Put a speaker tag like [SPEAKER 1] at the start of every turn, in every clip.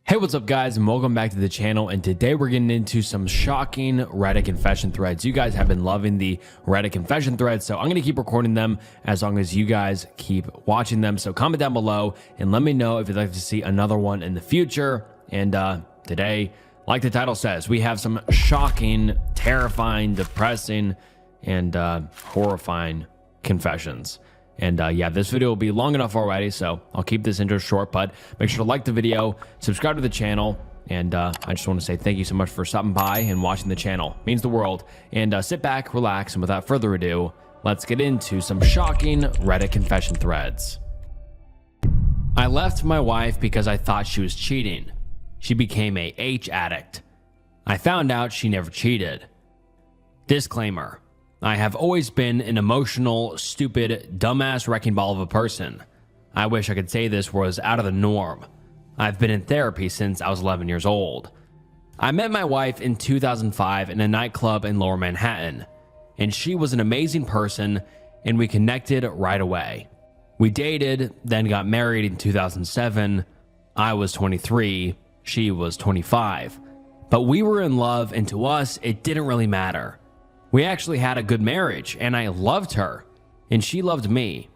[SPEAKER 1] Hey, what's up guys, and welcome back to the channel. And today we're getting into some shocking Reddit confession threads. You guys have been loving the Reddit confession threads, so I'm going to keep recording them as long as you guys keep watching them. So comment down below and let me know if you'd like to see another one in the future. And today, like the title says, we have some shocking, terrifying, depressing, and horrifying confessions. And yeah, this video will be long enough already, so I'll keep this intro short, but make sure to like the video, subscribe to the channel, and I just want to say thank you so much for stopping by and watching the channel. It means the world. And sit back, relax, and without further ado, let's get into some shocking Reddit confession threads. I left my wife because I thought she was cheating. She became a H addict. I found out she never cheated. Disclaimer. I have always been an emotional, stupid, dumbass wrecking ball of a person. I wish I could say this was out of the norm. I've been in therapy since I was 11 years old. I met my wife in 2005 in a nightclub in Lower Manhattan, and she was an amazing person, and we connected right away. We dated, then got married in 2007. I was 23, she was 25. But we were in love, and to us, it didn't really matter. We actually had a good marriage, and I loved her, and she loved me.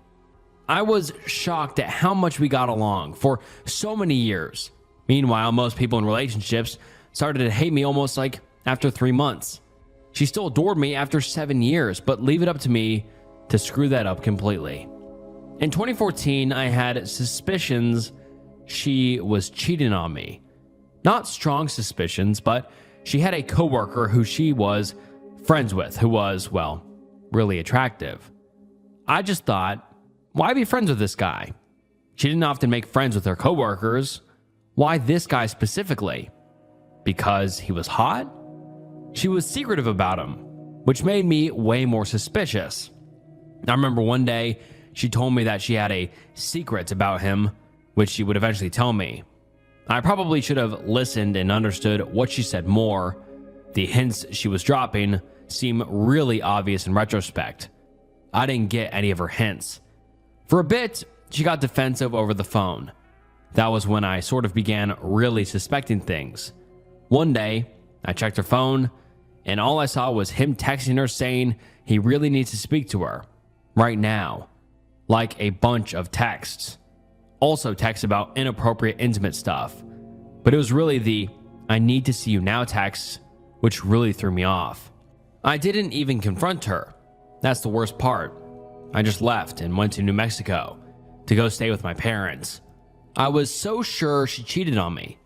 [SPEAKER 1] I was shocked at how much we got along for so many years. Meanwhile, most people in relationships started to hate me almost like after 3 months. She still adored me after 7 years, but leave it up to me to screw that up completely. In 2014, I had suspicions she was cheating on me. Not strong suspicions, but she had a coworker who she was friends with who was, well, really attractive. I just thought, why be friends with this guy? She didn't often make friends with her coworkers. Why this guy specifically? Because he was hot? She was secretive about him, which made me way more suspicious. I remember one day she told me that she had a secret about him, which she would eventually tell me. I probably should have listened and understood what she said more. The hints she was dropping seem really obvious in retrospect. I didn't get any of her hints. For a bit, she got defensive over the phone. That was when I sort of began really suspecting things. One day, I checked her phone, and all I saw was him texting her saying he really needs to speak to her right now. Like a bunch of texts. Also texts about inappropriate intimate stuff. But it was really the "I need to see you now" texts which really threw me off. I didn't even confront her. That's the worst part. I just left and went to New Mexico to go stay with my parents. I was so sure she cheated on me.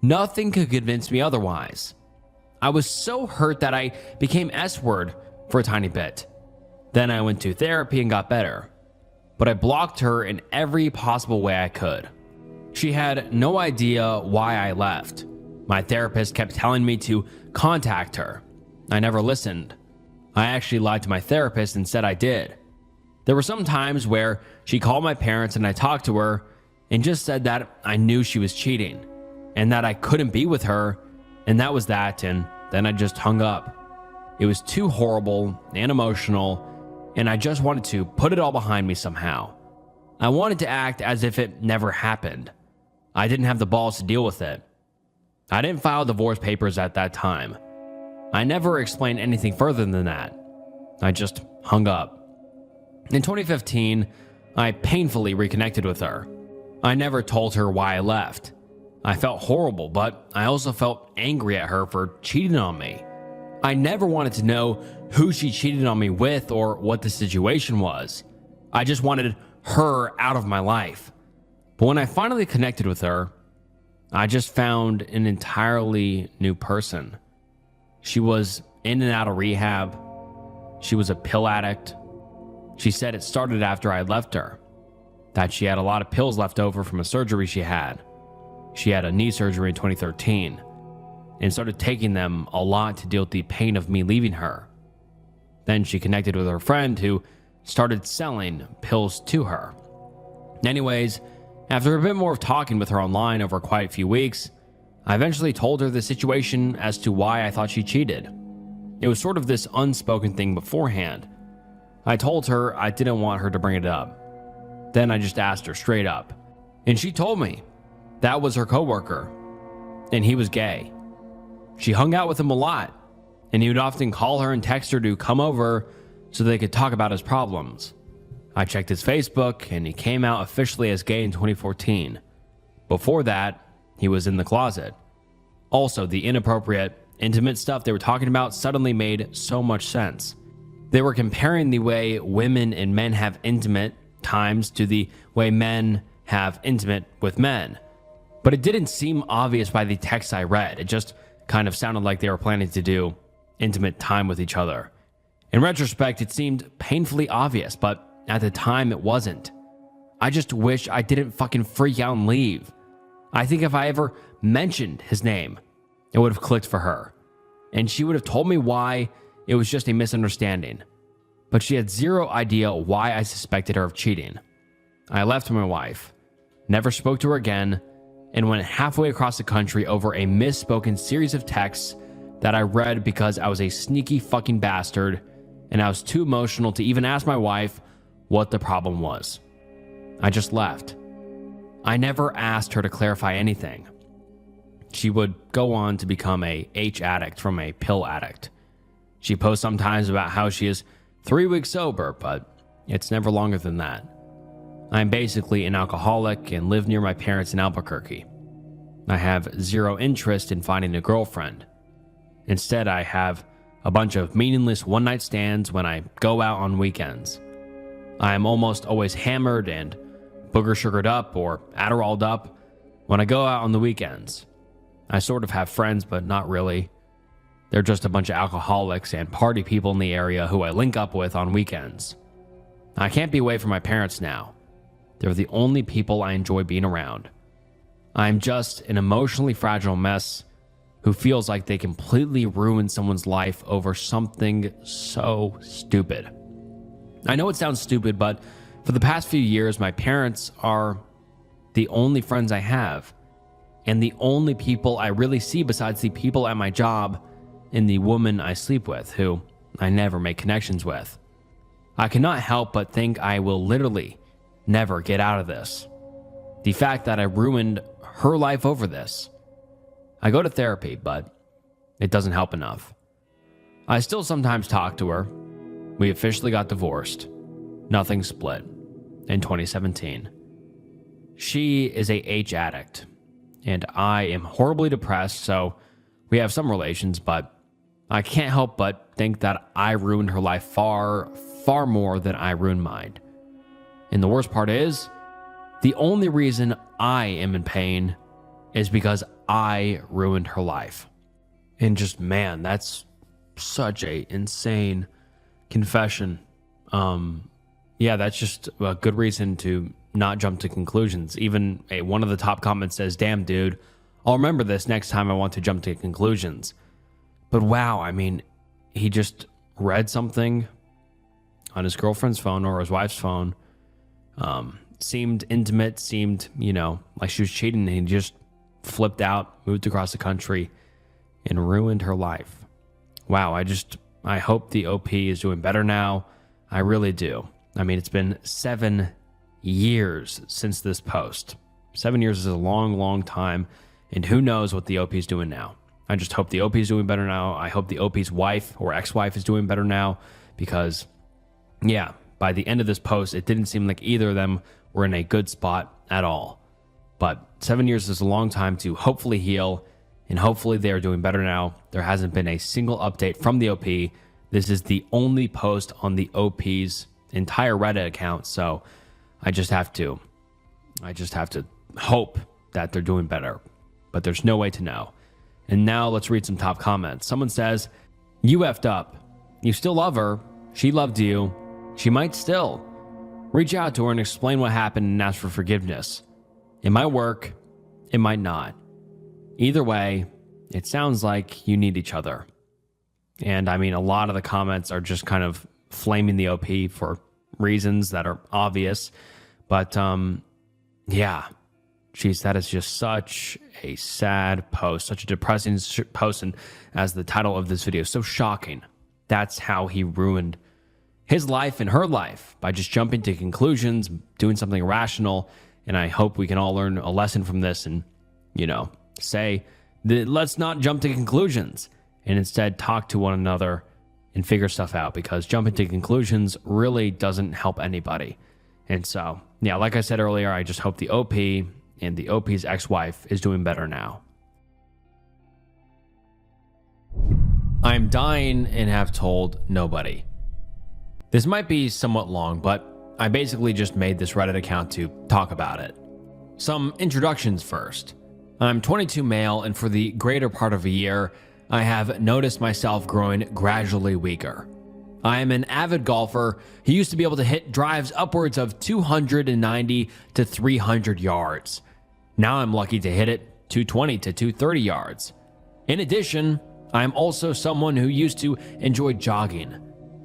[SPEAKER 1] Nothing could convince me otherwise. I was so hurt that I became S-word for a tiny bit. Then I went to therapy and got better. But I blocked her in every possible way I could. She had no idea why I left. My therapist kept telling me to contact her. I never listened. I actually lied to my therapist and said I did. There were some times where she called my parents and I talked to her and just said that I knew she was cheating and that I couldn't be with her, and that was that, and then I just hung up. It was too horrible and emotional, and I just wanted to put it all behind me somehow. I wanted to act as if it never happened. I didn't have the balls to deal with it. I didn't file divorce papers at that time. I never explained anything further than that. I just hung up. In 2015, I painfully reconnected with her. I never told her why I left. I felt horrible, but I also felt angry at her for cheating on me. I never wanted to know who she cheated on me with or what the situation was. I just wanted her out of my life. But when I finally connected with her, I just found an entirely new person. She was in and out of rehab. She was a pill addict. She said it started after I left her, that she had a lot of pills left over from a surgery she had. She had a knee surgery in 2013 and started taking them a lot to deal with the pain of me leaving her. Then she connected with her friend who started selling pills to her. Anyways, after a bit more of talking with her online over quite a few weeks, I eventually told her the situation as to why I thought she cheated. It was sort of this unspoken thing beforehand. I told her I didn't want her to bring it up. Then I just asked her straight up, and she told me that was her coworker. and he was gay. She hung out with him a lot, and he would often call her and text her to come over so they could talk about his problems. I checked his Facebook, and he came out officially as gay in 2014. Before that, he was in the closet. Also, the inappropriate, intimate stuff they were talking about suddenly made so much sense. They were comparing the way women and men have intimate times to the way men have intimate with men. But it didn't seem obvious by the text I read. It just kind of sounded like they were planning to do intimate time with each other. In retrospect, it seemed painfully obvious, but at the time it wasn't. I just wish I didn't fucking freak out and leave. I think if I ever mentioned his name, it would have clicked for her. And she would have told me why it was just a misunderstanding. But she had zero idea why I suspected her of cheating. I left my wife, never spoke to her again, and went halfway across the country over a misspoken series of texts that I read because I was a sneaky fucking bastard and I was too emotional to even ask my wife what the problem was. I just left. I never asked her to clarify anything. She would go on to become a H addict from a pill addict. She posts sometimes about how she is 3 weeks sober, but it's never longer than that. I'm basically an alcoholic and live near my parents in Albuquerque. I have zero interest in finding a girlfriend. Instead, I have a bunch of meaningless one-night stands when I go out on weekends. I am almost always hammered and booger sugared up or Adderalled up when I go out on the weekends. I sort of have friends, but not really. They're just a bunch of alcoholics and party people in the area who I link up with on weekends. I can't be away from my parents now. They're the only people I enjoy being around. I'm just an emotionally fragile mess who feels like they completely ruined someone's life over something so stupid. I know it sounds stupid, but for the past few years, my parents are the only friends I have, and the only people I really see besides the people at my job and the woman I sleep with, who I never make connections with. I cannot help but think I will literally never get out of this. The fact that I ruined her life over this. I go to therapy, but it doesn't help enough. I still sometimes talk to her. We officially got divorced. Nothing split in 2017. She is a H addict, and I am horribly depressed, so we have some relations, but I can't help but think that I ruined her life far, far more than I ruined mine. And the worst part is, the only reason I am in pain is because I ruined her life. And just, man, that's such a insane confession. Yeah, that's just a good reason to not jump to conclusions. Even one of the top comments says, "Damn, dude, I'll remember this next time I want to jump to conclusions." But wow, I mean, he just read something on his girlfriend's phone or his wife's phone. Seemed intimate, seemed, like she was cheating, and he just flipped out, moved across the country, and ruined her life. Wow, I hope the OP is doing better now. I really do. I mean, it's been 7 years since this post. 7 years is a long, long time, and who knows what the OP is doing now. I just hope the OP is doing better now. I hope the OP's wife or ex-wife is doing better now, because, yeah, by the end of this post, it didn't seem like either of them were in a good spot at all. But 7 years is a long time to hopefully heal, and hopefully they are doing better now. There hasn't been a single update from the OP. This is the only post on the OP's entire Reddit account, so I just have to hope that they're doing better, but there's no way to know. And now let's read some top comments. Someone says, "You effed up. You still love her. She loved you. She might still. Reach out to her and explain what happened and ask for forgiveness. It might work. It might not. Either way, it sounds like you need each other." And I mean, a lot of the comments are just kind of flaming the OP for reasons that are obvious. But yeah, geez, that is just such a sad post, such a depressing post. And as the title of this video, so shocking. That's how he ruined his life and her life, by just jumping to conclusions, doing something irrational. And I hope we can all learn a lesson from this and, say Let's not jump to conclusions and instead talk to one another and figure stuff out, because jumping to conclusions really doesn't help anybody. And so, yeah, like I said earlier, I just hope the OP and the OP's ex-wife is doing better now. I'm dying and have told nobody. This might be somewhat long, but I basically just made this Reddit account to talk about it. Some introductions first. I'm 22 male, and for the greater part of a year, I have noticed myself growing gradually weaker. I am an avid golfer who used to be able to hit drives upwards of 290 to 300 yards. Now I'm lucky to hit it 220 to 230 yards. In addition, I am also someone who used to enjoy jogging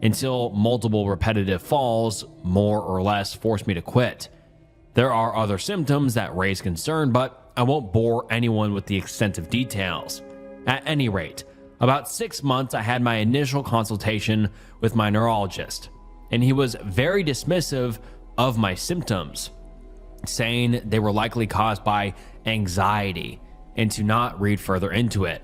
[SPEAKER 1] until multiple repetitive falls, more or less, forced me to quit. There are other symptoms that raise concern, but I won't bore anyone with the extensive details. At any rate, about 6 months I had my initial consultation with my neurologist, and he was very dismissive of my symptoms, saying they were likely caused by anxiety and to not read further into it.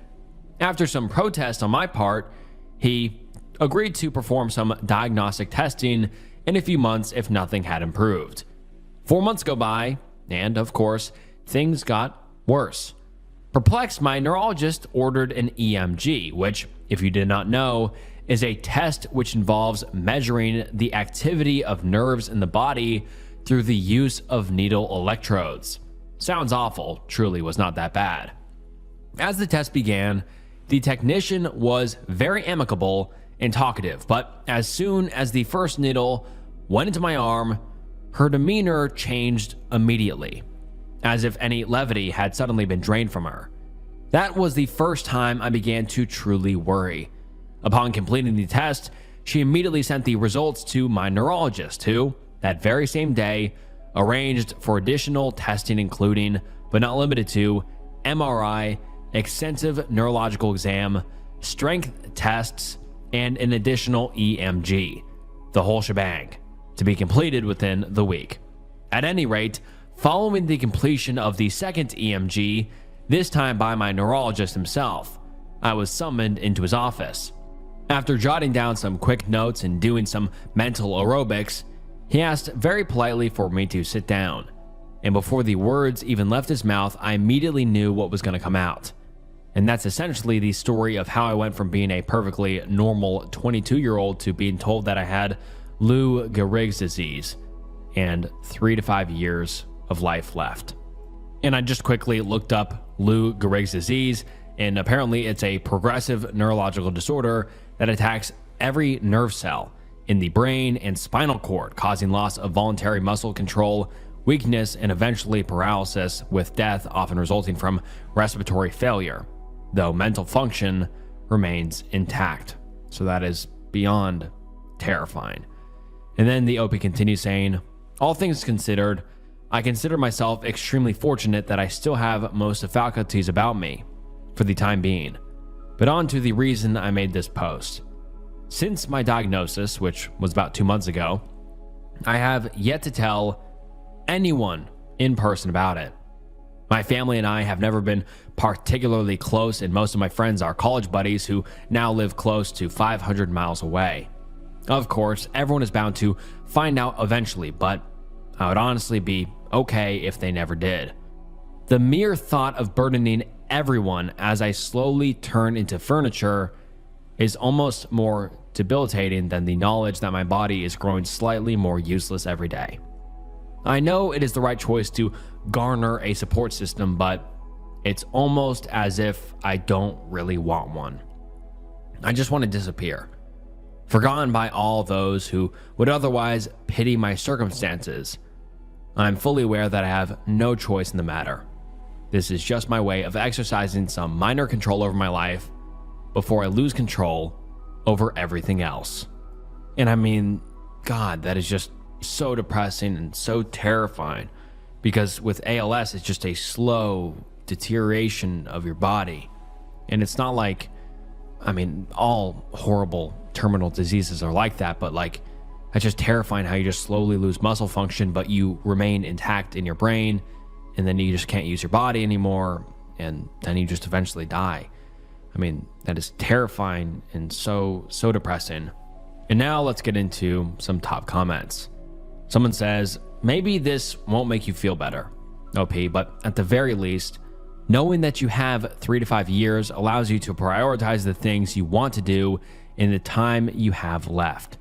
[SPEAKER 1] After some protest on my part, he agreed to perform some diagnostic testing in a few months if nothing had improved. 4 months go by, and of course, things got worse. Perplexed, my neurologist ordered an EMG, which, if you did not know, is a test which involves measuring the activity of nerves in the body through the use of needle electrodes. Sounds awful, truly was not that bad. As the test began, the technician was very amicable and talkative, but as soon as the first needle went into my arm, her demeanor changed immediately, as if any levity had suddenly been drained from her. That was the first time I began to truly worry. Upon completing the test, she immediately sent the results to my neurologist, who, that very same day, arranged for additional testing, including, but not limited to, MRI, extensive neurological exam, strength tests, and an additional EMG. The whole shebang, to be completed within the week. At any rate, following the completion of the second EMG, this time by my neurologist himself, I was summoned into his office. After jotting down some quick notes and doing some mental aerobics, he asked very politely for me to sit down. And before the words even left his mouth, I immediately knew what was going to come out. And that's essentially the story of how I went from being a perfectly normal 22-year-old to being told that I had Lou Gehrig's disease and 3 to 5 years of life left. And I just quickly looked up Lou Gehrig's disease, and apparently it's a progressive neurological disorder that attacks every nerve cell in the brain and spinal cord, causing loss of voluntary muscle control, weakness, and eventually paralysis, with death often resulting from respiratory failure, though mental function remains intact. So that is beyond terrifying. And then the OP continues saying, all things considered, I consider myself extremely fortunate that I still have most of faculties about me, for the time being. But on to the reason I made this post. Since my diagnosis, which was about 2 months ago, I have yet to tell anyone in person about it. My family and I have never been particularly close, and most of my friends are college buddies who now live close to 500 miles away. Of course, everyone is bound to find out eventually, but I would honestly be okay if they never did. The mere thought of burdening everyone as I slowly turn into furniture is almost more debilitating than the knowledge that my body is growing slightly more useless every day. I know it is the right choice to garner a support system, but it's almost as if I don't really want one. I just want to disappear, forgotten by all those who would otherwise pity my circumstances. I'm fully aware that I have no choice in the matter. This is just my way of exercising some minor control over my life before I lose control over everything else. And I mean, God, that is just so depressing and so terrifying, because with ALS, it's just a slow deterioration of your body. And it's not like, I mean, all horrible terminal diseases are like that, but like, it's just terrifying how you just slowly lose muscle function, but you remain intact in your brain, and then you just can't use your body anymore. and then you just eventually die. I mean, that is terrifying and so depressing. And now let's get into some top comments. Someone says, maybe this won't make you feel better, OP, but at the very least, knowing that you have 3 to 5 years allows you to prioritize the things you want to do in the time you have left.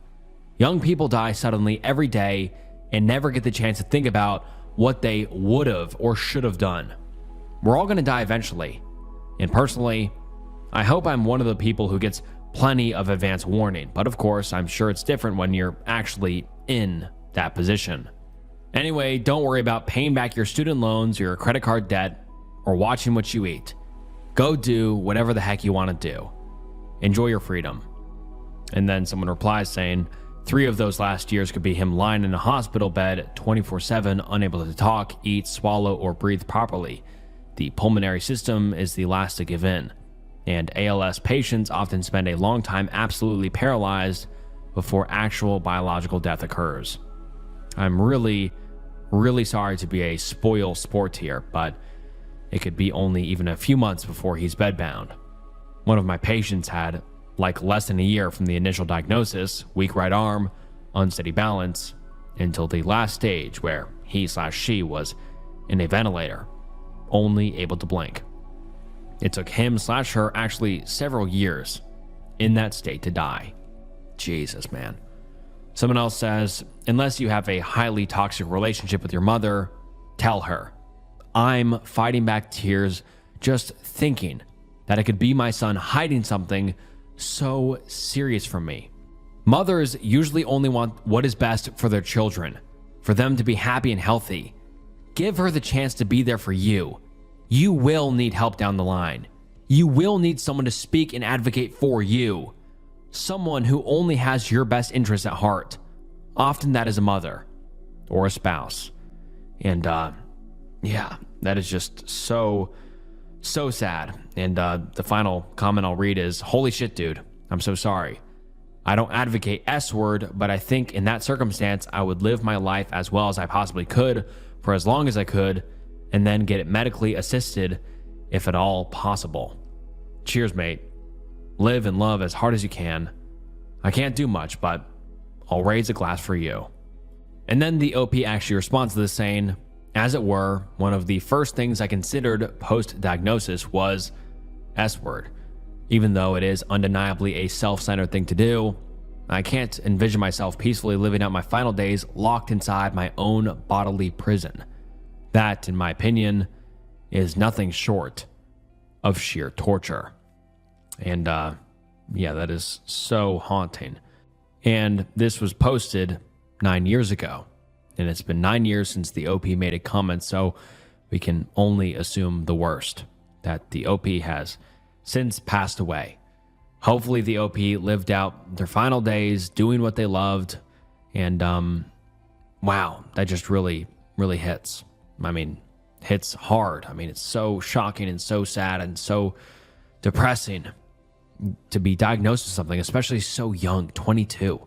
[SPEAKER 1] Young people die suddenly every day and never get the chance to think about what they would have or should have done. We're all going to die eventually. And personally, I hope I'm one of the people who gets plenty of advance warning, but of course, I'm sure it's different when you're actually in that position. Anyway, don't worry about paying back your student loans, your credit card debt, or watching what you eat. Go do whatever the heck you want to do. Enjoy your freedom. And then someone replies saying, 3 of those last years could be him lying in a hospital bed 24/7, unable to talk, eat, swallow, or breathe properly. The pulmonary system is the last to give in, and ALS patients often spend a long time absolutely paralyzed before actual biological death occurs. I'm really sorry to be a spoil sport here, but it could be only even a few months before he's bedbound. One of my patients had less than a year from the initial diagnosis, weak right arm, unsteady balance, until the last stage where he/she was in a ventilator, only able to blink. It took him/her actually several years in that state to die. Jesus, man. Someone else says, unless you have a highly toxic relationship with your mother, tell her. I'm fighting back tears just thinking that it could be my son hiding something so serious from me. Mothers usually only want what is best for their children, for them to be happy and healthy. Give her the chance to be there for you. You will need help down the line. You will need someone to speak and advocate for you. Someone who only has your best interests at heart. Often that is a mother or a spouse. And yeah, that is just so sad. And the final comment I'll read is, holy shit, dude, I'm so sorry. I don't advocate S-word, but I think in that circumstance, I would live my life as well as I possibly could for as long as I could, and then get it medically assisted if at all possible. Cheers, mate. Live and love as hard as you can. I can't do much, but I'll raise a glass for you. And then the OP actually responds to this saying, as it were, one of the first things I considered post-diagnosis was S-word. Even though it is undeniably a self-centered thing to do, I can't envision myself peacefully living out my final days locked inside my own bodily prison. That, in my opinion, is nothing short of sheer torture. And yeah, that is so haunting. And this was posted 9 years ago. And it's been 9 years since the OP made a comment, so we can only assume the worst, that the OP has since passed away. Hopefully the OP lived out their final days doing what they loved. And wow, that just really hits. I mean, hits hard. I mean, it's so shocking and so sad and so depressing to be diagnosed with something, especially so young, 22.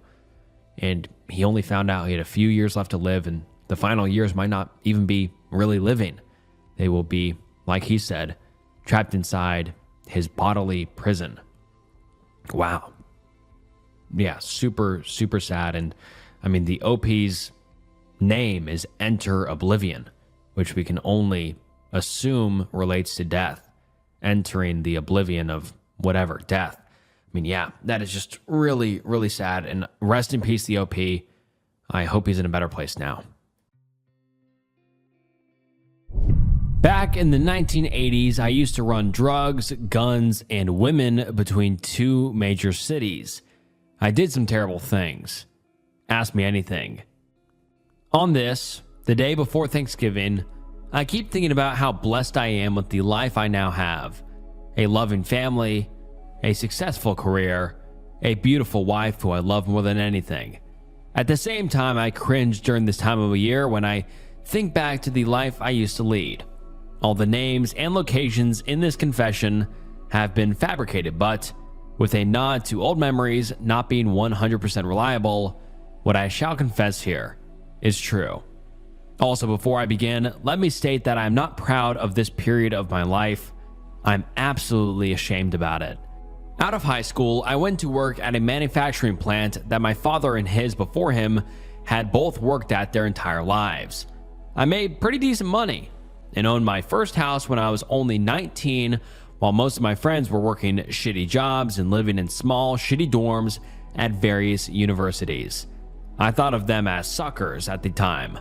[SPEAKER 1] And he only found out he had a few years left to live, and the final years might not even be really living. They will be, like he said, trapped inside his bodily prison. Wow. Yeah, super sad. And I mean, the OP's name is Enter Oblivion, which we can only assume relates to death, entering the oblivion of whatever, death. I mean, yeah, that is just really sad. And rest in peace, the OP. I hope he's in a better place now. Back in the 1980s, I used to run drugs, guns, and women between 2 major cities. I did some terrible things. Ask me anything. On this, the day before Thanksgiving, I keep thinking about how blessed I am with the life I now have. A loving family, a successful career, a beautiful wife who I love more than anything. At the same time, I cringe during this time of the year when I think back to the life I used to lead. All the names and locations in this confession have been fabricated, but with a nod to old memories not being 100% reliable, what I shall confess here is true. Also, before I begin, let me state that I am not proud of this period of my life. I'm absolutely ashamed about it. Out of high school, I went to work at a manufacturing plant that my father and his before him had both worked at their entire lives. I made pretty decent money and owned my first house when I was only 19, while most of my friends were working shitty jobs and living in small, shitty dorms at various universities. I thought of them as suckers at the time.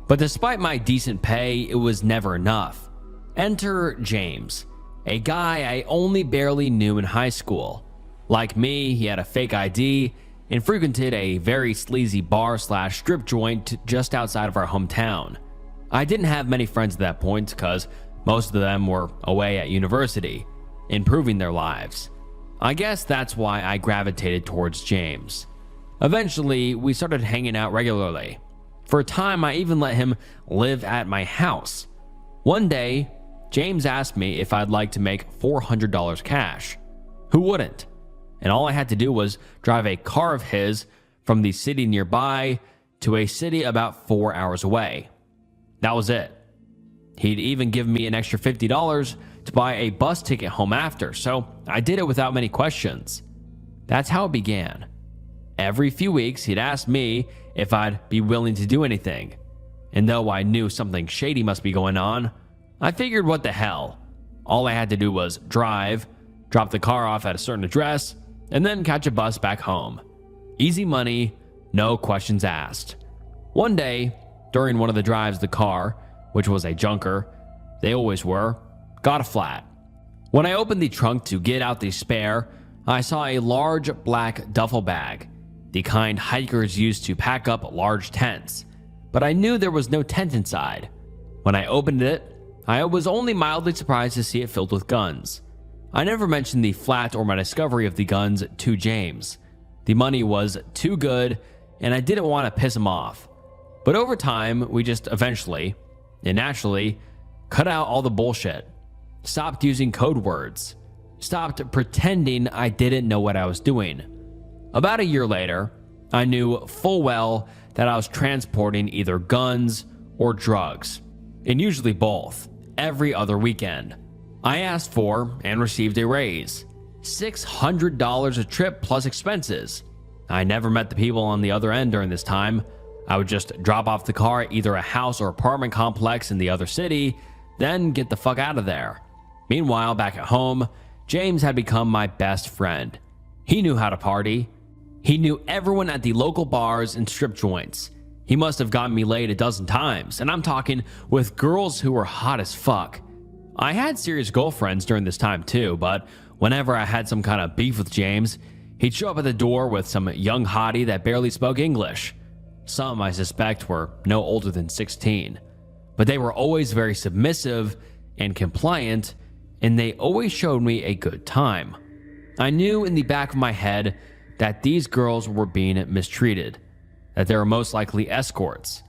[SPEAKER 1] But despite my decent pay, it was never enough. Enter James, a guy I only barely knew in high school. Like me, he had a fake ID and frequented a very sleazy bar/strip joint just outside of our hometown. I didn't have many friends at that point because most of them were away at university, improving their lives. I guess that's why I gravitated towards James. Eventually, we started hanging out regularly. For a time, I even let him live at my house. One day, James asked me if I'd like to make $400 cash. Who wouldn't? And all I had to do was drive a car of his from the city nearby to a city about 4 hours away. That was it. He'd even give me an extra $50 to buy a bus ticket home after, so I did it without many questions. That's how it began. Every few weeks, he'd ask me if I'd be willing to do anything. And though I knew something shady must be going on, I figured what the hell. All I had to do was drive, drop the car off at a certain address, and then catch a bus back home. Easy money, no questions asked. One day, during one of the drives, the car, which was a junker, they always were, got a flat. When I opened the trunk to get out the spare, I saw a large black duffel bag, the kind hikers use to pack up large tents, but I knew there was no tent inside. When I opened it, I was only mildly surprised to see it filled with guns. I never mentioned the flat or my discovery of the guns to James. The money was too good, and I didn't want to piss him off. But over time, we just eventually, and naturally, cut out all the bullshit. Stopped using code words. Stopped pretending I didn't know what I was doing. About a year later, I knew full well that I was transporting either guns or drugs, and usually both, every other weekend. I asked for and received a raise, $600 a trip plus expenses. I never met the people on the other end during this time. I would just drop off the car at either a house or apartment complex in the other city, then get the fuck out of there. Meanwhile, back at home, James had become my best friend. He knew how to party. He knew everyone at the local bars and strip joints. He must have gotten me laid a dozen times, and I'm talking with girls who were hot as fuck. I had serious girlfriends during this time too, but whenever I had some kind of beef with James, he'd show up at the door with some young hottie that barely spoke English. Some, I suspect, were no older than 16, but they were always very submissive and compliant, and they always showed me a good time. I knew in the back of my head that these girls were being mistreated, that they were most likely escorts,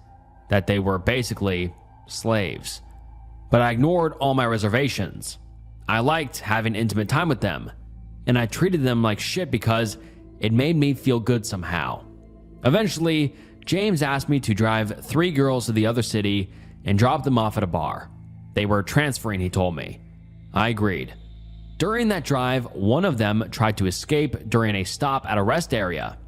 [SPEAKER 1] that they were basically slaves. But I ignored all my reservations. I liked having intimate time with them, and I treated them like shit because it made me feel good somehow. Eventually, James asked me to drive 3 girls to the other city and drop them off at a bar. They were transferring, he told me. I agreed. During that drive, one of them tried to escape during a stop at a rest area.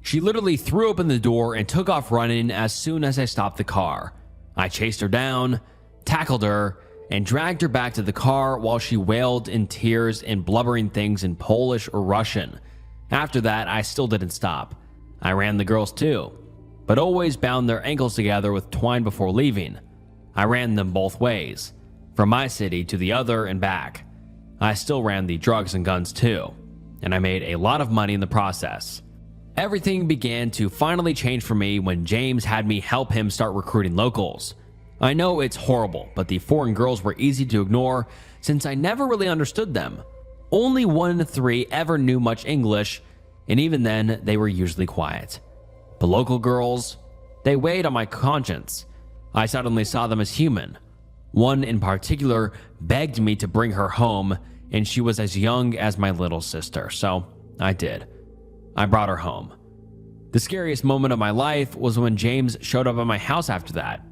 [SPEAKER 1] She literally threw open the door and took off running as soon as I stopped the car. I chased her down, tackled her, and dragged her back to the car while she wailed in tears and blubbering things in Polish or Russian. After that, I still didn't stop. I ran the girls too, but always bound their ankles together with twine before leaving. I ran them both ways, from my city to the other and back. I still ran the drugs and guns too, and I made a lot of money in the process. Everything began to finally change for me when James had me help him start recruiting locals. I know it's horrible, but the foreign girls were easy to ignore since I never really understood them. Only 1 in 3 ever knew much English, and even then, they were usually quiet. The local girls, they weighed on my conscience. I suddenly saw them as human. One in particular begged me to bring her home, and she was as young as my little sister, so I did. I brought her home. The scariest moment of my life was when James showed up at my house after that.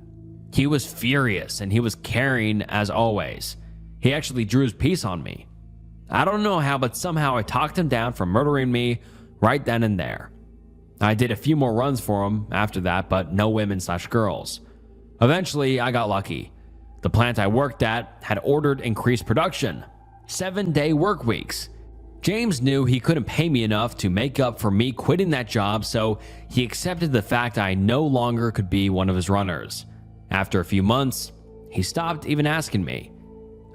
[SPEAKER 1] He was furious, and he was caring as always. He actually drew his piece on me. I don't know how, but somehow I talked him down from murdering me right then and there. I did a few more runs for him after that, but no women/girls. Eventually, I got lucky. The plant I worked at had ordered increased production, 7-day work weeks. James knew he couldn't pay me enough to make up for me quitting that job, so he accepted the fact I no longer could be one of his runners. After a few months, he stopped even asking me.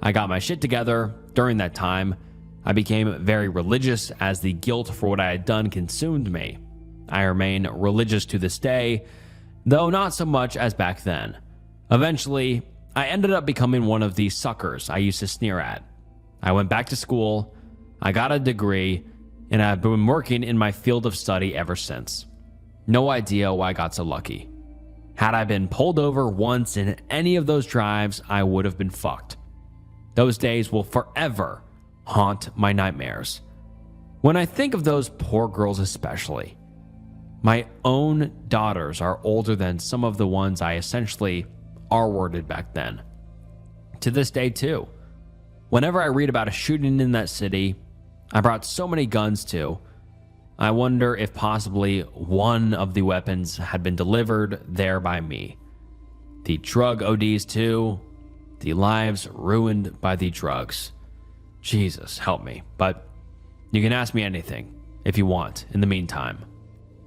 [SPEAKER 1] I got my shit together during that time. I became very religious as the guilt for what I had done consumed me. I remain religious to this day, though not so much as back then. Eventually, I ended up becoming one of the suckers I used to sneer at. I went back to school, I got a degree, and I've been working in my field of study ever since. No idea why I got so lucky. Had I been pulled over once in any of those drives, I would have been fucked. Those days will forever haunt my nightmares. When I think of those poor girls especially, my own daughters are older than some of the ones I essentially R-worded back then. To this day too. Whenever I read about a shooting in that city I brought so many guns to, I wonder if possibly one of the weapons had been delivered there by me. The drug ODs too, the lives ruined by the drugs. Jesus, help me. But you can ask me anything if you want in the meantime.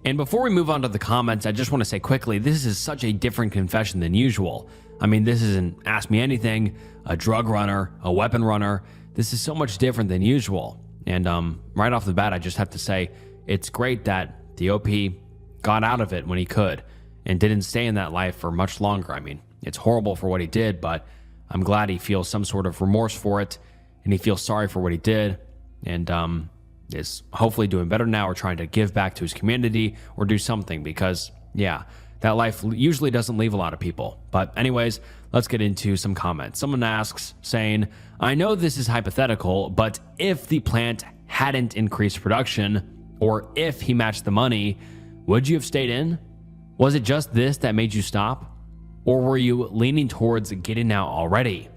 [SPEAKER 1] And before we move on to the comments, I just want to say quickly, this is such a different confession than usual. I mean, this isn't Ask Me Anything, a drug runner, a weapon runner. This is so much different than usual. And right off the bat, I just have to say, it's great that the OP got out of it when he could and didn't stay in that life for much longer. I mean, it's horrible for what he did, but I'm glad he feels some sort of remorse for it and he feels sorry for what he did and is hopefully doing better now or trying to give back to his community or do something because, yeah, that life usually doesn't leave a lot of people. But anyways, let's get into some comments. Someone asks, saying, I know this is hypothetical, but if the plant hadn't increased production or if he matched the money, would you have stayed in? Was it just this that made you stop? Or were you leaning towards getting out already?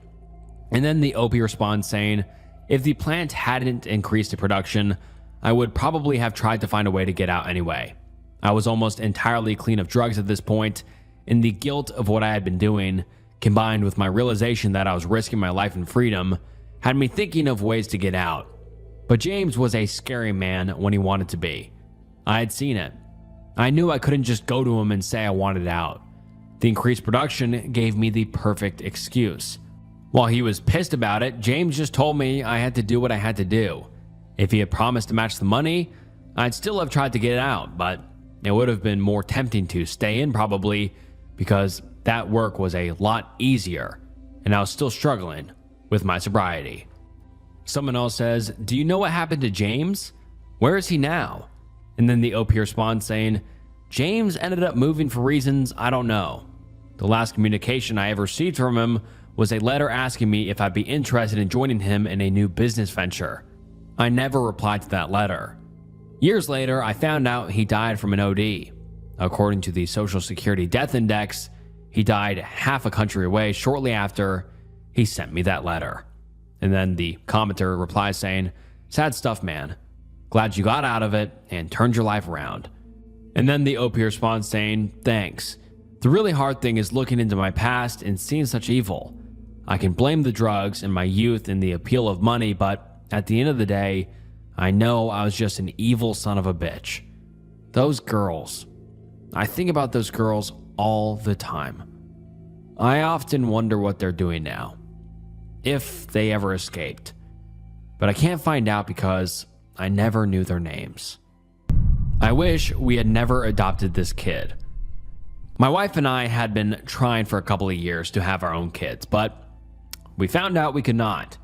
[SPEAKER 1] And then the OP responds saying, if the plant hadn't increased the production, I would probably have tried to find a way to get out anyway. I was almost entirely clean of drugs at this point, and the guilt of what I had been doing, combined with my realization that I was risking my life and freedom, had me thinking of ways to get out. But James was a scary man when he wanted to be. I had seen it. I knew I couldn't just go to him and say I wanted out. The increased production gave me the perfect excuse. While he was pissed about it, James just told me I had to do what I had to do. If he had promised to match the money, I'd still have tried to get out, but it would have been more tempting to stay in probably because that work was a lot easier and I was still struggling with my sobriety. Someone else says, do you know what happened to James? Where is he now? And then the OP responds saying, James ended up moving for reasons I don't know. The last communication I ever received from him was a letter asking me if I'd be interested in joining him in a new business venture. I never replied to that letter. Years later, I found out he died from an OD. According to the Social Security Death Index, he died half a country away shortly after he sent me that letter. And then the commenter replies saying, sad stuff, man. Glad you got out of it and turned your life around. And then the OP responds saying, thanks. The really hard thing is looking into my past and seeing such evil. I can blame the drugs and my youth and the appeal of money, but at the end of the day, I know I was just an evil son of a bitch. Those girls. I think about those girls all the time. I often wonder what they're doing now, if they ever escaped. But I can't find out because I never knew their names. I wish we had never adopted this kid. My wife and I had been trying for a couple of years to have our own kids, but we found out we could not.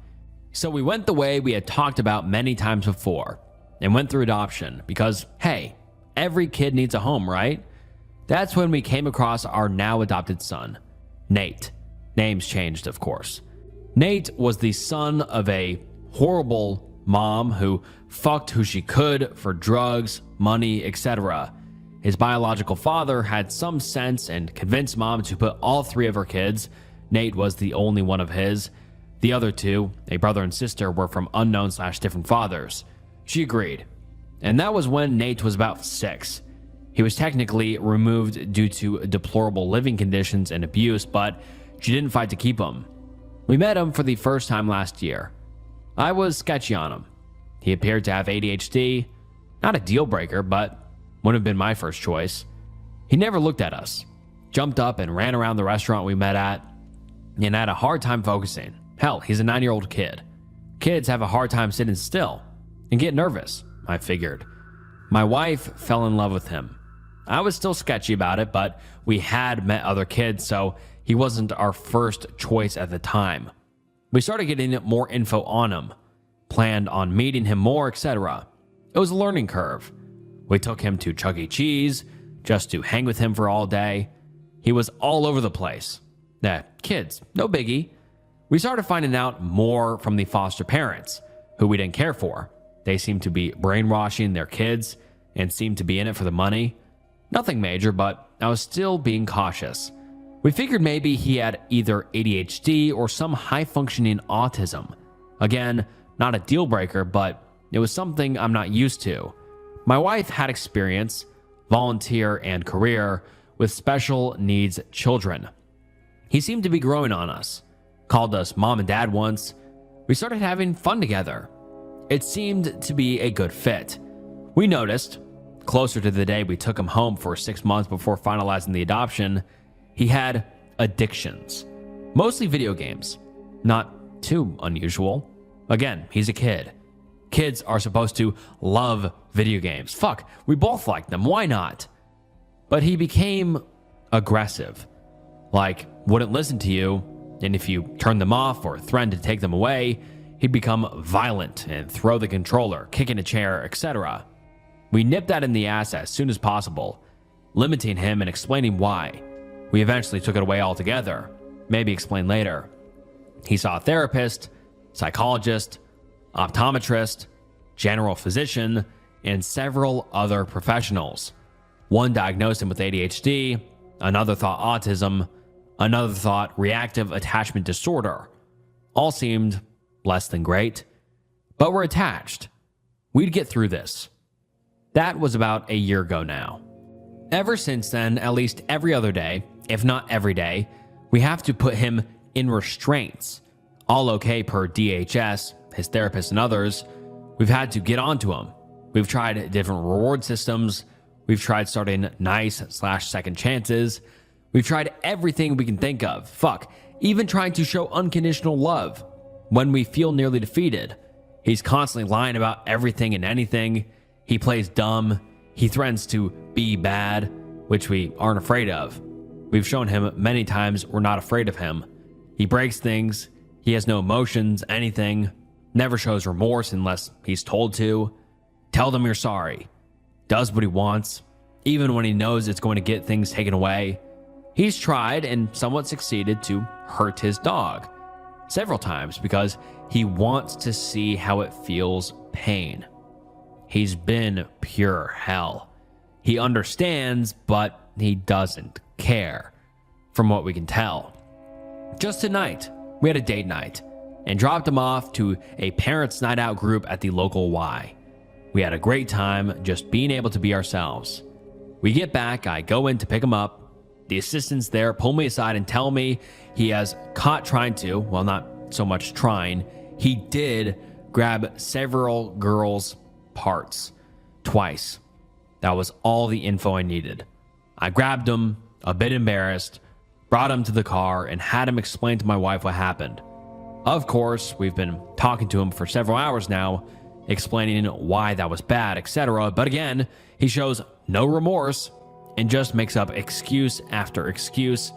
[SPEAKER 1] So we went the way we had talked about many times before and went through adoption because, hey, every kid needs a home, right? That's when we came across our now adopted son, Nate. Names changed, of course. Nate was the son of a horrible mom who fucked who she could for drugs, money, etc. His biological father had some sense and convinced mom to put all three of her kids, Nate was the only one of his, The other two, a brother and sister, were from unknown/different fathers. She agreed. And that was when Nate was about 6. He was technically removed due to deplorable living conditions and abuse, but she didn't fight to keep him. We met him for the first time last year. I was sketchy on him. He appeared to have ADHD. Not a deal breaker, but wouldn't have been my first choice. He never looked at us, jumped up and ran around the restaurant we met at, and had a hard time focusing. Hell, he's a 9-year-old kid. Kids have a hard time sitting still and get nervous, I figured. My wife fell in love with him. I was still sketchy about it, but we had met other kids, so he wasn't our first choice at the time. We started getting more info on him, planned on meeting him more, etc. It was a learning curve. We took him to Chuck E. Cheese just to hang with him for all day. He was all over the place. Kids, no biggie. We started finding out more from the foster parents, who we didn't care for. They seemed to be brainwashing their kids and seemed to be in it for the money. Nothing major, but I was still being cautious. We figured maybe he had either ADHD or some high-functioning autism. Again, not a deal breaker, but it was something I'm not used to. My wife had experience, volunteer, and career with special needs children. He seemed to be growing on us. Called us mom and dad once. We started having fun together. It seemed to be a good fit. We noticed, closer to the day we took him home for 6 months before finalizing the adoption, he had addictions. Mostly video games. Not too unusual. Again, he's a kid. Kids are supposed to love video games. Fuck, we both like them. Why not? But he became aggressive. Like, wouldn't listen to you, and if you turned them off or threatened to take them away, he'd become violent and throw the controller, kick in a chair, etc. We nipped that in the ass as soon as possible, limiting him and explaining why. We eventually took it away altogether. Maybe explain later. He saw a therapist, psychologist, optometrist, general physician, and several other professionals. One diagnosed him with ADHD, another thought autism, another thought reactive attachment disorder. All seemed less than great, but we're attached. We'd get through this. That was about a year ago now. Ever since then, at least every other day, if not every day, we have to put him in restraints. All okay per DHS, his therapist, and others. We've had to get onto him. We've tried different reward systems. We've tried starting nice/second chances. We've tried everything we can think of. Fuck, even trying to show unconditional love when we feel nearly defeated. He's constantly lying about everything and anything. He plays dumb. He threatens to be bad, which we aren't afraid of. We've shown him many times we're not afraid of him. He breaks things. He has no emotions, anything. Never shows remorse unless he's told to. Tell them you're sorry. Does what he wants, even when he knows it's going to get things taken away. He's tried and somewhat succeeded to hurt his dog several times because he wants to see how it feels pain. He's been pure hell. He understands, but he doesn't care, from what we can tell. Just tonight, we had a date night and dropped him off to a parents' night out group at the local Y. We had a great time just being able to be ourselves. We get back, I go in to pick him up. The assistants there pull me aside and tell me he has caught trying to, well, not so much trying, he did grab several girls' parts twice. That was all the info I needed. I grabbed him, a bit embarrassed, brought him to the car, and had him explain to my wife what happened. Of course, we've been talking to him for several hours now, explaining why that was bad, etc. But again, he shows no remorse and just makes up excuse after excuse.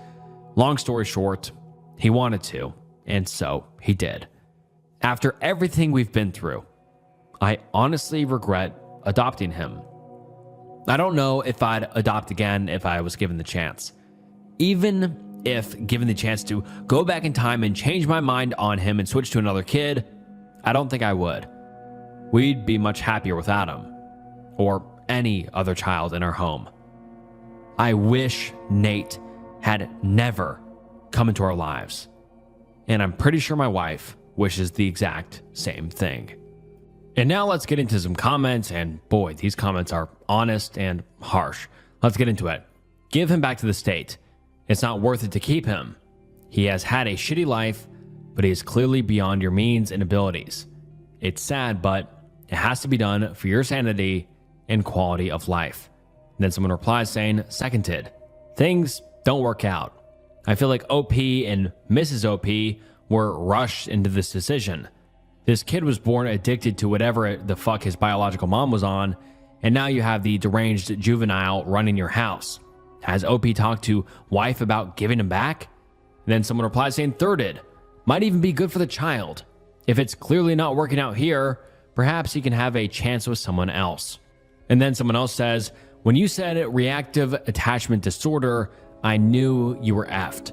[SPEAKER 1] Long story short, he wanted to, and so he did. After everything we've been through, I honestly regret adopting him. I don't know if I'd adopt again if I was given the chance. Even if given the chance to go back in time and change my mind on him and switch to another kid, I don't think I would. We'd be much happier without him, or any other child in our home. I wish Nate had never come into our lives. and I'm pretty sure my wife wishes the exact same thing. And now let's get into some comments, and boy, these comments are honest and harsh. Let's get into it. Give him back to the state. It's not worth it to keep him. He has had a shitty life, but he is clearly beyond your means and abilities. It's sad, but it has to be done for your sanity and quality of life. And then someone replies saying, seconded. Things don't work out. I feel like OP and Mrs. OP were rushed into this decision. This kid was born addicted to whatever the fuck his biological mom was on, and now you have the deranged juvenile running your house. Has OP talked to wife about giving him back? And then someone replies saying thirded. Might even be good for the child. If it's clearly not working out here, perhaps he can have a chance with someone else. And then someone else says, when you said reactive attachment disorder, I knew you were effed.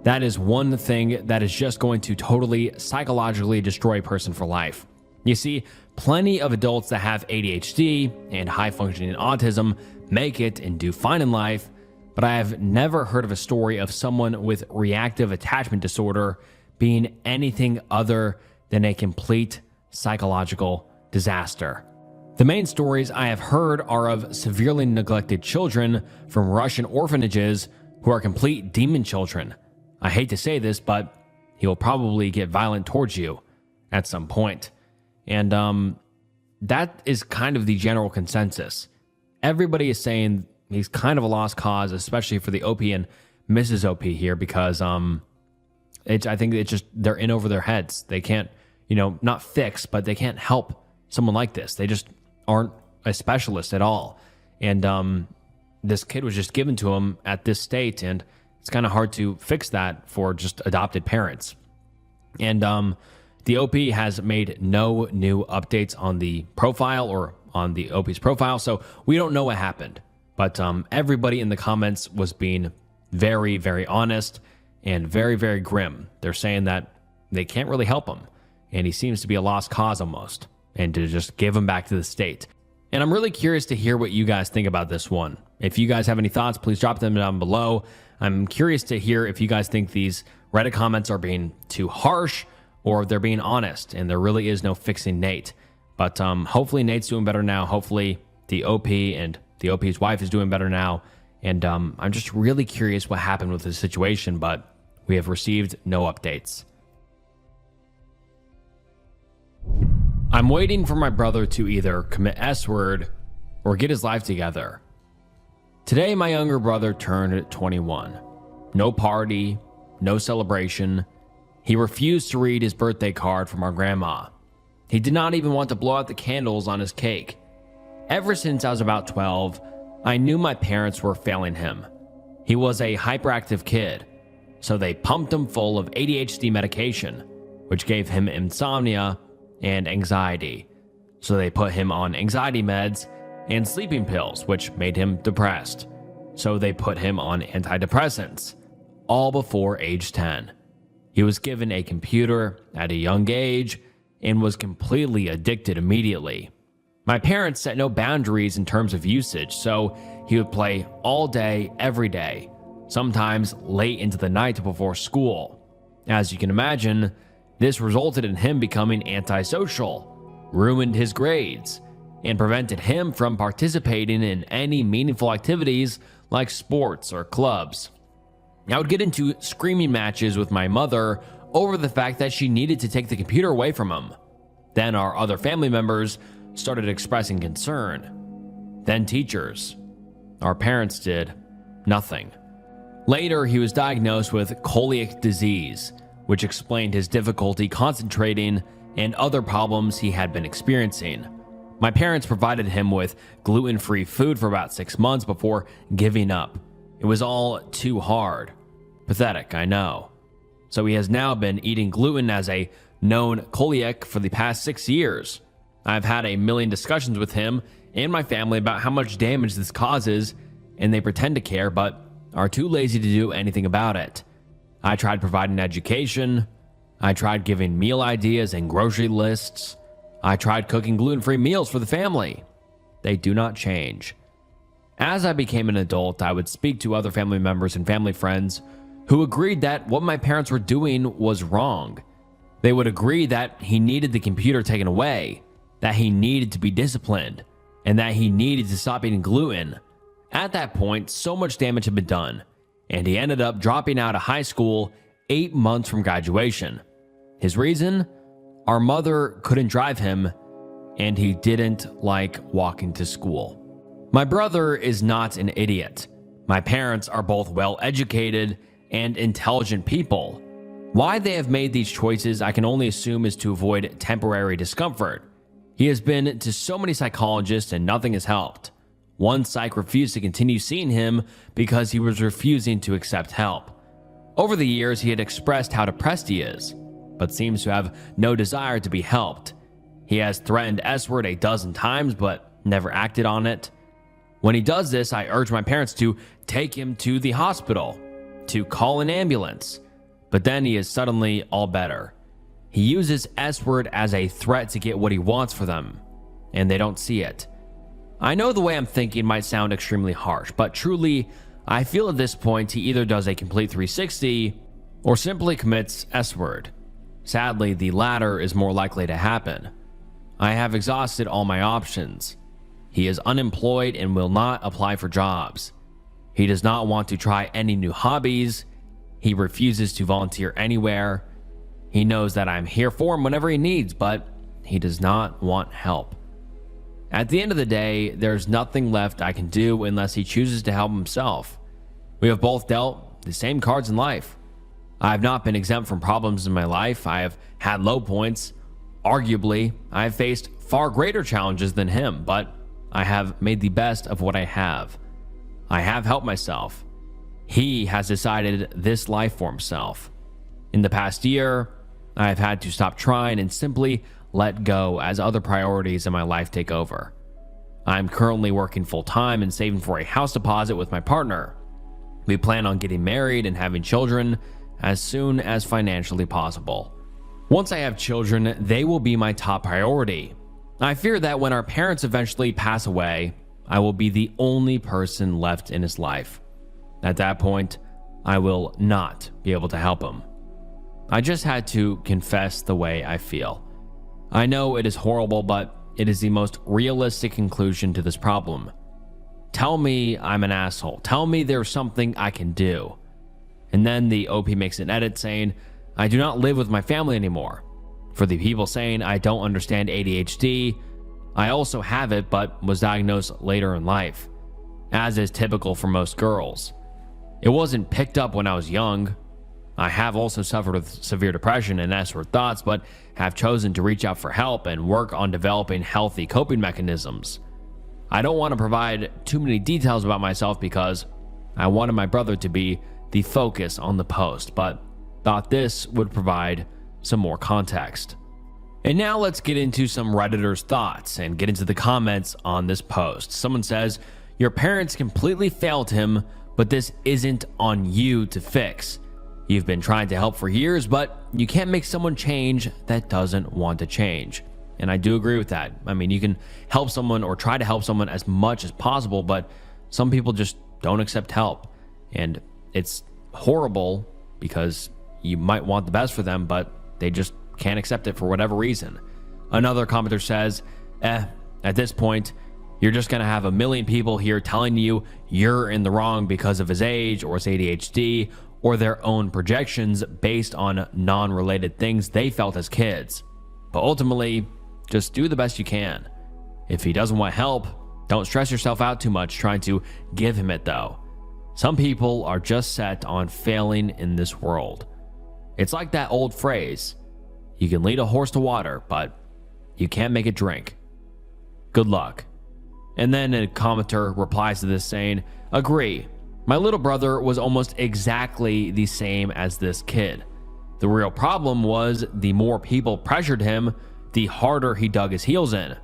[SPEAKER 1] That is one thing that is just going to totally psychologically destroy a person for life. You see, plenty of adults that have ADHD and high functioning autism make it and do fine in life, but I have never heard of a story of someone with reactive attachment disorder being anything other than a complete psychological disaster. The main stories I have heard are of severely neglected children from Russian orphanages who are complete demon children. I hate to say this, but he will probably get violent towards you at some point. And that is kind of the general consensus. Everybody is saying he's kind of a lost cause, especially for the OP and Mrs. OP here, because I think it's just they're in over their heads. They can't, not fix, but they can't help someone like this. They just aren't a specialist at all. And this kid was just given to him at this state, and it's kind of hard to fix that for just adopted parents. And the OP has made no new updates on the profile or on the OP's profile, so we don't know what happened. But everybody in the comments was being very, very honest and very, very grim. They're saying that they can't really help him, and he seems to be a lost cause almost, and to just give him back to the state. And I'm really curious to hear what you guys think about this one. If you guys have any thoughts, please drop them down below. I'm curious to hear if you guys think these Reddit comments are being too harsh or if they're being honest and there really is no fixing Nate. But hopefully Nate's doing better now. Hopefully the OP and the OP's wife is doing better now. And I'm just really curious what happened with the situation, but we have received no updates. I'm waiting for my brother to either commit S-word or get his life together. Today, my younger brother turned 21. No party, no celebration. He refused to read his birthday card from our grandma. He did not even want to blow out the candles on his cake. Ever since I was about 12, I knew my parents were failing him. He was a hyperactive kid, so they pumped him full of ADHD medication, which gave him insomnia and anxiety. So they put him on anxiety meds and sleeping pills, which made him depressed. So they put him on antidepressants, all before age 10. He was given a computer at a young age and was completely addicted immediately. My parents set no boundaries in terms of usage, so he would play all day, every day, sometimes late into the night before school. As you can imagine, this resulted in him becoming antisocial, ruined his grades, and prevented him from participating in any meaningful activities like sports or clubs. I would get into screaming matches with my mother over the fact that she needed to take the computer away from him. Then our other family members started expressing concern. Then teachers. Our parents did nothing. Later, he was diagnosed with celiac disease, which explained his difficulty concentrating and other problems he had been experiencing. My parents provided him with gluten-free food for about 6 months before giving up. It was all too hard. Pathetic, I know. So he has now been eating gluten as a known celiac for the past 6 years. I've had a million discussions with him and my family about how much damage this causes, and they pretend to care but are too lazy to do anything about it. I tried providing education. I tried giving meal ideas and grocery lists. I tried cooking gluten-free meals for the family. They do not change. As I became an adult, I would speak to other family members and family friends who agreed that what my parents were doing was wrong. They would agree that he needed the computer taken away, that he needed to be disciplined, and that he needed to stop eating gluten. At that point, so much damage had been done, and he ended up dropping out of high school 8 months from graduation. His reason? Our mother couldn't drive him, and he didn't like walking to school. My brother is not an idiot. My parents are both well-educated and intelligent people. Why they have made these choices, I can only assume, is to avoid temporary discomfort. He has been to so many psychologists and nothing has helped. One psych refused to continue seeing him because he was refusing to accept help. Over the years, he had expressed how depressed he is, but seems to have no desire to be helped. He has threatened S-word a dozen times, but never acted on it. When he does this, I urge my parents to take him to the hospital, to call an ambulance, but then he is suddenly all better. He uses S-word as a threat to get what he wants for them, and they don't see it. I know the way I'm thinking might sound extremely harsh, but truly, I feel at this point he either does a complete 360 or simply commits S-word. Sadly, the latter is more likely to happen. I have exhausted all my options. He is unemployed and will not apply for jobs. He does not want to try any new hobbies. He refuses to volunteer anywhere. He knows that I'm here for him whenever he needs, but he does not want help. At the end of the day, there's nothing left I can do unless he chooses to help himself. We have both dealt the same cards in life. I have not been exempt from problems in my life. I have had low points. Arguably, I have faced far greater challenges than him, but I have made the best of what I have. I have helped myself. He has decided this life for himself. In the past year, I have had to stop trying and simply let go as other priorities in my life take over. I'm currently working full-time and saving for a house deposit with my partner. We plan on getting married and having children as soon as financially possible. Once I have children, they will be my top priority. I fear that when our parents eventually pass away, I will be the only person left in his life. At that point, I will not be able to help him. I just had to confess the way I feel. I know it is horrible, but it is the most realistic conclusion to this problem. Tell me I'm an asshole. Tell me there's something I can do. And then the OP makes an edit saying, I do not live with my family anymore. For the people saying I don't understand ADHD, I also have it but was diagnosed later in life, as is typical for most girls. It wasn't picked up when I was young. I have also suffered with severe depression and S-word thoughts, but have chosen to reach out for help and work on developing healthy coping mechanisms. I don't want to provide too many details about myself because I wanted my brother to be the focus on the post, but thought this would provide some more context. And now let's get into some Redditors' thoughts and get into the comments on this post. Someone says, your parents completely failed him, but this isn't on you to fix. You've been trying to help for years, but you can't make someone change that doesn't want to change. And I do agree with that. I mean, you can help someone or try to help someone as much as possible, but some people just don't accept help. And it's horrible because you might want the best for them, but they just can't accept it for whatever reason. Another commenter says, at this point, you're just going to have a million people here telling you you're in the wrong because of his age or his ADHD or their own projections based on non-related things they felt as kids. But ultimately, just do the best you can. If he doesn't want help, don't stress yourself out too much trying to give him it though. Some people are just set on failing in this world. It's like that old phrase, you can lead a horse to water, but you can't make it drink. Good luck. And then a commenter replies to this saying, agree. My little brother was almost exactly the same as this kid. The real problem was the more people pressured him, the harder he dug his heels in.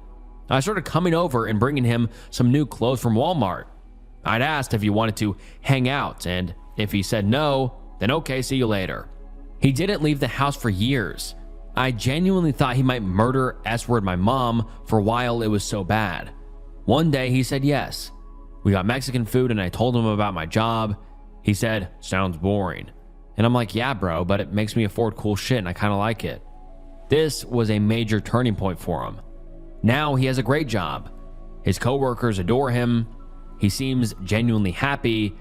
[SPEAKER 1] I started coming over and bringing him some new clothes from Walmart. I'd asked if he wanted to hang out, and if he said no, then okay, see you later. He didn't leave the house for years. I genuinely thought he might murder S-word my mom for a while it was so bad. One day he said yes. We got Mexican food and I told him about my job. He said, sounds boring. And I'm like, yeah, bro, but it makes me afford cool shit and I kind of like it. This was a major turning point for him. Now he has a great job. His coworkers adore him. He seems genuinely happy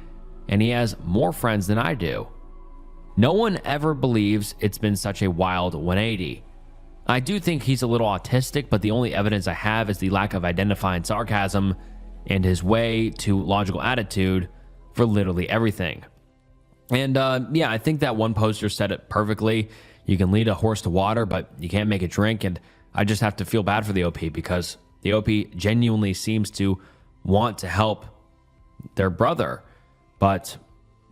[SPEAKER 1] and he has more friends than I do. No one ever believes it's been such a wild 180. I do think he's a little autistic, but the only evidence I have is the lack of identifying sarcasm and his way to logical attitude for literally everything. And yeah, I think that one poster said it perfectly. You can lead a horse to water, but you can't make it drink. And I just have to feel bad for the OP because the OP genuinely seems to want to help their brother. But,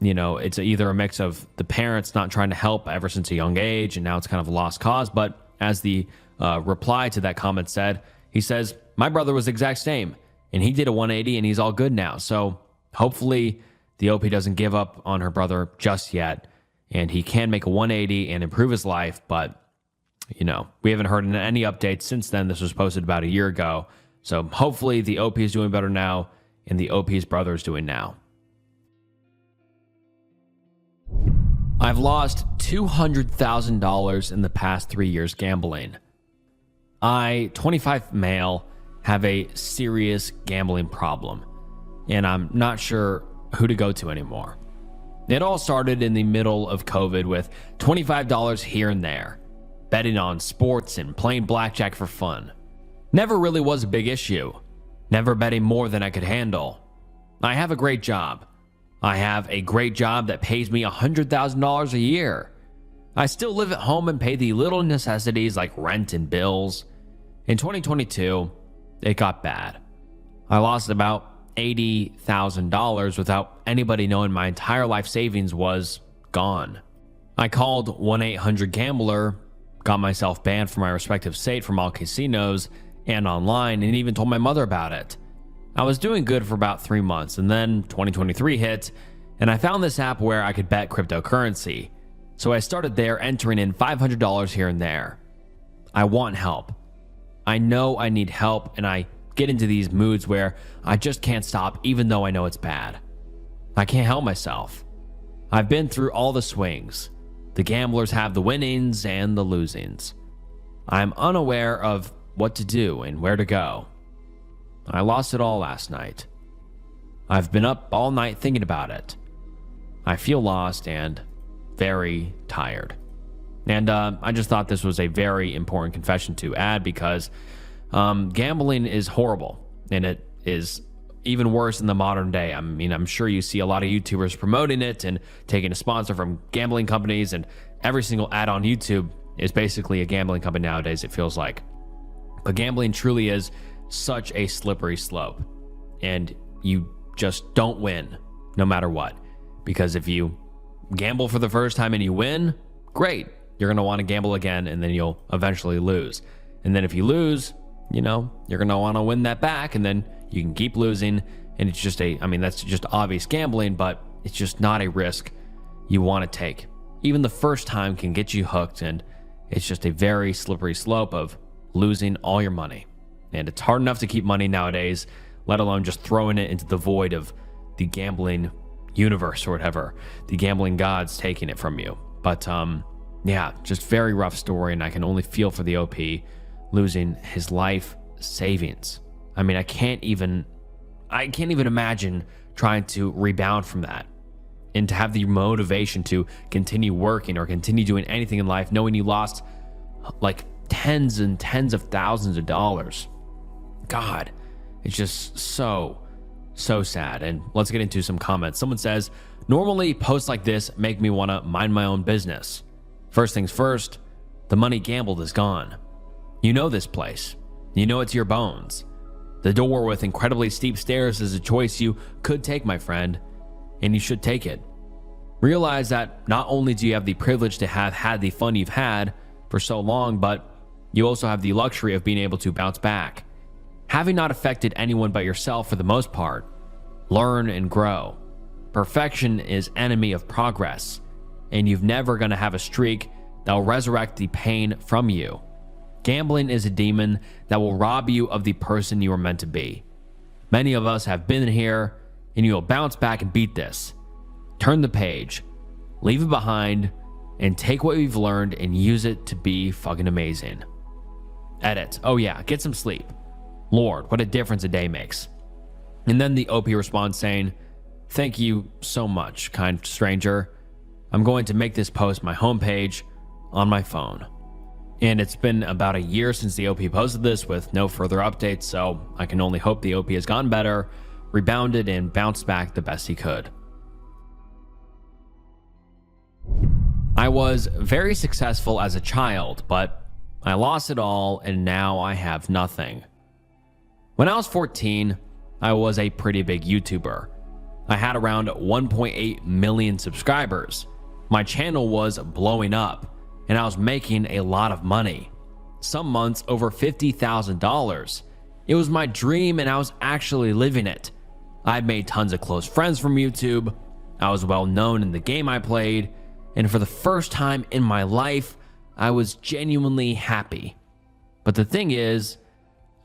[SPEAKER 1] you know, it's either a mix of the parents not trying to help ever since a young age, and now it's kind of a lost cause. But as the reply to that comment said, he says, my brother was the exact same, and he did a 180, and he's all good now. So hopefully the OP doesn't give up on her brother just yet, and he can make a 180 and improve his life. But, you know, we haven't heard any updates since then. This was posted about a year ago. So hopefully the OP is doing better now, and the OP's brother is doing now. I've lost $200,000 in the past 3 years gambling. I, 25 male, have a serious gambling problem, and I'm not sure who to go to anymore. It all started in the middle of COVID with $25 here and there, betting on sports and playing blackjack for fun. Never really was a big issue, never betting more than I could handle. I have a great job. I have a great job that pays me $100,000 a year. I still live at home and pay the little necessities like rent and bills. In 2022, it got bad. I lost about $80,000 without anybody knowing my entire life savings was gone. I called 1-800-GAMBLER, got myself banned from my respective state from all casinos and online, and even told my mother about it. I was doing good for about 3 months, and then 2023 hit, and I found this app where I could bet cryptocurrency. So I started there, entering in $500 here and there. I want help. I know I need help, and I get into these moods where I just can't stop even though I know it's bad. I can't help myself. I've been through all the swings. The gamblers have the winnings and the losings. I'm unaware of what to do and where to go. I lost it all last night. I've been up all night thinking about it. I feel lost and very tired. And I just thought this was a very important confession to add because gambling is horrible, and it is even worse in the modern day. I mean, I'm sure you see a lot of YouTubers promoting it and taking a sponsor from gambling companies, and every single ad on YouTube is basically a gambling company nowadays, it feels like. But gambling truly is such a slippery slope, and you just don't win no matter what. Because if you gamble for the first time and you win, great. You're going to want to gamble again, and then you'll eventually lose. And then if you lose, you know, you're going to want to win that back, and then you can keep losing. And it's just that's just obvious gambling, but it's just not a risk you want to take. Even the first time can get you hooked, and it's just a very slippery slope of losing all your money. And it's hard enough to keep money nowadays, let alone just throwing it into the void of the gambling universe or whatever. The gambling gods taking it from you. But yeah, just very rough story, and I can only feel for the OP losing his life savings. I mean, I can't even imagine trying to rebound from that and to have the motivation to continue working or continue doing anything in life knowing you lost like tens and tens of thousands of dollars. God, it's just so sad. And let's get into some comments. Someone says, normally posts like this make me want to mind my own business. First things first, the money gambled is gone. You know this place. You know it's your bones. The door with incredibly steep stairs is a choice you could take, my friend, and you should take it. Realize that not only do you have the privilege to have had the fun you've had for so long, but you also have the luxury of being able to bounce back. Having not affected anyone but yourself for the most part, learn and grow. Perfection is enemy of progress, and you've never going to have a streak that will resurrect the pain from you. Gambling is a demon that will rob you of the person you are meant to be. Many of us have been here, and you will bounce back and beat this. Turn the page. leave it behind, and take what we've learned and use it to be fucking amazing. Edit. Oh yeah, get some sleep. Lord, what a difference a day makes. And then the OP responds saying, thank you so much, kind stranger. I'm going to make this post my homepage on my phone. And it's been about a year since the OP posted this with no further updates, so I can only hope the OP has gotten better, rebounded, and bounced back the best he could. I was very successful as a child, but I lost it all and now I have nothing. When I was 14, I was a pretty big YouTuber. I had around 1.8 million subscribers. My channel was blowing up and I was making a lot of money. Some months over $50,000. It was my dream and I was actually living it. I had made tons of close friends from YouTube. I was well known in the game I played. And for the first time in my life, I was genuinely happy. But the thing is,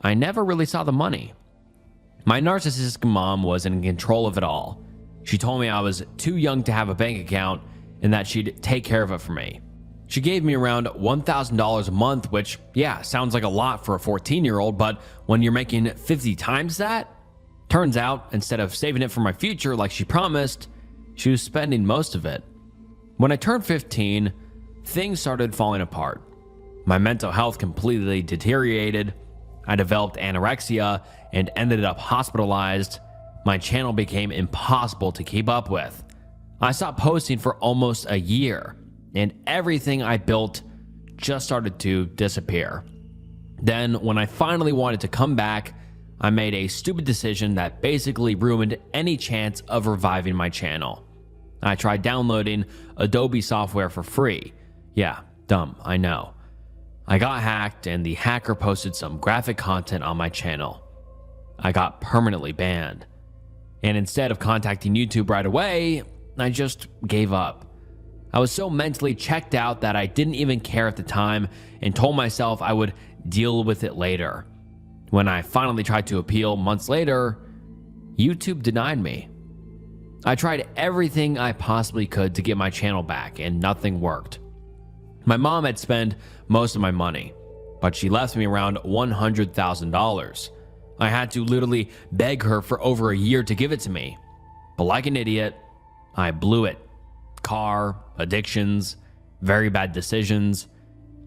[SPEAKER 1] I never really saw the money. My narcissistic mom was in control of it all. She told me I was too young to have a bank account and that she'd take care of it for me. She gave me around $1,000 a month, which, yeah, sounds like a lot for a 14-year-old, but when you're making 50 times that, turns out, instead of saving it for my future like she promised, she was spending most of it. When I turned 15, things started falling apart. My mental health completely deteriorated. I developed anorexia and ended up hospitalized. My channel became impossible to keep up with. I stopped posting for almost a year, and everything I built just started to disappear. Then, when I finally wanted to come back, I made a stupid decision that basically ruined any chance of reviving my channel. I tried downloading Adobe software for free. Yeah, dumb, I know. I got hacked and the hacker posted some graphic content on my channel. I got permanently banned. And instead of contacting YouTube right away, I just gave up. I was so mentally checked out that I didn't even care at the time and told myself I would deal with it later. When I finally tried to appeal months later, YouTube denied me. I tried everything I possibly could to get my channel back and nothing worked. My mom had spent most of my money, but she left me around $100,000. I had to literally beg her for over a year to give it to me. But like an idiot, I blew it. Car, addictions, very bad decisions.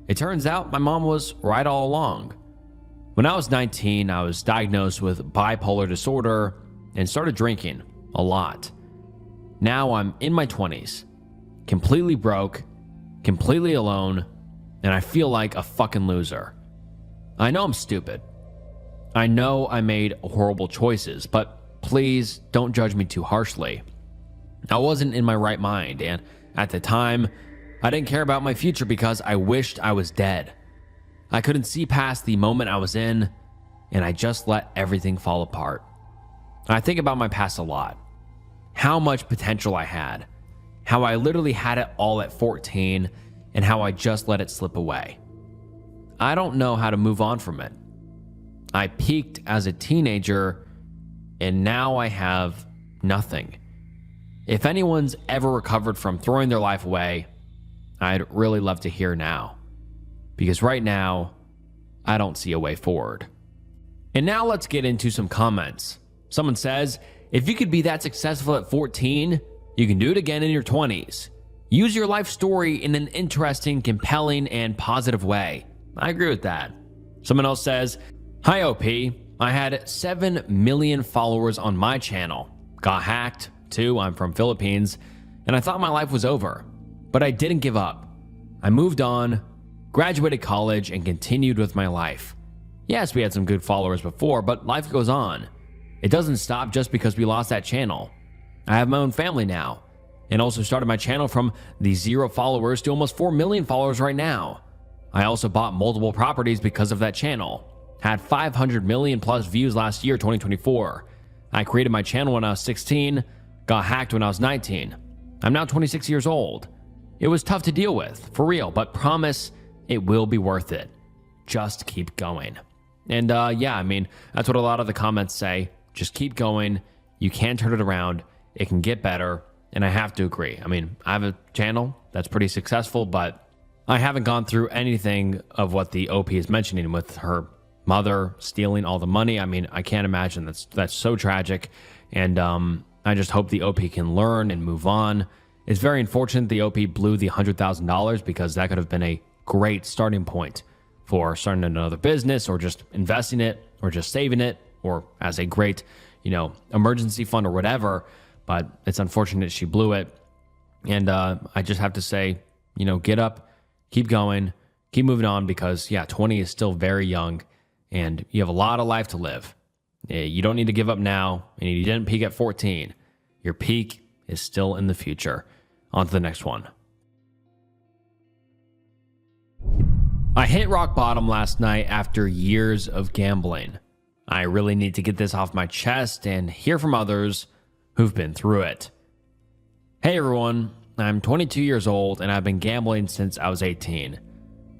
[SPEAKER 1] It turns out my mom was right all along. When I was 19, I was diagnosed with bipolar disorder and started drinking a lot. Now I'm in my 20s, completely broke, completely alone, and I feel like a fucking loser. I know I'm stupid. I know I made horrible choices, but please don't judge me too harshly. I wasn't in my right mind, and at the time, I didn't care about my future because I wished I was dead. I couldn't see past the moment I was in, and I just let everything fall apart. I think about my past a lot. How much potential I had. How I literally had it all at 14, and how I just let it slip away. I don't know how to move on from it. I peaked as a teenager, and now I have nothing. If anyone's ever recovered from throwing their life away, I'd really love to hear now. Because right now, I don't see a way forward. And now let's get into some comments. Someone says, if you could be that successful at 14, you can do it again in your 20s. Use your life story in an interesting, compelling, and positive way. I agree with that. Someone else says, hi OP, I had 7 million followers on my channel. Got hacked, too, I'm from Philippines, and I thought my life was over. But I didn't give up. I moved on, graduated college, and continued with my life. Yes, we had some good followers before, but life goes on. It doesn't stop just because we lost that channel. I have my own family now, and also started my channel from the 0 followers to almost 4 million followers right now. I also bought multiple properties because of that channel. Had 500 million plus views last year, 2024. I created my channel when I was 16, got hacked when I was 19. I'm now 26 years old. It was tough to deal with, for real, but promise it will be worth it. Just keep going. And yeah, I mean, that's what a lot of the comments say. Just keep going. You can turn it around. It can get better. And I have to agree. I mean, I have a channel that's pretty successful, but I haven't gone through anything of what the OP is mentioning with her mother stealing all the money. I mean, I can't imagine. That's so tragic. And I just hope the OP can learn and move on. It's very unfortunate the OP blew the $100,000 because that could have been a great starting point for starting another business or just investing it or just saving it or as a great, emergency fund or whatever. But it's unfortunate she blew it. And I just have to say, get up, keep going, keep moving on because, 20 is still very young and you have a lot of life to live. You don't need to give up now, and you didn't peak at 14. Your peak is still in the future. On to the next one. I hit rock bottom last night after years of gambling. I really need to get this off my chest and hear from others who've been through it. Hey everyone, I'm 22 years old and I've been gambling since I was 18.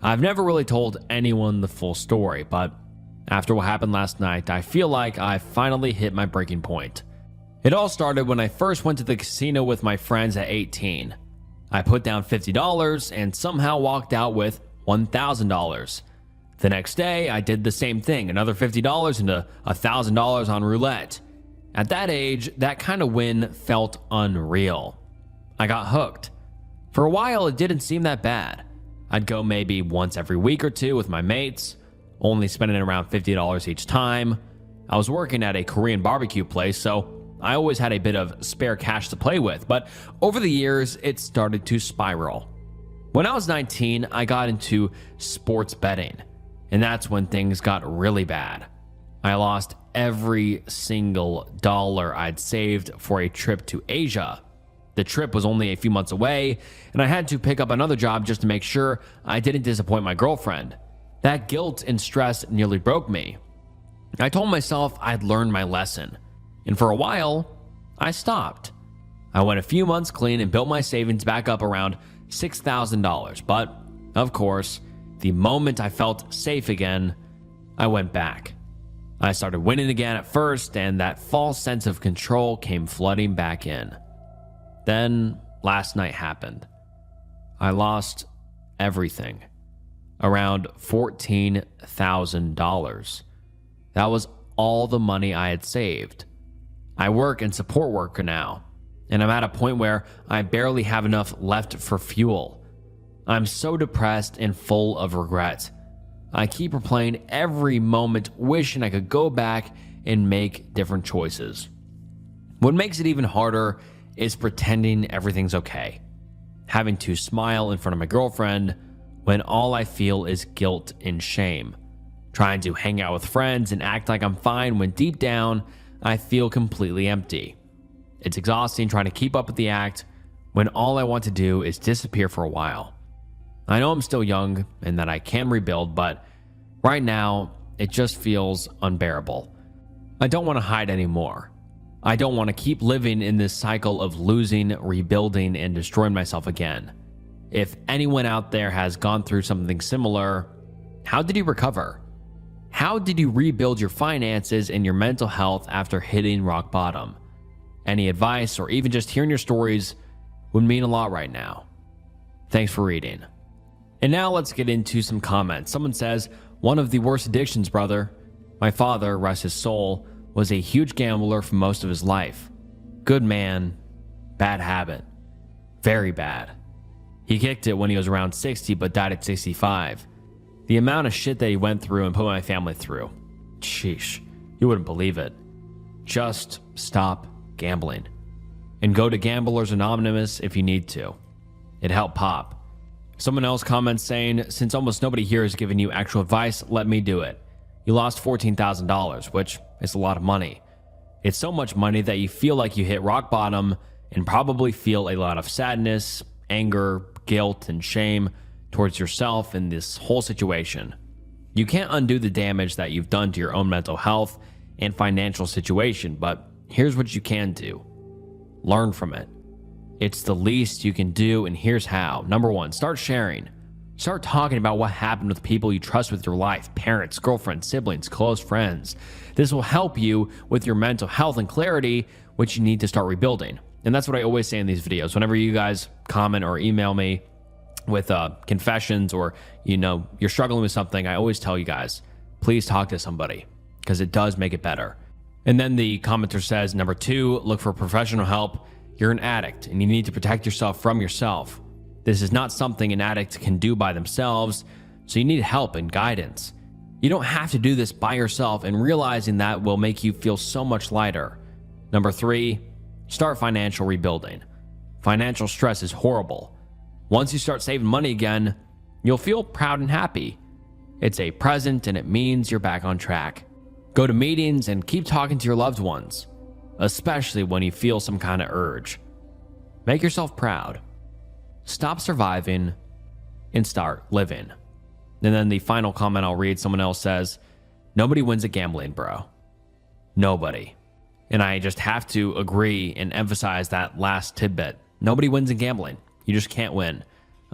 [SPEAKER 1] I've never really told anyone the full story, but after what happened last night, I feel like I finally hit my breaking point. It all started when I first went to the casino with my friends at 18. I put down $50 and somehow walked out with $1,000. The next day, I did the same thing, another $50 and $1,000 on roulette. At that age, that kind of win felt unreal. I got hooked. For a while, it didn't seem that bad. I'd go maybe once every week or two with my mates, only spending around $50 each time. I was working at a Korean barbecue place, so I always had a bit of spare cash to play with, but over the years, it started to spiral. When I was 19, I got into sports betting, and that's when things got really bad. I lost every single dollar I'd saved for a trip to Asia. The trip was only a few months away, and I had to pick up another job just to make sure I didn't disappoint my girlfriend. That guilt and stress nearly broke me. I told myself I'd learned my lesson, and for a while, I stopped. I went a few months clean and built my savings back up around $6,000, but, of course, the moment I felt safe again, I went back. I started winning again at first, and that false sense of control came flooding back in. Then, last night happened. I lost everything. Around $14,000. That was all the money I had saved. I work in support work now, and I'm at a point where I barely have enough left for fuel. I'm so depressed and full of regret. I keep replaying every moment, wishing I could go back and make different choices. What makes it even harder is pretending everything's okay. Having to smile in front of my girlfriend when all I feel is guilt and shame. Trying to hang out with friends and act like I'm fine when deep down, I feel completely empty. It's exhausting trying to keep up with the act when all I want to do is disappear for a while. I know I'm still young and that I can rebuild, but right now, it just feels unbearable. I don't want to hide anymore. I don't want to keep living in this cycle of losing, rebuilding, and destroying myself again. If anyone out there has gone through something similar, how did you recover? How did you rebuild your finances and your mental health after hitting rock bottom? Any advice or even just hearing your stories would mean a lot right now. Thanks for reading. And now let's get into some comments. Someone says, one of the worst addictions, brother. My father, rest his soul, was a huge gambler for most of his life. Good man, bad habit. Very bad. He kicked it when he was around 60 but died at 65. The amount of shit that he went through and put my family through. Sheesh, you wouldn't believe it. Just stop gambling. And go to Gamblers Anonymous if you need to. It helped Pop. Someone else comments saying, since almost nobody here is giving you actual advice, let me do it. You lost $14,000, which is a lot of money. It's so much money that you feel like you hit rock bottom and probably feel a lot of sadness, anger, guilt, and shame towards yourself in this whole situation. You can't undo the damage that you've done to your own mental health and financial situation, but here's what you can do. Learn from it. It's the least you can do, and here's how. Number one, start sharing. Start talking about what happened with people you trust with your life, parents, girlfriends, siblings, close friends. This will help you with your mental health and clarity, which you need to start rebuilding. And that's what I always say in these videos. Whenever you guys comment or email me with confessions, or, you're struggling with something, I always tell you guys, please talk to somebody, because it does make it better. And then the commenter says, number 2, look for professional help. You're an addict and you need to protect yourself from yourself. This is not something an addict can do by themselves, so you need help and guidance. You don't have to do this by yourself, and realizing that will make you feel so much lighter. Number 3, start financial rebuilding. Financial stress is horrible. Once you start saving money again, you'll feel proud and happy. It's a present and it means you're back on track. Go to meetings and keep talking to your loved ones, especially when you feel some kind of urge. Make yourself proud. Stop surviving and start living. And then the final comment I'll read, someone else says, nobody wins at gambling, bro. Nobody. And I just have to agree and emphasize that last tidbit. Nobody wins in gambling. You just can't win.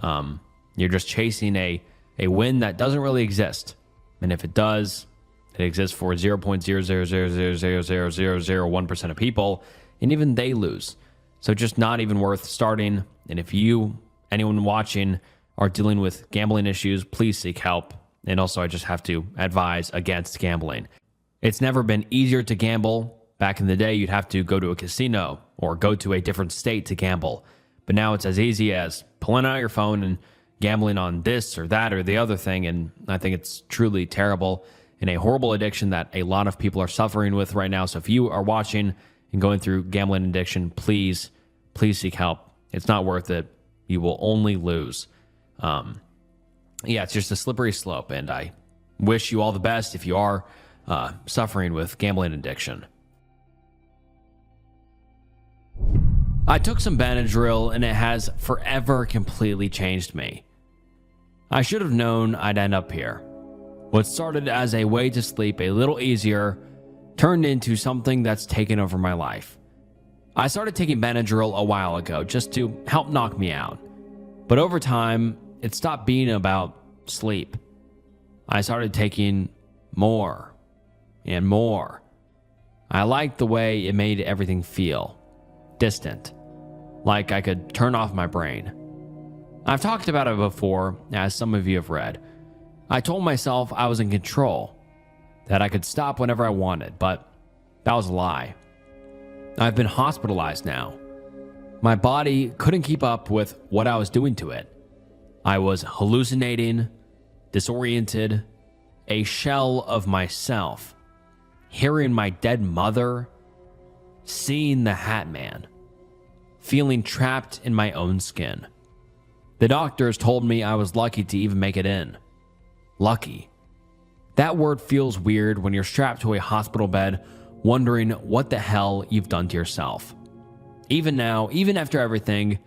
[SPEAKER 1] You're just chasing a win that doesn't really exist. And if it does, it exists for 0.000000001% of people, and even they lose. So just not even worth starting. And if anyone watching, are dealing with gambling issues, please seek help. And also, I just have to advise against gambling. It's never been easier to gamble. Back in the day, you'd have to go to a casino or go to a different state to gamble. But now it's as easy as pulling out your phone and gambling on this or that or the other thing. And I think it's truly terrible and a horrible addiction that a lot of people are suffering with right now. So if you are watching and going through gambling addiction, please seek help. It's not worth it. You will only lose. It's just a slippery slope, and I wish you all the best if you are suffering with gambling addiction. I took some Benadryl, and it has forever completely changed me. I should have known I'd end up here. What started as a way to sleep a little easier turned into something that's taken over my life. I started taking Benadryl a while ago just to help knock me out. But over time, it stopped being about sleep. I started taking more and more. I liked the way it made everything feel distant, like I could turn off my brain. I've talked about it before, as some of you have read. I told myself I was in control, that I could stop whenever I wanted, but that was a lie. I've been hospitalized now. My body couldn't keep up with what I was doing to it. I was hallucinating, disoriented, a shell of myself, hearing my dead mother, seeing the Hat Man, feeling trapped in my own skin. The doctors told me I was lucky to even make it in. Lucky. That word feels weird when you're strapped to a hospital bed, wondering what the hell you've done to yourself. Even now, even after everything,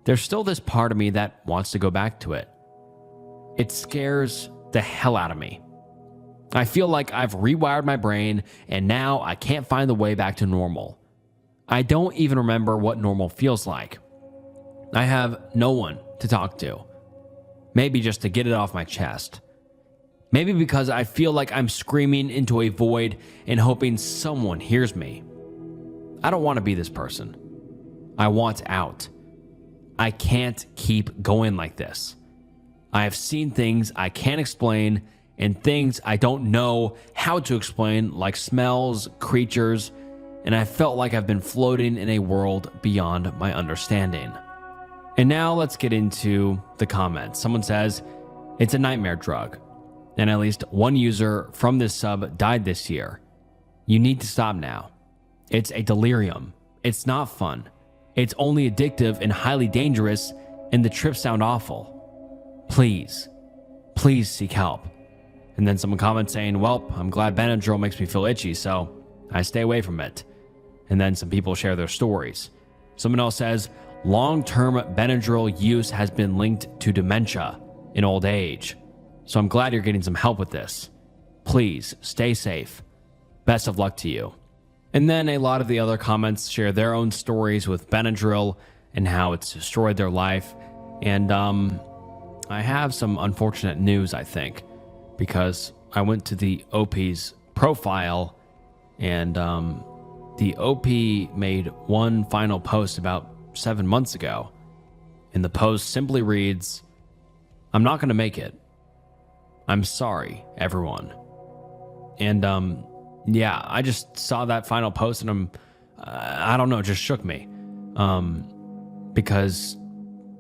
[SPEAKER 1] there's still this part of me that wants to go back to it. It scares the hell out of me. I feel like I've rewired my brain and now I can't find the way back to normal. I don't even remember what normal feels like. I have no one to talk to. Maybe just to get it off my chest. Maybe because I feel like I'm screaming into a void and hoping someone hears me. I don't want to be this person. I want out. I can't keep going like this. I have seen things I can't explain and things I don't know how to explain, like smells, creatures, and I felt like I've been floating in a world beyond my understanding. And now let's get into the comments. Someone says, it's a nightmare drug, and at least one user from this sub died this year. You need to stop now. It's a delirium. It's not fun. It's only addictive and highly dangerous, and the trips sound awful. Please seek help. And then someone comments saying, well, I'm glad Benadryl makes me feel itchy, so I stay away from it. And then some people share their stories. Someone else says, long-term Benadryl use has been linked to dementia in old age. So I'm glad you're getting some help with this. Please stay safe. Best of luck to you. And then a lot of the other comments share their own stories with Benadryl and how it's destroyed their life. And I have some unfortunate news, I think, because I went to the OP's profile and the OP made one final post about 7 months ago, and the post simply reads, "I'm not going to make it. I'm sorry, everyone." And yeah, I just saw that final post and I don't know, it just shook me, because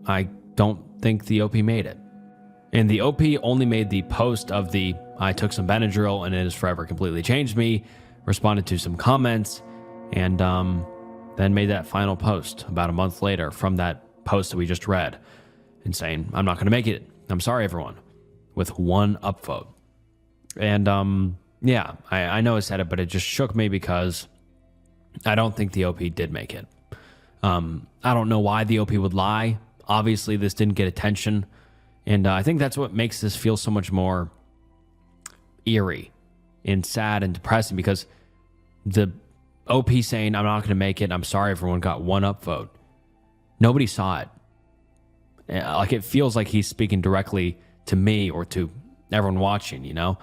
[SPEAKER 1] I don't think the OP made it. And the OP only made the post of the "I took some Benadryl and it has forever completely changed me," responded to some comments, and then made that final post about a month later from that post that we just read, and saying, "I'm not going to make it. I'm sorry, everyone," with one upvote. And yeah, I know I said it, but it just shook me because I don't think the OP did make it. I don't know why the OP would lie. Obviously, this didn't get attention. And I think that's what makes this feel so much more eerie and sad and depressing, because the OP saying, "I'm not going to make it, I'm sorry, everyone," got one upvote. Nobody saw it. Like, it feels like he's speaking directly to me or to everyone watching, you know?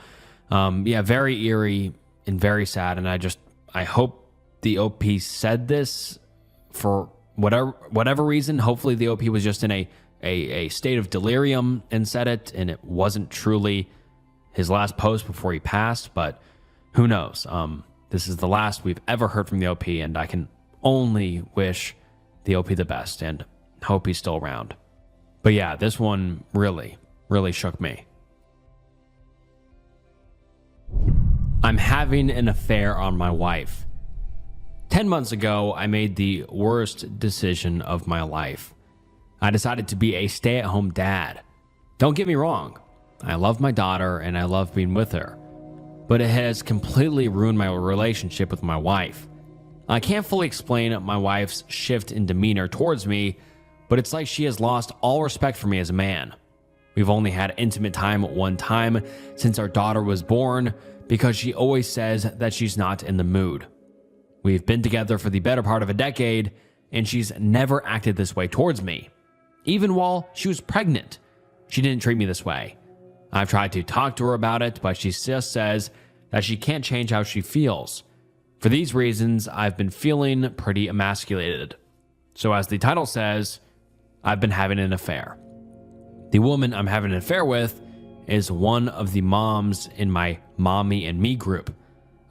[SPEAKER 1] Yeah, very eerie and very sad. And I hope the OP said this for whatever reason. Hopefully the OP was just in a state of delirium and said it, and it wasn't truly his last post before he passed, but who knows? This is the last we've ever heard from the OP, and I can only wish the OP the best and hope he's still around. But yeah, this one really, really shook me. "I'm having an affair on my wife. 10 months ago, I made the worst decision of my life. I decided to be a stay-at-home dad. Don't get me wrong, I love my daughter and I love being with her, but it has completely ruined my relationship with my wife. I can't fully explain my wife's shift in demeanor towards me, but it's like she has lost all respect for me as a man. We've only had intimate time one time since our daughter was born, because she always says that she's not in the mood. We've been together for the better part of a decade, and she's never acted this way towards me. Even while she was pregnant, she didn't treat me this way. I've tried to talk to her about it, but she just says that she can't change how she feels. For these reasons, I've been feeling pretty emasculated. So as the title says, I've been having an affair. The woman I'm having an affair with is one of the moms in my Mommy and Me group.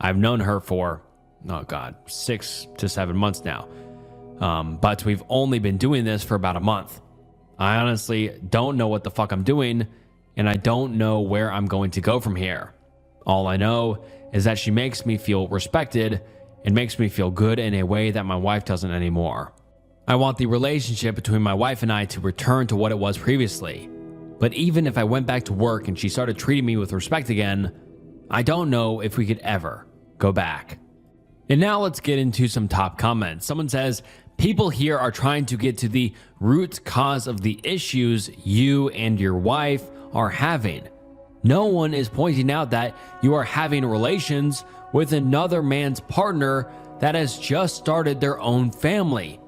[SPEAKER 1] I've known her for, 6 to 7 months now. But we've only been doing this for about a month. I honestly don't know what the fuck I'm doing, and I don't know where I'm going to go from here. All I know is that she makes me feel respected and makes me feel good in a way that my wife doesn't anymore. I want the relationship between my wife and I to return to what it was previously. But even if I went back to work and she started treating me with respect again, I don't know if we could ever go back." And now let's get into some top comments. Someone says, "People here are trying to get to the root cause of the issues you and your wife are having. No one is pointing out that you are having relations with another man's partner that has just started their own family.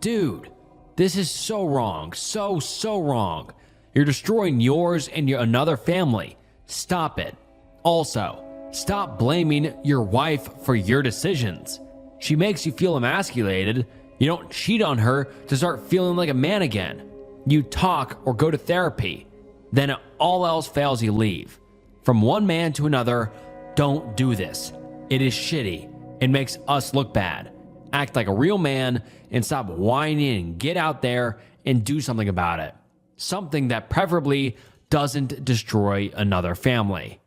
[SPEAKER 1] Dude, this is so wrong. So wrong. You're destroying yours and another family. Stop it. Also, stop blaming your wife for your decisions. She makes you feel emasculated. You don't cheat on her to start feeling like a man again. You talk or go to therapy. Then all else fails, you leave. From one man to another, don't do this. It is shitty. It makes us look bad. Act like a real man and stop whining and get out there and do something about it. Something that preferably doesn't destroy another family."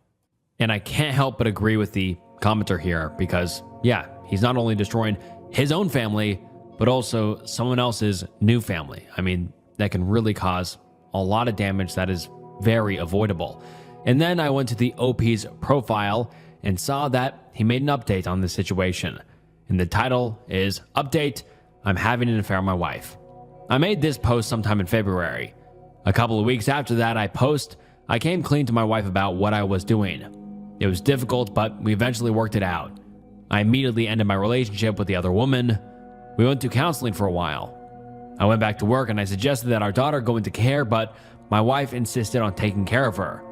[SPEAKER 1] And I can't help but agree with the commenter here, because yeah, he's not only destroying his own family, but also someone else's new family. I mean, that can really cause a lot of damage that is very avoidable. And then I went to the OP's profile and saw that he made an update on this situation. And the title is, "Update, I'm having an affair with my wife." I made this post sometime in February. A couple of weeks after that I came clean to my wife about what I was doing. It was difficult, but we eventually worked it out. I immediately ended my relationship with the other woman. We went to counseling for a while. I went back to work and I suggested that our daughter go into care, but my wife insisted on taking care of her.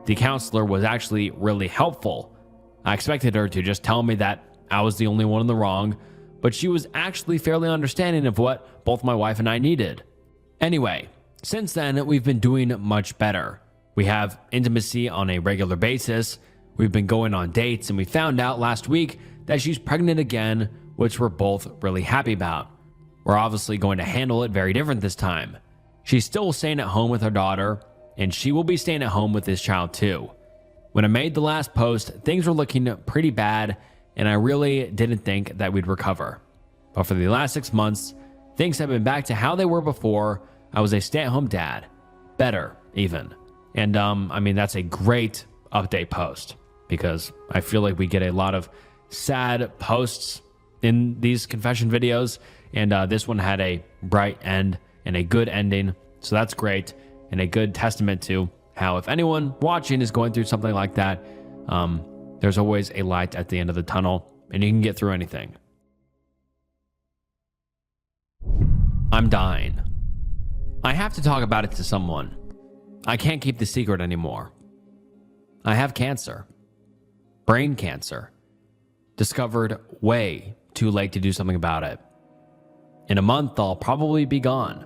[SPEAKER 1] The counselor was actually really helpful. I expected her to just tell me that I was the only one in the wrong, but she was actually fairly understanding of what both my wife and I needed. Anyway, since then, we've been doing much better. We have intimacy on a regular basis. We've been going on dates, and we found out last week that she's pregnant again, which we're both really happy about. We're obviously going to handle it very different this time. She's still staying at home with her daughter, and she will be staying at home with this child too. When I made the last post, things were looking pretty bad, and I really didn't think that we'd recover. But for the last 6 months, things have been back to how they were before. I was a stay-at-home dad. Better, even. And I mean, that's a great update post, because I feel like we get a lot of sad posts in these confession videos, and this one had a bright end and a good ending, so that's great, and a good testament to how if anyone watching is going through something like that, there's always a light at the end of the tunnel, and you can get through anything. I'm dying. I have to talk about it to someone. I can't keep the secret anymore. I have cancer. Brain cancer. Discovered way too late to do something about it. In a month, I'll probably be gone.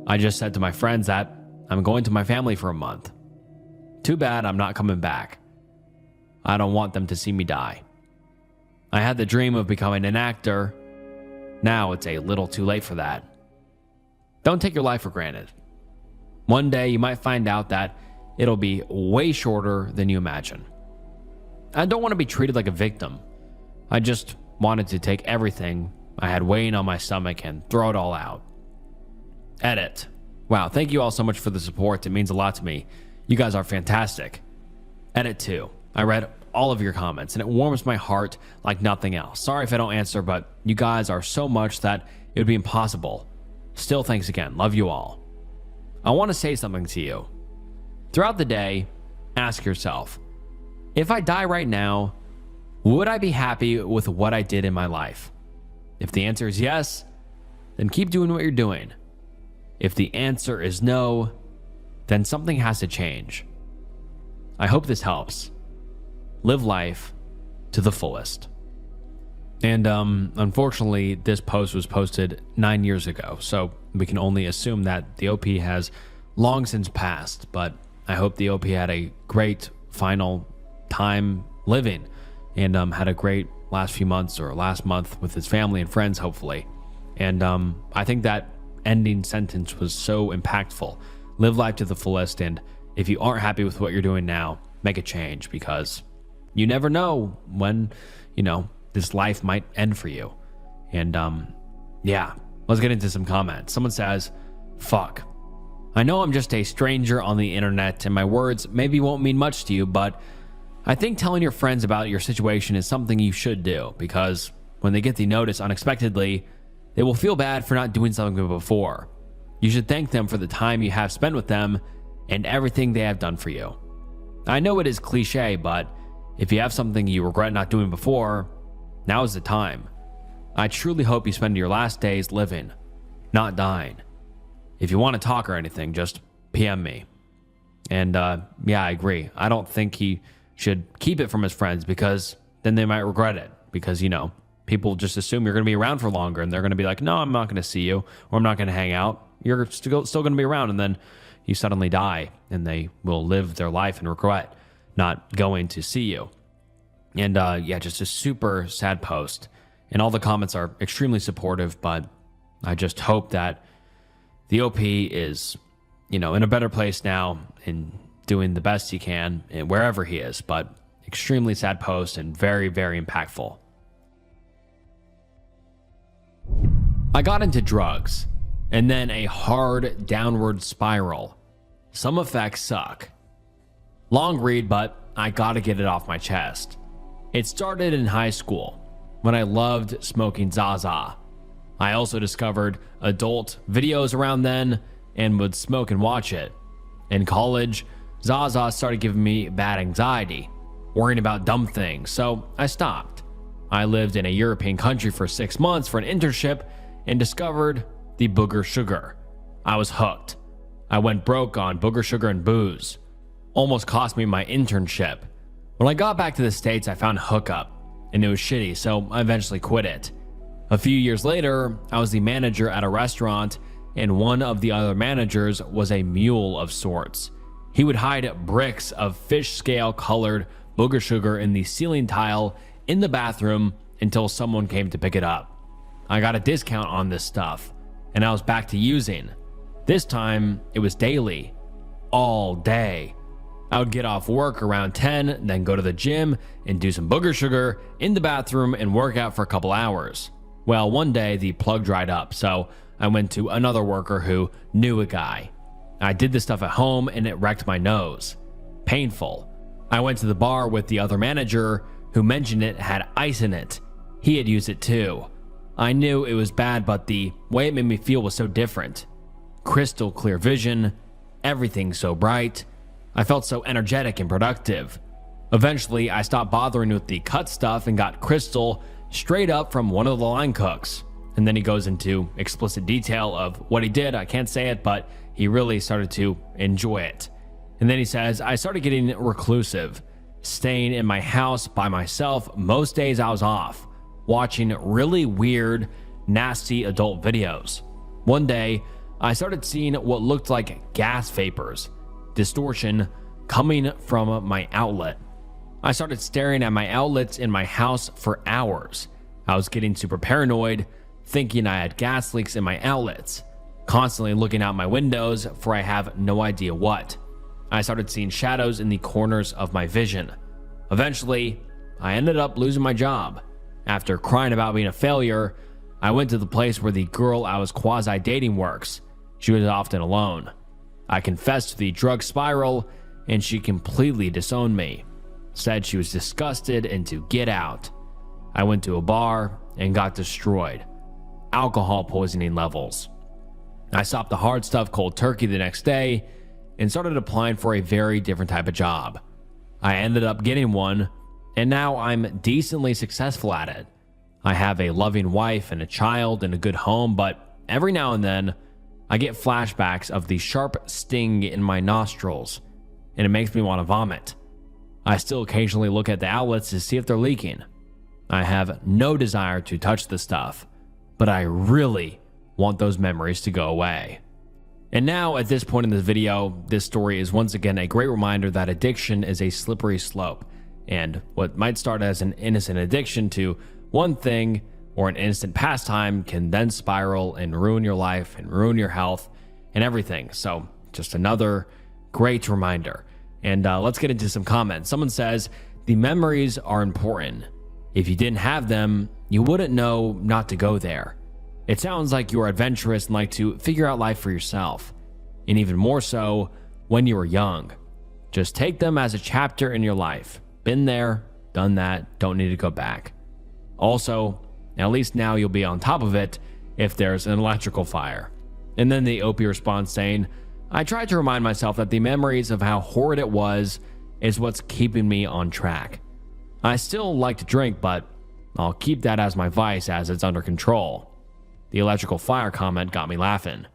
[SPEAKER 1] I just said to my friends that I'm going to my family for a month. Too bad I'm not coming back. I don't want them to see me die. I had the dream of becoming an actor. Now it's a little too late for that. Don't take your life for granted. One day you might find out that it'll be way shorter than you imagine. I don't want to be treated like a victim. I just wanted to take everything I had weighing on my stomach and throw it all out. Edit. Wow, thank you all so much for the support. It means a lot to me. You guys are fantastic. Edit 2. I read all of your comments, and it warms my heart like nothing else. Sorry if I don't answer, but you guys are so much that it would be impossible. Still, thanks again. Love you all. I want to say something to you. Throughout the day, ask yourself, if I die right now, would I be happy with what I did in my life? If the answer is yes, then keep doing what you're doing. If the answer is no, then something has to change. I hope this helps. Live life to the fullest. And unfortunately, this post was posted 9 years ago, so we can only assume that the OP has long since passed, but I hope the OP had a great final time living and had a great last few months or last month with his family and friends, hopefully. And I think that ending sentence was so impactful. Live life to the fullest, and if you aren't happy with what you're doing now, make a change, because you never know when, this life might end for you. And yeah, let's get into some comments. Someone says, fuck. I know I'm just a stranger on the internet and my words maybe won't mean much to you, but I think telling your friends about your situation is something you should do, because when they get the notice unexpectedly, they will feel bad for not doing something before. You should thank them for the time you have spent with them and everything they have done for you. I know it is cliche, but if you have something you regret not doing before, now is the time. I truly hope you spend your last days living, not dying. If you want to talk or anything, just PM me. And yeah, I agree. I don't think he should keep it from his friends, because then they might regret it, because, people just assume you're going to be around for longer, and they're going to be like, no, I'm not going to see you, or I'm not going to hang out. You're still going to be around, and then you suddenly die, and they will live their life in regret not going to see you. And yeah, just a super sad post. And all the comments are extremely supportive, but I just hope that the OP is, in a better place now and doing the best he can and wherever he is. But extremely sad post and very, very impactful. I got into drugs and then a hard downward spiral. Some effects suck. Long read, but I gotta get it off my chest. It started in high school when I loved smoking Zaza. I also discovered adult videos around then and would smoke and watch it. In college, Zaza started giving me bad anxiety, worrying about dumb things, so I stopped. I lived in a European country for 6 months for an internship and discovered the booger sugar. I was hooked. I went broke on booger sugar and booze. Almost cost me my internship. When I got back to the States, I found hookup, and it was shitty, so I eventually quit it. A few years later, I was the manager at a restaurant, and one of the other managers was a mule of sorts. He would hide bricks of fish scale colored booger sugar in the ceiling tile in the bathroom until someone came to pick it up. I got a discount on this stuff, and I was back to using. This time, it was daily, all day. I would get off work around 10, then go to the gym and do some booger sugar in the bathroom and work out for a couple hours. Well, one day the plug dried up, so I went to another worker who knew a guy. I did this stuff at home and it wrecked my nose. Painful. I went to the bar with the other manager who mentioned it had ice in it. He had used it too. I knew it was bad, but the way it made me feel was so different. Crystal clear vision, everything so bright. I felt so energetic and productive. Eventually, I stopped bothering with the cut stuff and got crystal straight up from one of the line cooks. And then he goes into explicit detail of what he did. I can't say it, but he really started to enjoy it. And then he says, I started getting reclusive, staying in my house by myself most days I was off, watching really weird, nasty adult videos. One day, I started seeing what looked like gas vapors, distortion coming from my outlet. I started staring at my outlets in my house for hours. I was getting super paranoid, thinking I had gas leaks in my outlets, constantly looking out my windows for I have no idea what. I started seeing shadows in the corners of my vision. Eventually, I ended up losing my job. After crying about being a failure, I went to the place where the girl I was quasi-dating works. She was often alone. I confessed to the drug spiral, and she completely disowned me. Said she was disgusted and to get out. I went to a bar and got destroyed. Alcohol poisoning levels. I stopped the hard stuff cold turkey the next day and started applying for a very different type of job. I ended up getting one, and now I'm decently successful at it. I have a loving wife and a child and a good home, but every now and then I get flashbacks of the sharp sting in my nostrils, and it makes me want to vomit. I still occasionally look at the outlets to see if they're leaking. I have no desire to touch the stuff, but I really want those memories to go away. And now, at this point in this video, this story is once again a great reminder that addiction is a slippery slope, and what might start as an innocent addiction to one thing or an innocent pastime can then spiral and ruin your life and ruin your health and everything. So just another great reminder. And let's get into some comments. Someone says, the memories are important. If you didn't have them, you wouldn't know not to go there. It sounds like you are adventurous and like to figure out life for yourself. And even more so when you were young. Just take them as a chapter in your life. Been there, done that, don't need to go back. Also, at least now you'll be on top of it if there's an electrical fire. And then the Opie responds saying, I tried to remind myself that the memories of how horrid it was is what's keeping me on track. I still like to drink, but I'll keep that as my vice as it's under control. The electrical fire comment got me laughing.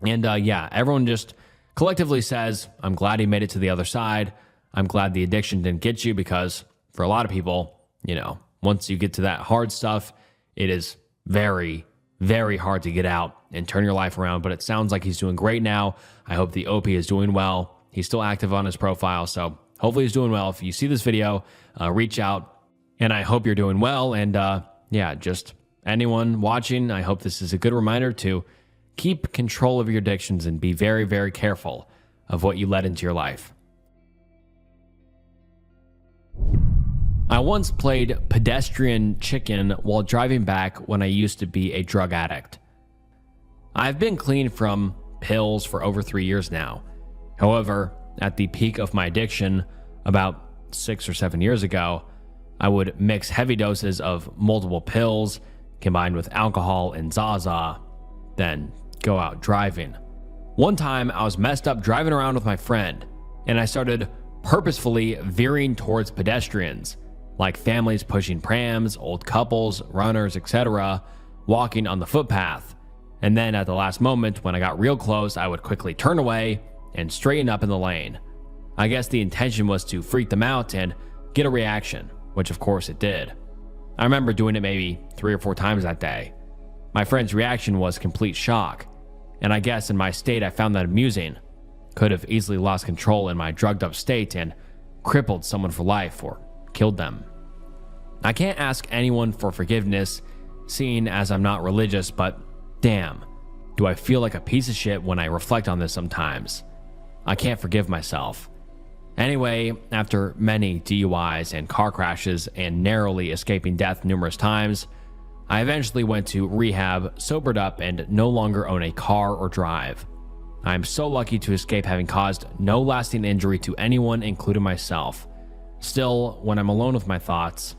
[SPEAKER 1] And yeah, everyone just collectively says, I'm glad he made it to the other side. I'm glad the addiction didn't get you, because for a lot of people, you know, once you get to that hard stuff, it is very, very hard to get out and turn your life around. But it sounds like he's doing great now. I hope the OP is doing well. He's still active on his profile, so hopefully he's doing well. If you see this video, reach out, and I hope you're doing well. And yeah, just anyone watching, I hope this is a good reminder to keep control of your addictions and be very, very careful of what you let into your life. I once played pedestrian chicken while driving back when I used to be a drug addict. I've been clean from pills for over 3 years now. However, at the peak of my addiction, about 6 or 7 years ago, I would mix heavy doses of multiple pills combined with alcohol and Zaza, then go out driving. One time, I was messed up driving around with my friend, and I started purposefully veering towards pedestrians, like families pushing prams, old couples, runners, etc., walking on the footpath. And then at the last moment, when I got real close, I would quickly turn away and straighten up in the lane. I guess the intention was to freak them out and get a reaction, which of course it did. I remember doing it maybe 3 or 4 times that day. My friend's reaction was complete shock, and I guess in my state I found that amusing. Could have easily lost control in my drugged up state and crippled someone for life or killed them. I can't ask anyone for forgiveness, seeing as I'm not religious, but damn, do I feel like a piece of shit when I reflect on this sometimes. I can't forgive myself. Anyway, after many DUIs and car crashes and narrowly escaping death numerous times, I eventually went to rehab, sobered up, and no longer own a car or drive. I am so lucky to escape having caused no lasting injury to anyone, including myself. Still, when I'm alone with my thoughts,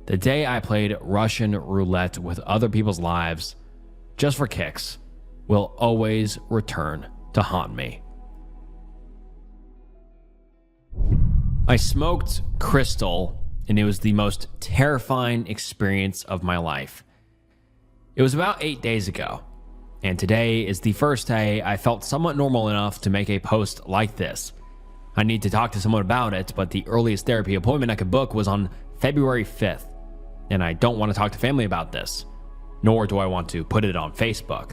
[SPEAKER 1] the day I played Russian roulette with other people's lives, just for kicks, will always return to haunt me. I smoked crystal, and it was the most terrifying experience of my life. It was about 8 days ago, and today is the first day I felt somewhat normal enough to make a post like this. I need to talk to someone about it, but the earliest therapy appointment I could book was on February 5th, and I don't want to talk to family about this, nor do I want to put it on Facebook.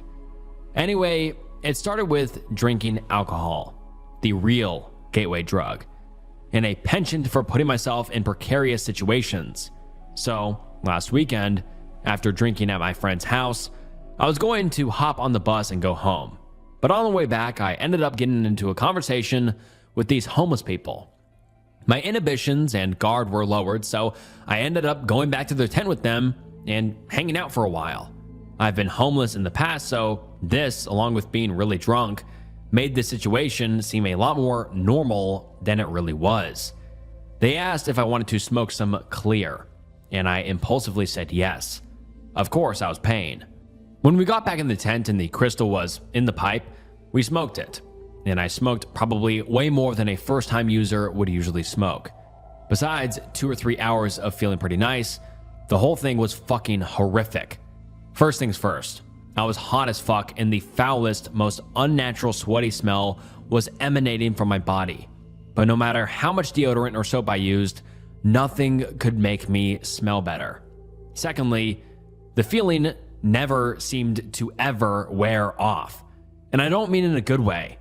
[SPEAKER 1] Anyway, it started with drinking alcohol, the real gateway drug, and a penchant for putting myself in precarious situations. So, last weekend, after drinking at my friend's house, I was going to hop on the bus and go home. But on the way back, I ended up getting into a conversation with these homeless people. My inhibitions and guard were lowered, so I ended up going back to their tent with them and hanging out for a while. I've been homeless in the past, so this, along with being really drunk, made the situation seem a lot more normal than it really was. They asked if I wanted to smoke some clear, and I impulsively said yes. Of course, I was paying. When we got back in the tent and the crystal was in the pipe, we smoked it, and I smoked probably way more than a first-time user would usually smoke. Besides 2 or 3 hours of feeling pretty nice, the whole thing was fucking horrific. First things first, I was hot as fuck, and the foulest, most unnatural sweaty smell was emanating from my body. But no matter how much deodorant or soap I used, nothing could make me smell better. Secondly, the feeling never seemed to ever wear off. And I don't mean in a good way.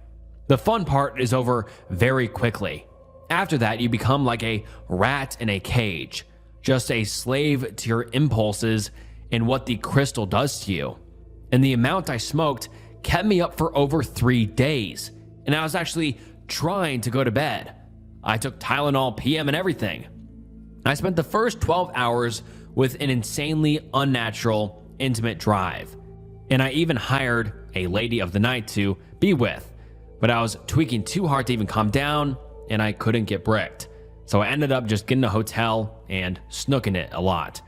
[SPEAKER 1] The fun part is over very quickly. After that, you become like a rat in a cage, just a slave to your impulses and what the crystal does to you. And the amount I smoked kept me up for over 3 days, and I was actually trying to go to bed. I took Tylenol PM and everything. I spent the first 12 hours with an insanely unnatural, intimate drive, and I even hired a lady of the night to be with, but I was tweaking too hard to even calm down, and I couldn't get bricked. So I ended up just getting a hotel and snooking it a lot.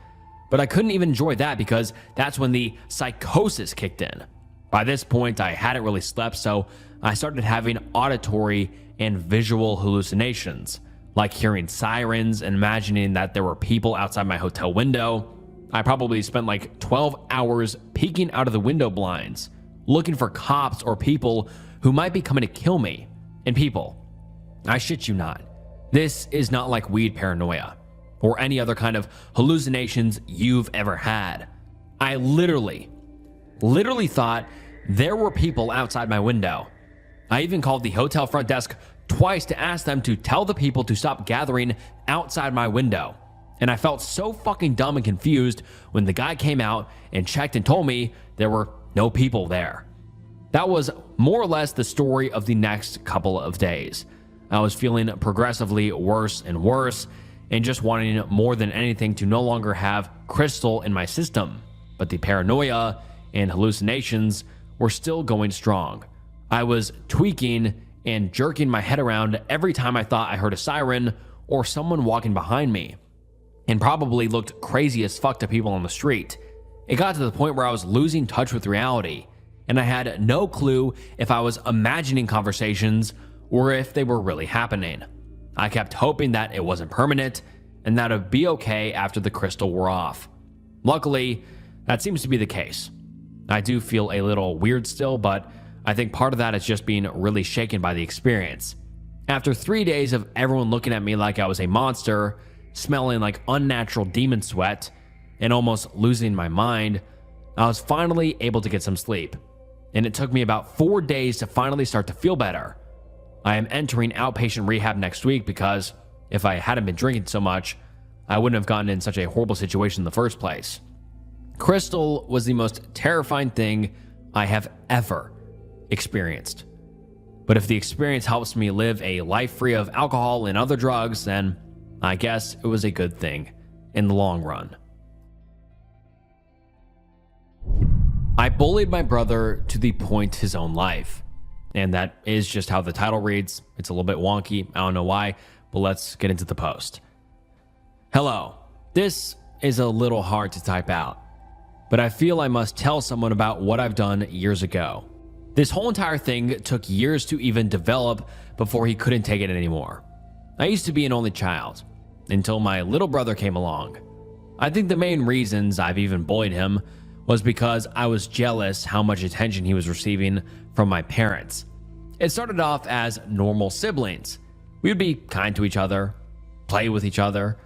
[SPEAKER 1] But I couldn't even enjoy that because that's when the psychosis kicked in. By this point, I hadn't really slept, so I started having auditory and visual hallucinations, like hearing sirens and imagining that there were people outside my hotel window. I probably spent like 12 hours peeking out of the window blinds, looking for cops or people who might be coming to kill me. And people, I shit you not, this is not like weed paranoia or any other kind of hallucinations you've ever had. I literally thought there were people outside my window. I even called the hotel front desk twice to ask them to tell the people to stop gathering outside my window. And I felt so fucking dumb and confused when the guy came out and checked and told me there were no people there. That was more or less the story of the next couple of days. I was feeling progressively worse and worse, and just wanting more than anything to no longer have crystal in my system. But the paranoia and hallucinations were still going strong. I was tweaking and jerking my head around every time I thought I heard a siren or someone walking behind me, and probably looked crazy as fuck to people on the street. It got to the point where I was losing touch with reality, and I had no clue if I was imagining conversations or if they were really happening. I kept hoping that it wasn't permanent and that it'd be okay after the crystal wore off. Luckily, that seems to be the case. I do feel a little weird still, but I think part of that is just being really shaken by the experience. After 3 days of everyone looking at me like I was a monster, smelling like unnatural demon sweat, and almost losing my mind, I was finally able to get some sleep. And it took me about 4 days to finally start to feel better. I am entering outpatient rehab next week because if I hadn't been drinking so much, I wouldn't have gotten in such a horrible situation in the first place. Crystal was the most terrifying thing I have ever experienced. But if the experience helps me live a life free of alcohol and other drugs, then I guess it was a good thing in the long run. I bullied my brother to the point his own life. And that is just how the title reads. It's a little bit wonky. I don't know why, but let's get into the post. Hello. This is a little hard to type out, but I feel I must tell someone about what I've done years ago. This whole entire thing took years to even develop before he couldn't take it anymore. I used to be an only child until my little brother came along. I think the main reasons I've even bullied him was because I was jealous how much attention he was receiving from my parents. It started off as normal siblings. We would be kind to each other, play with each other,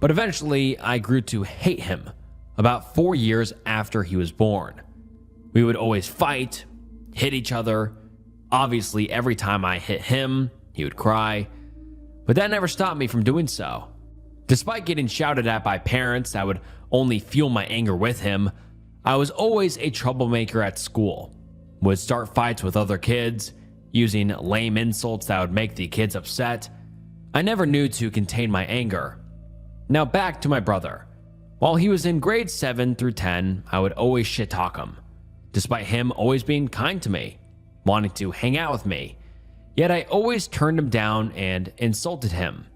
[SPEAKER 1] but eventually I grew to hate him about 4 years after he was born. We would always fight, hit each other. Obviously, every time I hit him, he would cry, but that never stopped me from doing so. Despite getting shouted at by parents that would only fuel my anger with him, I was always a troublemaker at school, would start fights with other kids, using lame insults that would make the kids upset. I never knew to contain my anger. Now back to my brother. While he was in grades 7 through 10, I would always shit talk him, despite him always being kind to me, wanting to hang out with me. Yet I always turned him down and insulted him.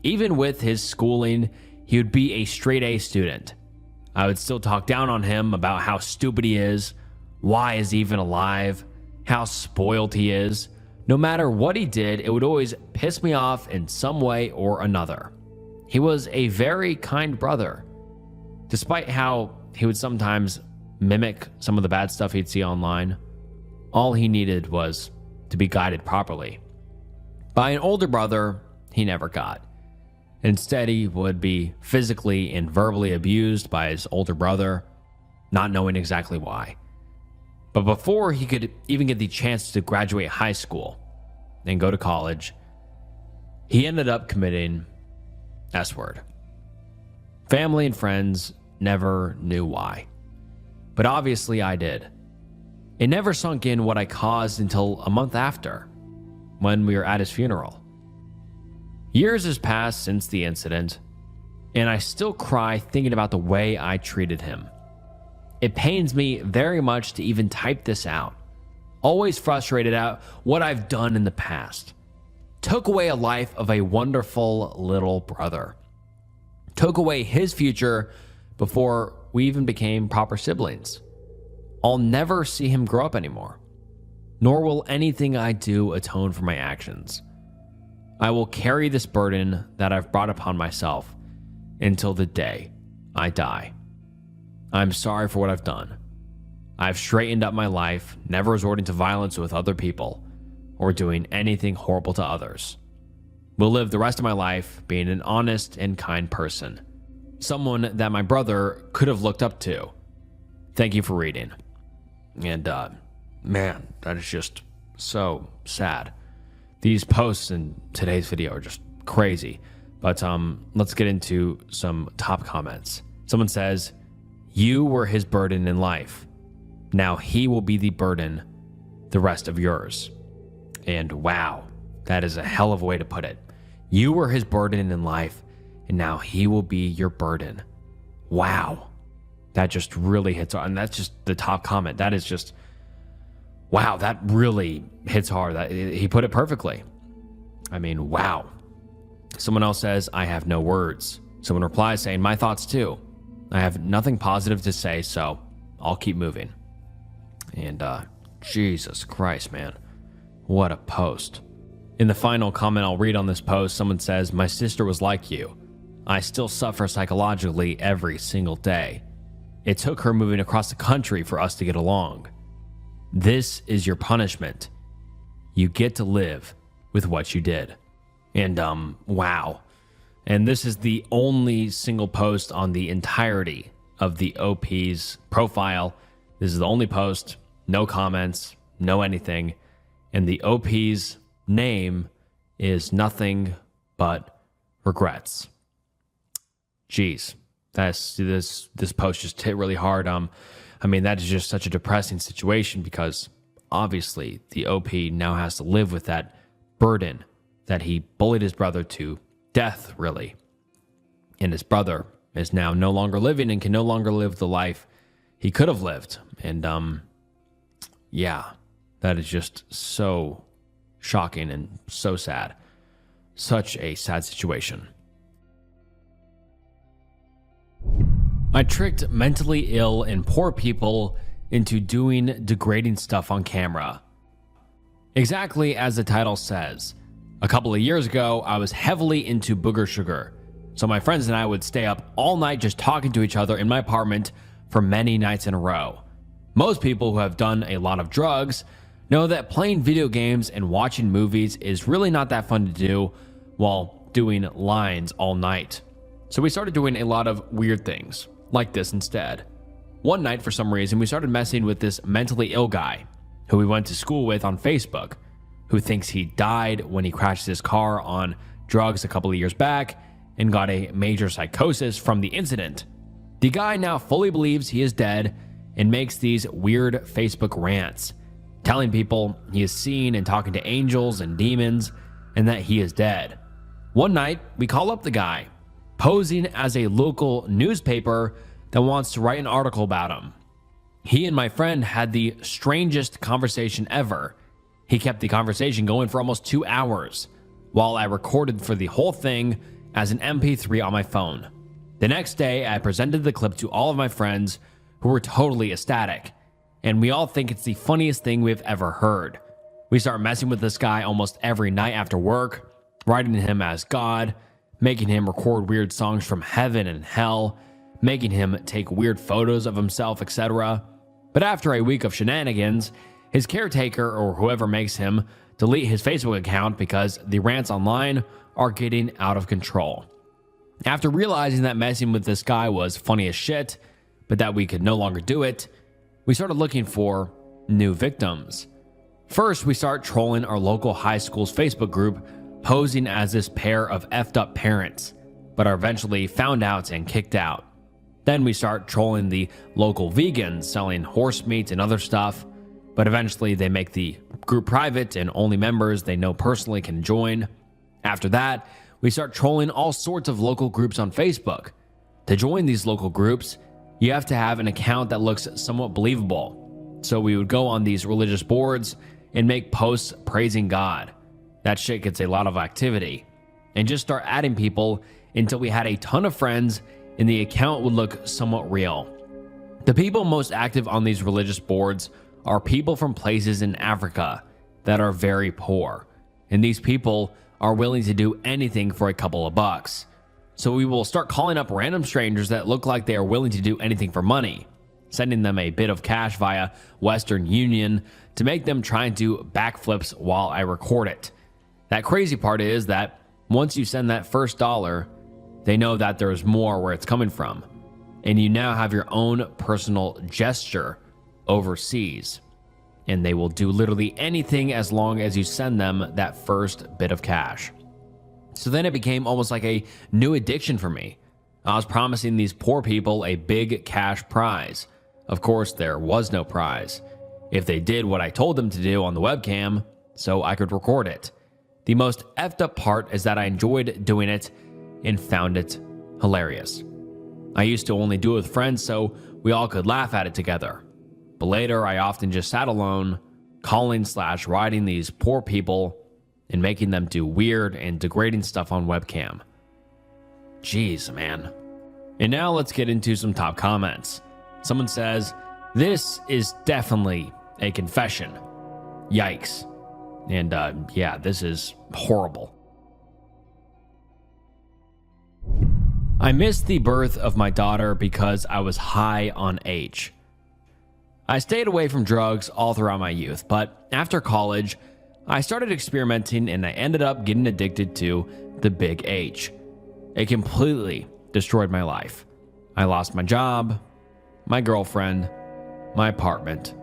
[SPEAKER 1] Even with his schooling, he would be a straight A student. I would still talk down on him about how stupid he is, why is he even alive, how spoiled he is. No matter what he did, it would always piss me off in some way or another. He was a very kind brother. Despite how he would sometimes mimic some of the bad stuff he'd see online, all he needed was to be guided properly. By an older brother, he never got. Instead, he would be physically and verbally abused by his older brother, not knowing exactly why. But before he could even get the chance to graduate high school and go to college, he ended up committing S-word. Family and friends never knew why, but obviously I did. It never sunk in what I caused until a month after, when we were at his funeral. Years has passed since the incident, and I still cry thinking about the way I treated him. It pains me very much to even type this out. Always frustrated at what I've done in the past. Took away a life of a wonderful little brother. Took away his future before we even became proper siblings. I'll never see him grow up anymore, nor will anything I do atone for my actions. I will carry this burden that I've brought upon myself until the day I die. I'm sorry for what I've done. I've straightened up my life, never resorting to violence with other people or doing anything horrible to others. Will live the rest of my life being an honest and kind person, someone that my brother could have looked up to. Thank you for reading. And man, that is just so sad. These posts in today's video are just crazy. But let's get into some top comments. Someone says, "You were his burden in life. Now he will be the burden the rest of yours." And wow, that is a hell of a way to put it. You were his burden in life, and now he will be your burden. Wow. That just really hits hard. And that's just the top comment. That is just, wow, that really hits hard. He put it perfectly. I mean, wow. Someone else says, "I have no words." Someone replies saying, "My thoughts too. I have nothing positive to say, so I'll keep moving." And Jesus Christ, man. What a post. In the final comment I'll read on this post, someone says, "My sister was like you. I still suffer psychologically every single day. It took her moving across the country for us to get along. This is your punishment. You get to live with what you did." And wow. And this is the only single post on the entirety of the OP's profile. This is the only post, no comments, no anything. And the OP's name is nothing but regrets. Jeez, this post just hit really hard. I mean, that is just such a depressing situation because obviously the OP now has to live with that burden that he bullied his brother to death, really. And his brother is now no longer living and can no longer live the life he could have lived. And yeah, that is just so shocking and so sad. Such a sad situation. I tricked mentally ill and poor people into doing degrading stuff on camera. Exactly as the title says. A couple of years ago, I was heavily into booger sugar. So my friends and I would stay up all night just talking to each other in my apartment for many nights in a row. Most people who have done a lot of drugs know that playing video games and watching movies is really not that fun to do while doing lines all night. So we started doing a lot of weird things, like this instead. One night, for some reason, we started messing with this mentally ill guy who we went to school with on Facebook, who thinks he died when he crashed his car on drugs a couple of years back and got a major psychosis from the incident. The guy now fully believes he is dead and makes these weird Facebook rants, telling people he is seeing and talking to angels and demons and that he is dead. One night, we call up the guy, posing as a local newspaper that wants to write an article about him. He and my friend had the strangest conversation ever. He kept the conversation going for almost 2 hours, while I recorded for the whole thing as an MP3 on my phone. The next day, I presented the clip to all of my friends who were totally ecstatic, and we all think it's the funniest thing we've ever heard. We start messing with this guy almost every night after work, writing him as God, making him record weird songs from heaven and hell, making him take weird photos of himself, etc. But after a week of shenanigans, his caretaker or whoever makes him delete his Facebook account because the rants online are getting out of control. After realizing that messing with this guy was funny as shit, but that we could no longer do it, we started looking for new victims. First, we start trolling our local high school's Facebook group, posing as this pair of effed up parents, but are eventually found out and kicked out. Then we start trolling the local vegans selling horse meat and other stuff, but eventually they make the group private and only members they know personally can join. After that, we start trolling all sorts of local groups on Facebook. To join these local groups, you have to have an account that looks somewhat believable. So we would go on these religious boards and make posts praising God. That shit gets a lot of activity. And just start adding people until we had a ton of friends and the account would look somewhat real. The people most active on these religious boards are people from places in Africa that are very poor. And these people are willing to do anything for a couple of bucks. So we will start calling up random strangers that look like they are willing to do anything for money, sending them a bit of cash via Western Union to make them try and do backflips while I record it. That crazy part is that once you send that first dollar, they know that there's more where it's coming from, and you now have your own personal gesture overseas, and they will do literally anything as long as you send them that first bit of cash. So then it became almost like a new addiction for me. I was promising these poor people a big cash prize. Of course, there was no prize if they did what I told them to do on the webcam so I could record it. The most effed up part is that I enjoyed doing it and found it hilarious. I used to only do it with friends so we all could laugh at it together. But later, I often just sat alone, calling/writing these poor people and making them do weird and degrading stuff on webcam. Jeez, man. And now let's get into some top comments. Someone says, "This is definitely a confession. Yikes." And yeah, this is horrible. I missed the birth of my daughter because I was high on H. I stayed away from drugs all throughout my youth, but after college, I started experimenting and I ended up getting addicted to the big H. It completely destroyed my life. I lost my job, my girlfriend, my apartment,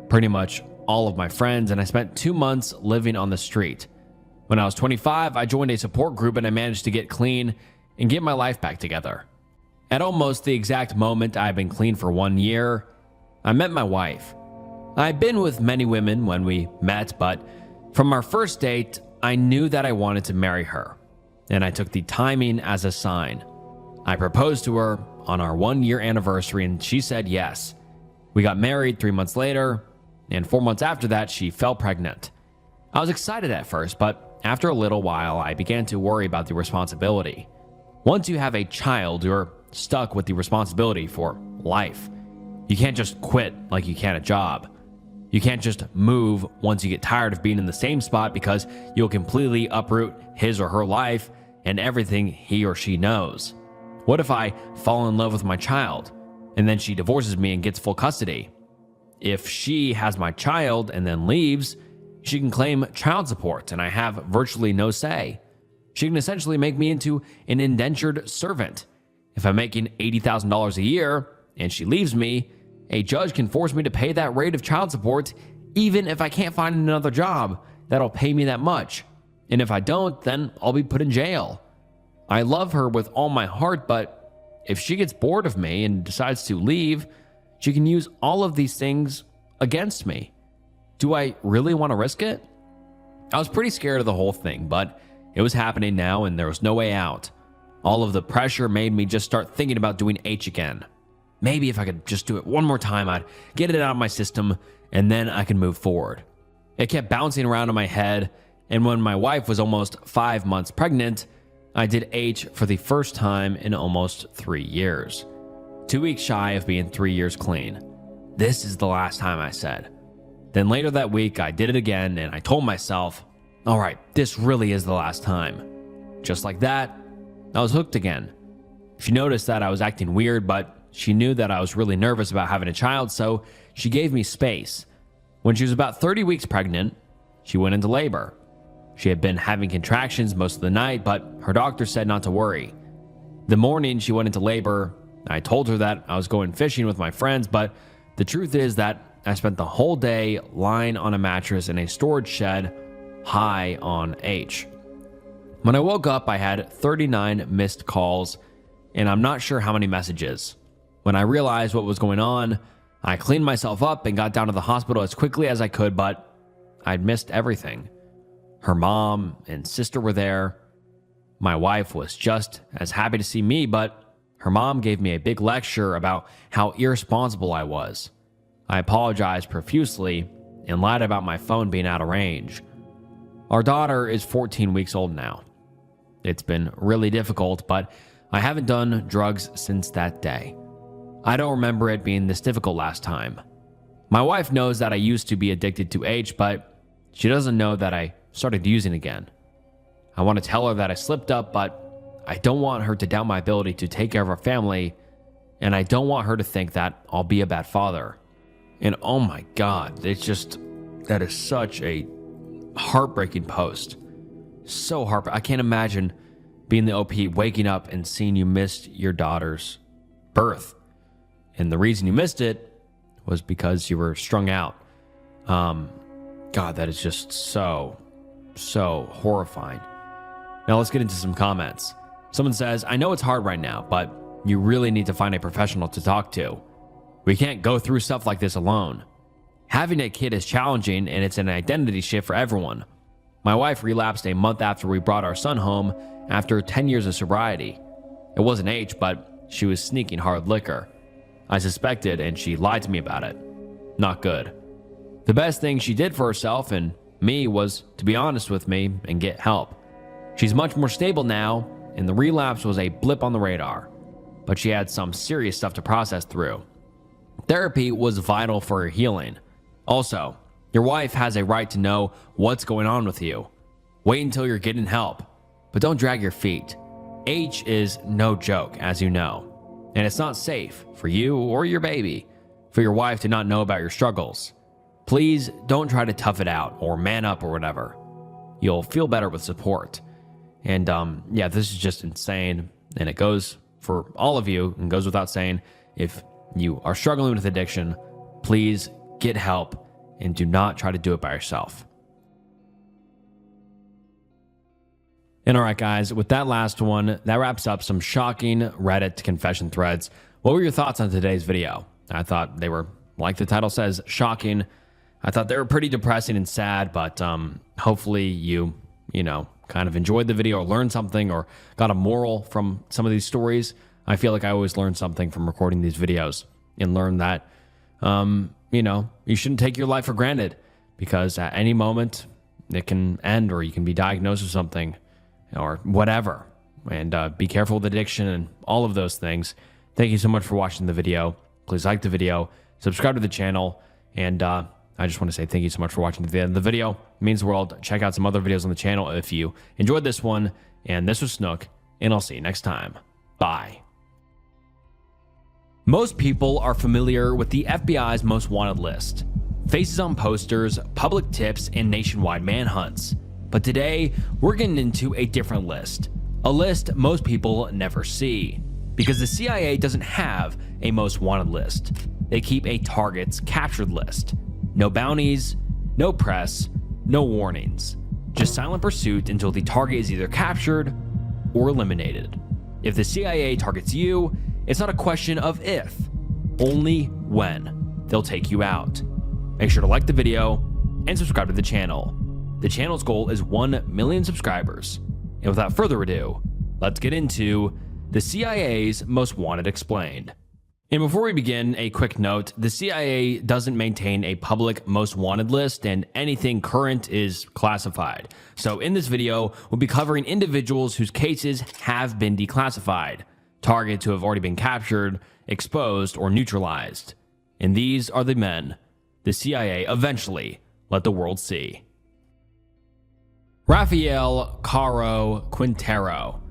[SPEAKER 1] pretty much all of my friends, and I spent 2 months living on the street. When I was 25, I joined a support group and I managed to get clean and get my life back together. At almost the exact moment I had been clean for 1 year, I met my wife. I'd been with many women when we met, but from our first date, I knew that I wanted to marry her, and I took the timing as a sign. I proposed to her on our 1-year anniversary and she said yes. We got married 3 months later, and 4 months after that, she fell pregnant. I was excited at first, but after a little while, I began to worry about the responsibility. Once you have a child, you're stuck with the responsibility for life. You can't just quit like you can a job. You can't just move once you get tired of being in the same spot because you'll completely uproot his or her life and everything he or she knows. What if I fall in love with my child and then she divorces me and gets full custody? If she has my child and then leaves, she can claim child support and I have virtually no say. She can essentially make me into an indentured servant. If I'm making $80,000 a year and she leaves me, a judge can force me to pay that rate of child support even if I can't find another job that'll pay me that much. And if I don't, then I'll be put in jail. I love her with all my heart, but if she gets bored of me and decides to leave, she can use all of these things against me. Do I really want to risk it? I was pretty scared of the whole thing, but it was happening now and there was no way out. All of the pressure made me just start thinking about doing H again. Maybe if I could just do it one more time, I'd get it out of my system and then I could move forward. It kept bouncing around in my head, and when my wife was almost 5 months pregnant, I did H for the first time in almost 3 years. 2 weeks shy of being 3 years clean. This is the last time, I said. Then later that week, I did it again and I told myself, all right, this really is the last time. Just like that, I was hooked again. She noticed that I was acting weird, but she knew that I was really nervous about having a child, so she gave me space. When she was about 30 weeks pregnant, she went into labor. She had been having contractions most of the night, but her doctor said not to worry. The morning she went into labor, I told her that I was going fishing with my friends, but the truth is that I spent the whole day lying on a mattress in a storage shed high on H. When I woke up, I had 39 missed calls, and I'm not sure how many messages. When I realized what was going on, I cleaned myself up and got down to the hospital as quickly as I could, but I'd missed everything. Her mom and sister were there. My wife was just as happy to see me, but her mom gave me a big lecture about how irresponsible I was. I apologized profusely and lied about my phone being out of range. Our daughter is 14 weeks old now. It's been really difficult, but I haven't done drugs since that day. I don't remember it being this difficult last time. My wife knows that I used to be addicted to H, but she doesn't know that I started using again. I want to tell her that I slipped up, but I don't want her to doubt my ability to take care of our family, and I don't want her to think that I'll be a bad father. And oh my God, that is such a heartbreaking post. So heartbreaking. I can't imagine being the OP, waking up and seeing you missed your daughter's birth. And the reason you missed it was because you were strung out. God, that is just so horrifying. Now let's get into some comments. Someone says, I know it's hard right now, but you really need to find a professional to talk to. We can't go through stuff like this alone. Having a kid is challenging and it's an identity shift for everyone. My wife relapsed a month after we brought our son home after 10 years of sobriety. It wasn't H, but she was sneaking hard liquor. I suspected and she lied to me about it. Not good. The best thing she did for herself and me was to be honest with me and get help. She's much more stable now, and the relapse was a blip on the radar, but she had some serious stuff to process through. Therapy was vital for her healing. Also, your wife has a right to know what's going on with you. Wait until you're getting help, but don't drag your feet. H is no joke, as you know, and it's not safe for you or your baby for your wife to not know about your struggles. Please don't try to tough it out or man up or whatever. You'll feel better with support. And yeah, this is just insane. And it goes for all of you and goes without saying, if you are struggling with addiction, please get help and do not try to do it by yourself. And all right, guys, with that last one, that wraps up some shocking Reddit confession threads. What were your thoughts on today's video? I thought they were, like the title says, shocking. I thought they were pretty depressing and sad, but hopefully you kind of enjoyed the video or learned something or got a moral from some of these stories. I feel like I always learn something from recording these videos and learn that, you shouldn't take your life for granted, because at any moment it can end or you can be diagnosed with something or whatever. And be careful with addiction and all of those things. Thank you so much for watching the video. Please like the video, subscribe to the channel, and I just want to say thank you so much for watching to the end of the video. It means the world. Check out some other videos on the channel if you enjoyed this one. And this was Snook, and I'll see you next time. Bye. Most people are familiar with the FBI's most wanted list. Faces on posters, public tips, and nationwide manhunts. But today, we're getting into a different list. A list most people never see. Because the CIA doesn't have a most wanted list. They keep a targets captured list. No bounties, no press, no warnings. Just silent pursuit until the target is either captured or eliminated. If the CIA targets you, it's not a question of if, only when they'll take you out. Make sure to like the video and subscribe to the channel. The channel's goal is 1 million subscribers. And without further ado, let's get into the CIA's Most Wanted Explained. And before we begin, a quick note: the CIA doesn't maintain a public most wanted list, and anything current is classified. So in this video, we'll be covering individuals whose cases have been declassified, targets who have already been captured, exposed, or neutralized. And these are the men the CIA eventually let the world see. Rafael Caro Quintero.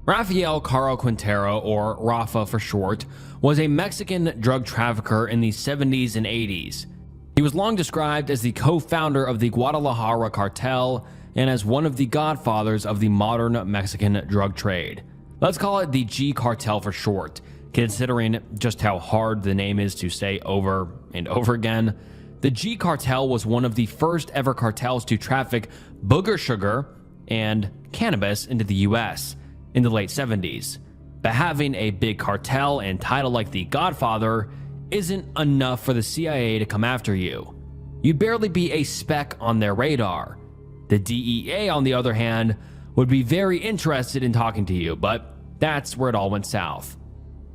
[SPEAKER 1] Rafael Caro Quintero, or Rafa for short, was a Mexican drug trafficker in the 70s and 80s. He was long described as the co-founder of the Guadalajara cartel and as one of the godfathers of the modern Mexican drug trade. Let's call it the G cartel for short, considering just how hard the name is to say over and over again. The G cartel was one of the first ever cartels to traffic booger sugar and cannabis into the US in the late 70s. But having a big cartel and title like the Godfather isn't enough for the CIA to come after you. You'd barely be a speck on their radar. The DEA, on the other hand, would be very interested in talking to you, but that's where it all went south.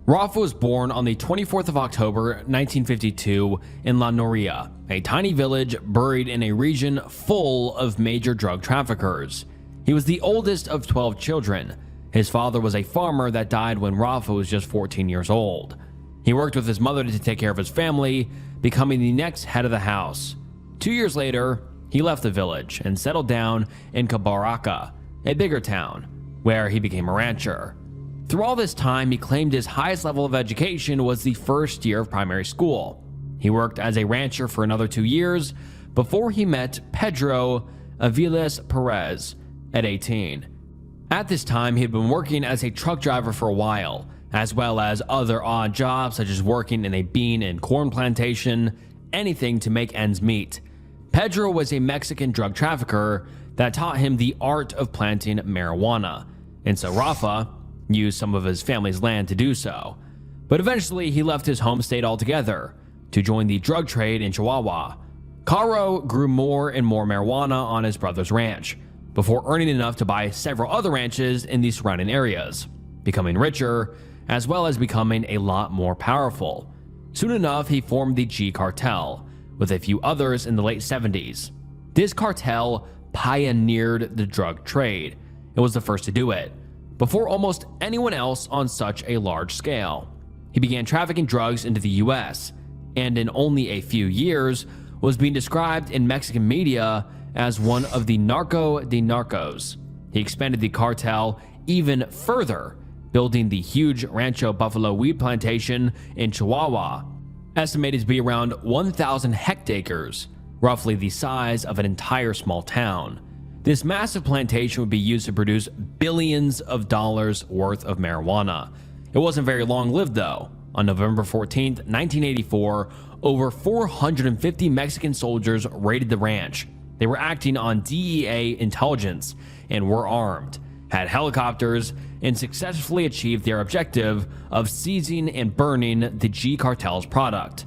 [SPEAKER 1] Rafa was born on the 24th of October 1952 in La Noria, a tiny village buried in a region full of major drug traffickers. He was the oldest of 12 children. His father was a farmer that died when Rafa was just 14 years old. He worked with his mother to take care of his family, becoming the next head of the house. 2 years later, he left the village and settled down in Cabaraca, a bigger town, where he became a rancher. Through all this time, he claimed his highest level of education was the first year of primary school. He worked as a rancher for another 2 years before he met Pedro Aviles Perez at 18. At this time, he had been working as a truck driver for a while, as well as other odd jobs such as working in a bean and corn plantation, anything to make ends meet. Pedro was a Mexican drug trafficker that taught him the art of planting marijuana, and so Rafa used some of his family's land to do so. But eventually he left his home state altogether to join the drug trade in Chihuahua. Caro grew more and more marijuana on his brother's ranch, before earning enough to buy several other ranches in the surrounding areas, becoming richer, as well as becoming a lot more powerful. Soon enough, he formed the G cartel, with a few others in the late 70s. This cartel pioneered the drug trade. It was the first to do it, before almost anyone else on such a large scale. He began trafficking drugs into the US, and in only a few years was being described in Mexican media as one of the narco de narcos. He expanded the cartel even further, building the huge Rancho Buffalo weed plantation in Chihuahua, estimated to be around 1,000 hectares, roughly the size of an entire small town. This massive plantation would be used to produce billions of dollars worth of marijuana. It wasn't very long-lived though. On November 14th, 1984, over 450 Mexican soldiers raided the ranch. They were acting on DEA intelligence and were armed, had helicopters, and successfully achieved their objective of seizing and burning the G cartel's product,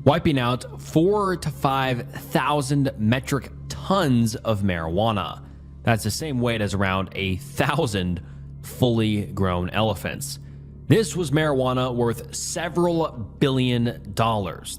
[SPEAKER 1] wiping out 4,000 to 5,000 metric tons of marijuana. That's the same weight as around 1,000 fully grown elephants. This was marijuana worth several $1 billion.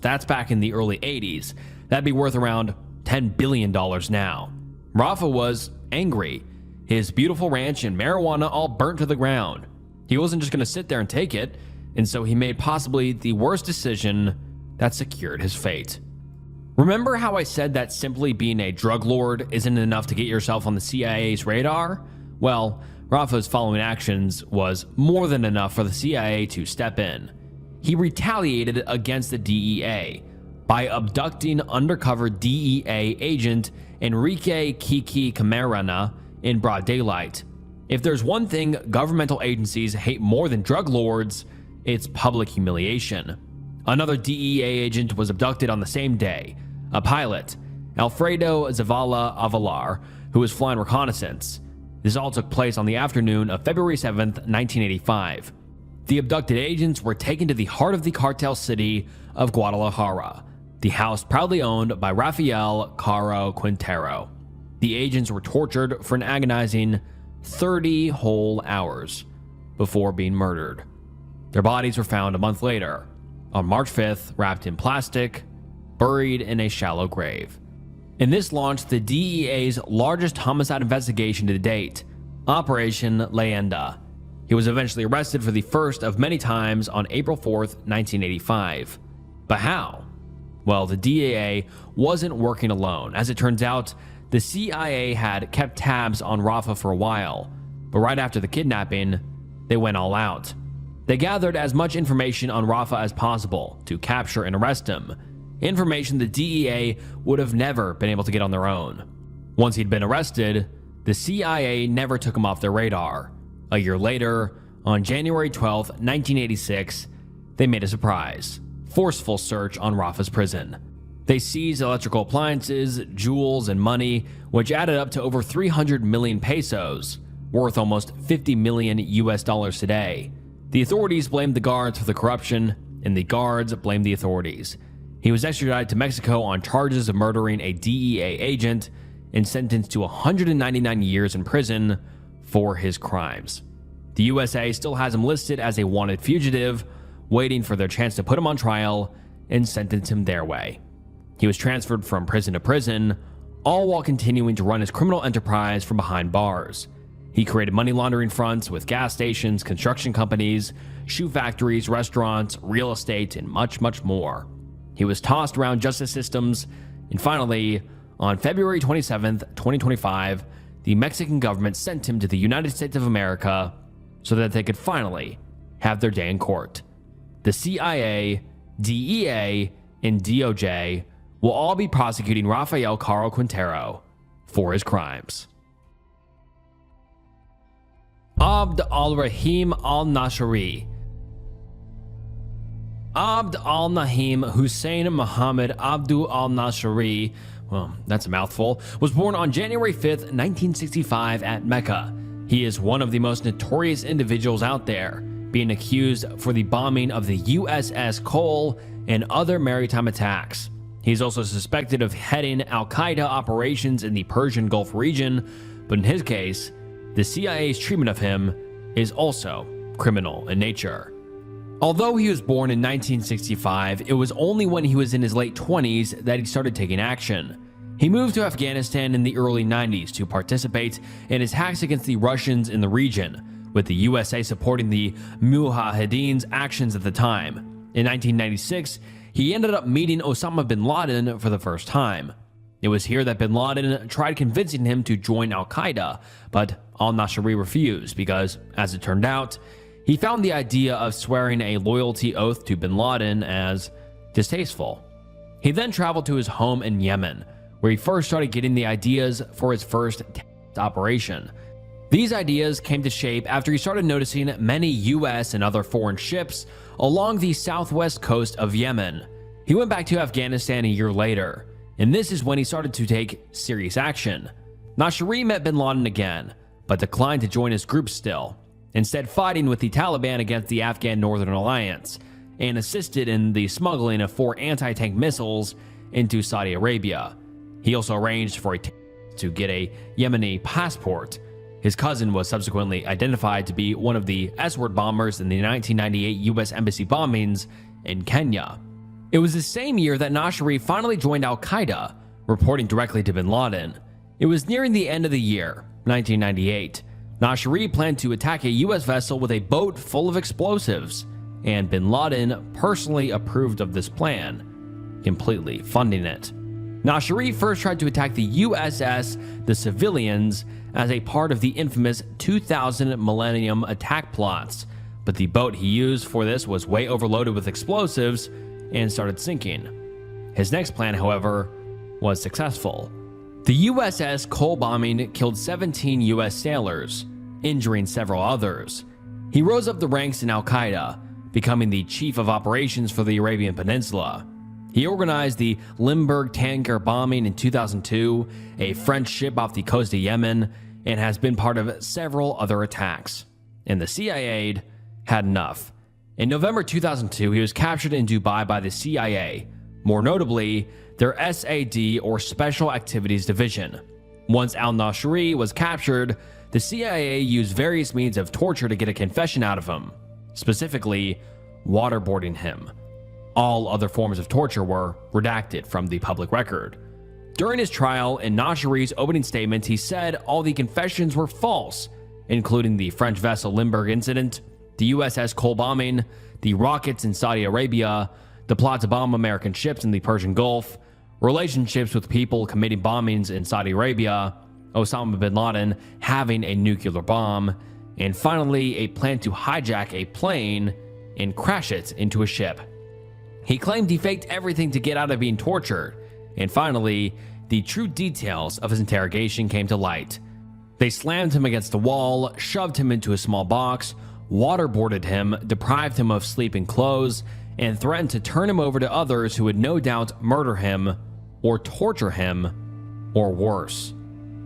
[SPEAKER 1] That's back in the early 80s. That'd be worth around $10 billion now. Rafa was angry. His beautiful ranch and marijuana all burnt to the ground. He wasn't just going to sit there and take it, and so he made possibly the worst decision that secured his fate. Remember how I said that simply being a drug lord isn't enough to get yourself on the CIA's radar? Well, Rafa's following actions was more than enough for the CIA to step in. He retaliated against the DEA by abducting undercover DEA agent Enrique Kiki Camarena in broad daylight. If there's one thing governmental agencies hate more than drug lords, it's public humiliation. Another DEA agent was abducted on the same day, a pilot, Alfredo Zavala Avalar, who was flying reconnaissance. This all took place on the afternoon of February 7th, 1985. The abducted agents were taken to the heart of the cartel city of Guadalajara, the house proudly owned by Rafael Caro Quintero. The agents were tortured for an agonizing 30 whole hours before being murdered. Their bodies were found a month later, on March 5th, wrapped in plastic, buried in a shallow grave. And this launched the DEA's largest homicide investigation to date, Operation Leyenda. He was eventually arrested for the first of many times on April 4th, 1985. But how? Well, the DEA wasn't working alone. As it turns out, the CIA had kept tabs on Rafa for a while, but right after the kidnapping, they went all out. They gathered as much information on Rafa as possible to capture and arrest him, information the DEA would have never been able to get on their own. Once he'd been arrested, the CIA never took him off their radar. A year later, on January 12, 1986, they made a surprise, forceful search on Rafa's prison. They seized electrical appliances, jewels, and money, which added up to over 300 million pesos, worth almost 50 million US dollars today. The authorities blamed the guards for the corruption, and the guards blamed the authorities. He was extradited to Mexico on charges of murdering a DEA agent and sentenced to 199 years in prison for his crimes. The USA still has him listed as a wanted fugitive, waiting for their chance to put him on trial and sentence him their way. He was transferred from prison to prison, all while continuing to run his criminal enterprise from behind bars. He created money laundering fronts with gas stations, construction companies, shoe factories, restaurants, real estate, and much, much more. He was tossed around justice systems, and finally, on February 27, 2025, the Mexican government sent him to the United States of America so that they could finally have their day in court. The CIA, DEA, and DOJ will all be prosecuting Rafael Caro Quintero for his crimes. Abd al-Rahim al-Nashiri. Abd al-Nahim Hussein Muhammad Abdul al-Nashiri, well, that's a mouthful, was born on January 5th, 1965 at Mecca. He is one of the most notorious individuals out there, being accused for the bombing of the USS Cole and other maritime attacks. He's also suspected of heading al-Qaeda operations in the Persian Gulf region, but in his case, the CIA's treatment of him is also criminal in nature. Although he was born in 1965, it was only when he was in his late 20s that he started taking action. He moved to Afghanistan in the early 90s to participate in attacks against the Russians in the region, with the USA supporting the Mujahideen's actions at the time. In 1996, he ended up meeting Osama bin Laden for the first time. It was here that bin Laden tried convincing him to join al-Qaeda, but al-Nashiri refused because, as it turned out, he found the idea of swearing a loyalty oath to bin Laden as distasteful. He then traveled to his home in Yemen, where he first started getting the ideas for his first operation. These ideas came to shape after he started noticing many US and other foreign ships along the southwest coast of Yemen. He went back to Afghanistan a year later, and this is when he started to take serious action. Nashri met bin Laden again, but declined to join his group still, instead fighting with the Taliban against the Afghan Northern Alliance, and assisted in the smuggling of 4 anti-tank missiles into Saudi Arabia. He also arranged for to get a Yemeni passport. His cousin was subsequently identified to be one of the escort bombers in the 1998 U.S. Embassy bombings in Kenya. It was the same year that Nashri finally joined al-Qaeda, reporting directly to bin Laden. It was nearing the end of the year, 1998. Nashri planned to attack a U.S. vessel with a boat full of explosives, and bin Laden personally approved of this plan, completely funding it. Nashri first tried to attack the USS The Civilians as a part of the infamous 2000 Millennium attack plots, but the boat he used for this was way overloaded with explosives and started sinking. His next plan, however, was successful. The USS Cole bombing killed 17 US sailors, injuring several others. He rose up the ranks in al-Qaeda, becoming the chief of operations for the Arabian Peninsula. He organized the Limburg tanker bombing in 2002, a French ship off the coast of Yemen, and has been part of several other attacks. And the CIA had enough. In November 2002, he was captured in Dubai by the CIA, more notably their SAD or Special Activities Division. Once al-Nashri was captured, the CIA used various means of torture to get a confession out of him, specifically waterboarding him. All other forms of torture were redacted from the public record. During his trial, in Nashri's opening statement, he said all the confessions were false, including the French vessel Limburg incident, the USS Cole bombing, the rockets in Saudi Arabia, the plot to bomb American ships in the Persian Gulf, relationships with people committing bombings in Saudi Arabia, Osama bin Laden having a nuclear bomb, and finally a plan to hijack a plane and crash it into a ship. He claimed he faked everything to get out of being tortured, and finally, the true details of his interrogation came to light. They slammed him against the wall, shoved him into a small box, waterboarded him, deprived him of sleep and clothes, and threatened to turn him over to others who would no doubt murder him, or torture him, or worse.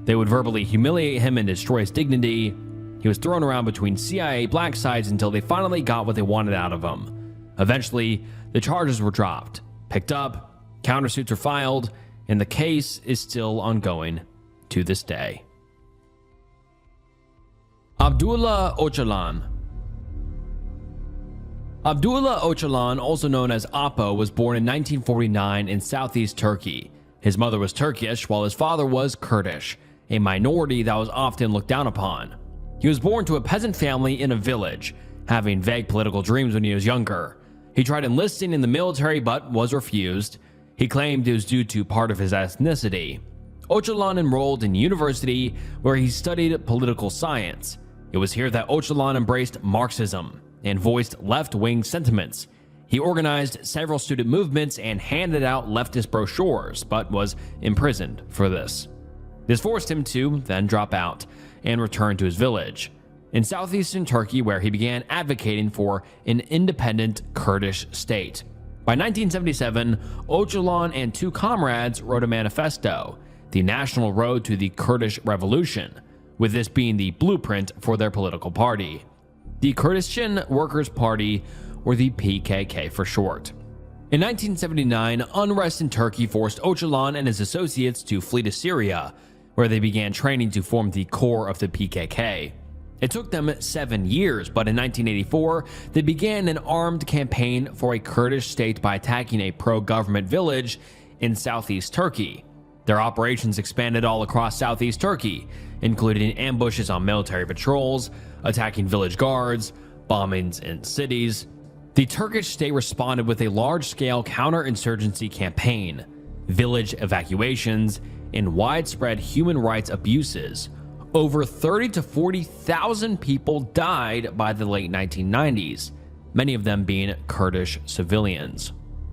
[SPEAKER 1] They would verbally humiliate him and destroy his dignity. He was thrown around between CIA black sites until they finally got what they wanted out of him. Eventually, the charges were dropped, picked up, countersuits were filed, and the case is still ongoing to this day. Abdullah Öcalan. Abdullah Öcalan, also known as Apo, was born in 1949 in southeast Turkey. His mother was Turkish, while his father was Kurdish, a minority that was often looked down upon. He was born to a peasant family in a village, having vague political dreams when he was younger. He tried enlisting in the military but was refused. He claimed it was due to part of his ethnicity. Öcalan enrolled in university where he studied political science. It was here that Öcalan embraced Marxism and voiced left-wing sentiments. He organized several student movements and handed out leftist brochures, but was imprisoned for this. This forced him to then drop out and return to his village in southeastern Turkey, where he began advocating for an independent Kurdish state. By 1977, Öcalan and 2 comrades wrote a manifesto, the National Road to the Kurdish Revolution, with this being the blueprint for their political party. The Kurdistan Workers' Party, or the PKK for short. In 1979, unrest in Turkey forced Öcalan and his associates to flee to Syria, where they began training to form the core of the PKK. It took them 7 years, but in 1984, they began an armed campaign for a Kurdish state by attacking a pro-government village in southeast Turkey. Their operations expanded all across southeast Turkey, including ambushes on military patrols, attacking village guards, bombings in cities. The Turkish state responded with a large-scale counterinsurgency campaign, village evacuations, and widespread human rights abuses. Over 30 to 40,000 people died by the late 1990s, many of them being Kurdish civilians.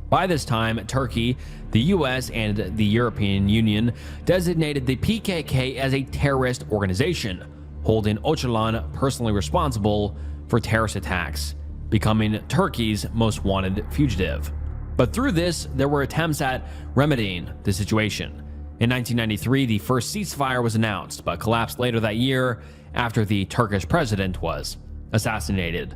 [SPEAKER 1] By this time, Turkey, the US, and the European Union designated the PKK as a terrorist organization, holding Öcalan personally responsible for terrorist attacks, becoming Turkey's most wanted fugitive. But through this, there were attempts at remedying the situation. In 1993, the first ceasefire was announced, but collapsed later that year after the Turkish president was assassinated.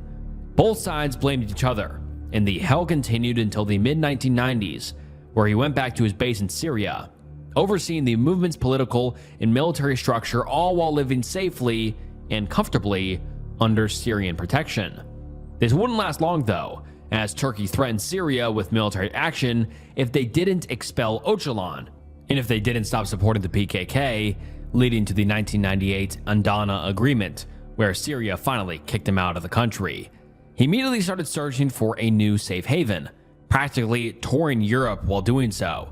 [SPEAKER 1] Both sides blamed each other, and the hell continued until the mid-1990s, where he went back to his base in Syria, overseeing the movement's political and military structure, all while living safely and comfortably under Syrian protection. This wouldn't last long though, as Turkey threatened Syria with military action if they didn't expel Öcalan, and if they didn't stop supporting the PKK, leading to the 1998 Adana Agreement, where Syria finally kicked him out of the country. He immediately started searching for a new safe haven, practically touring Europe while doing so.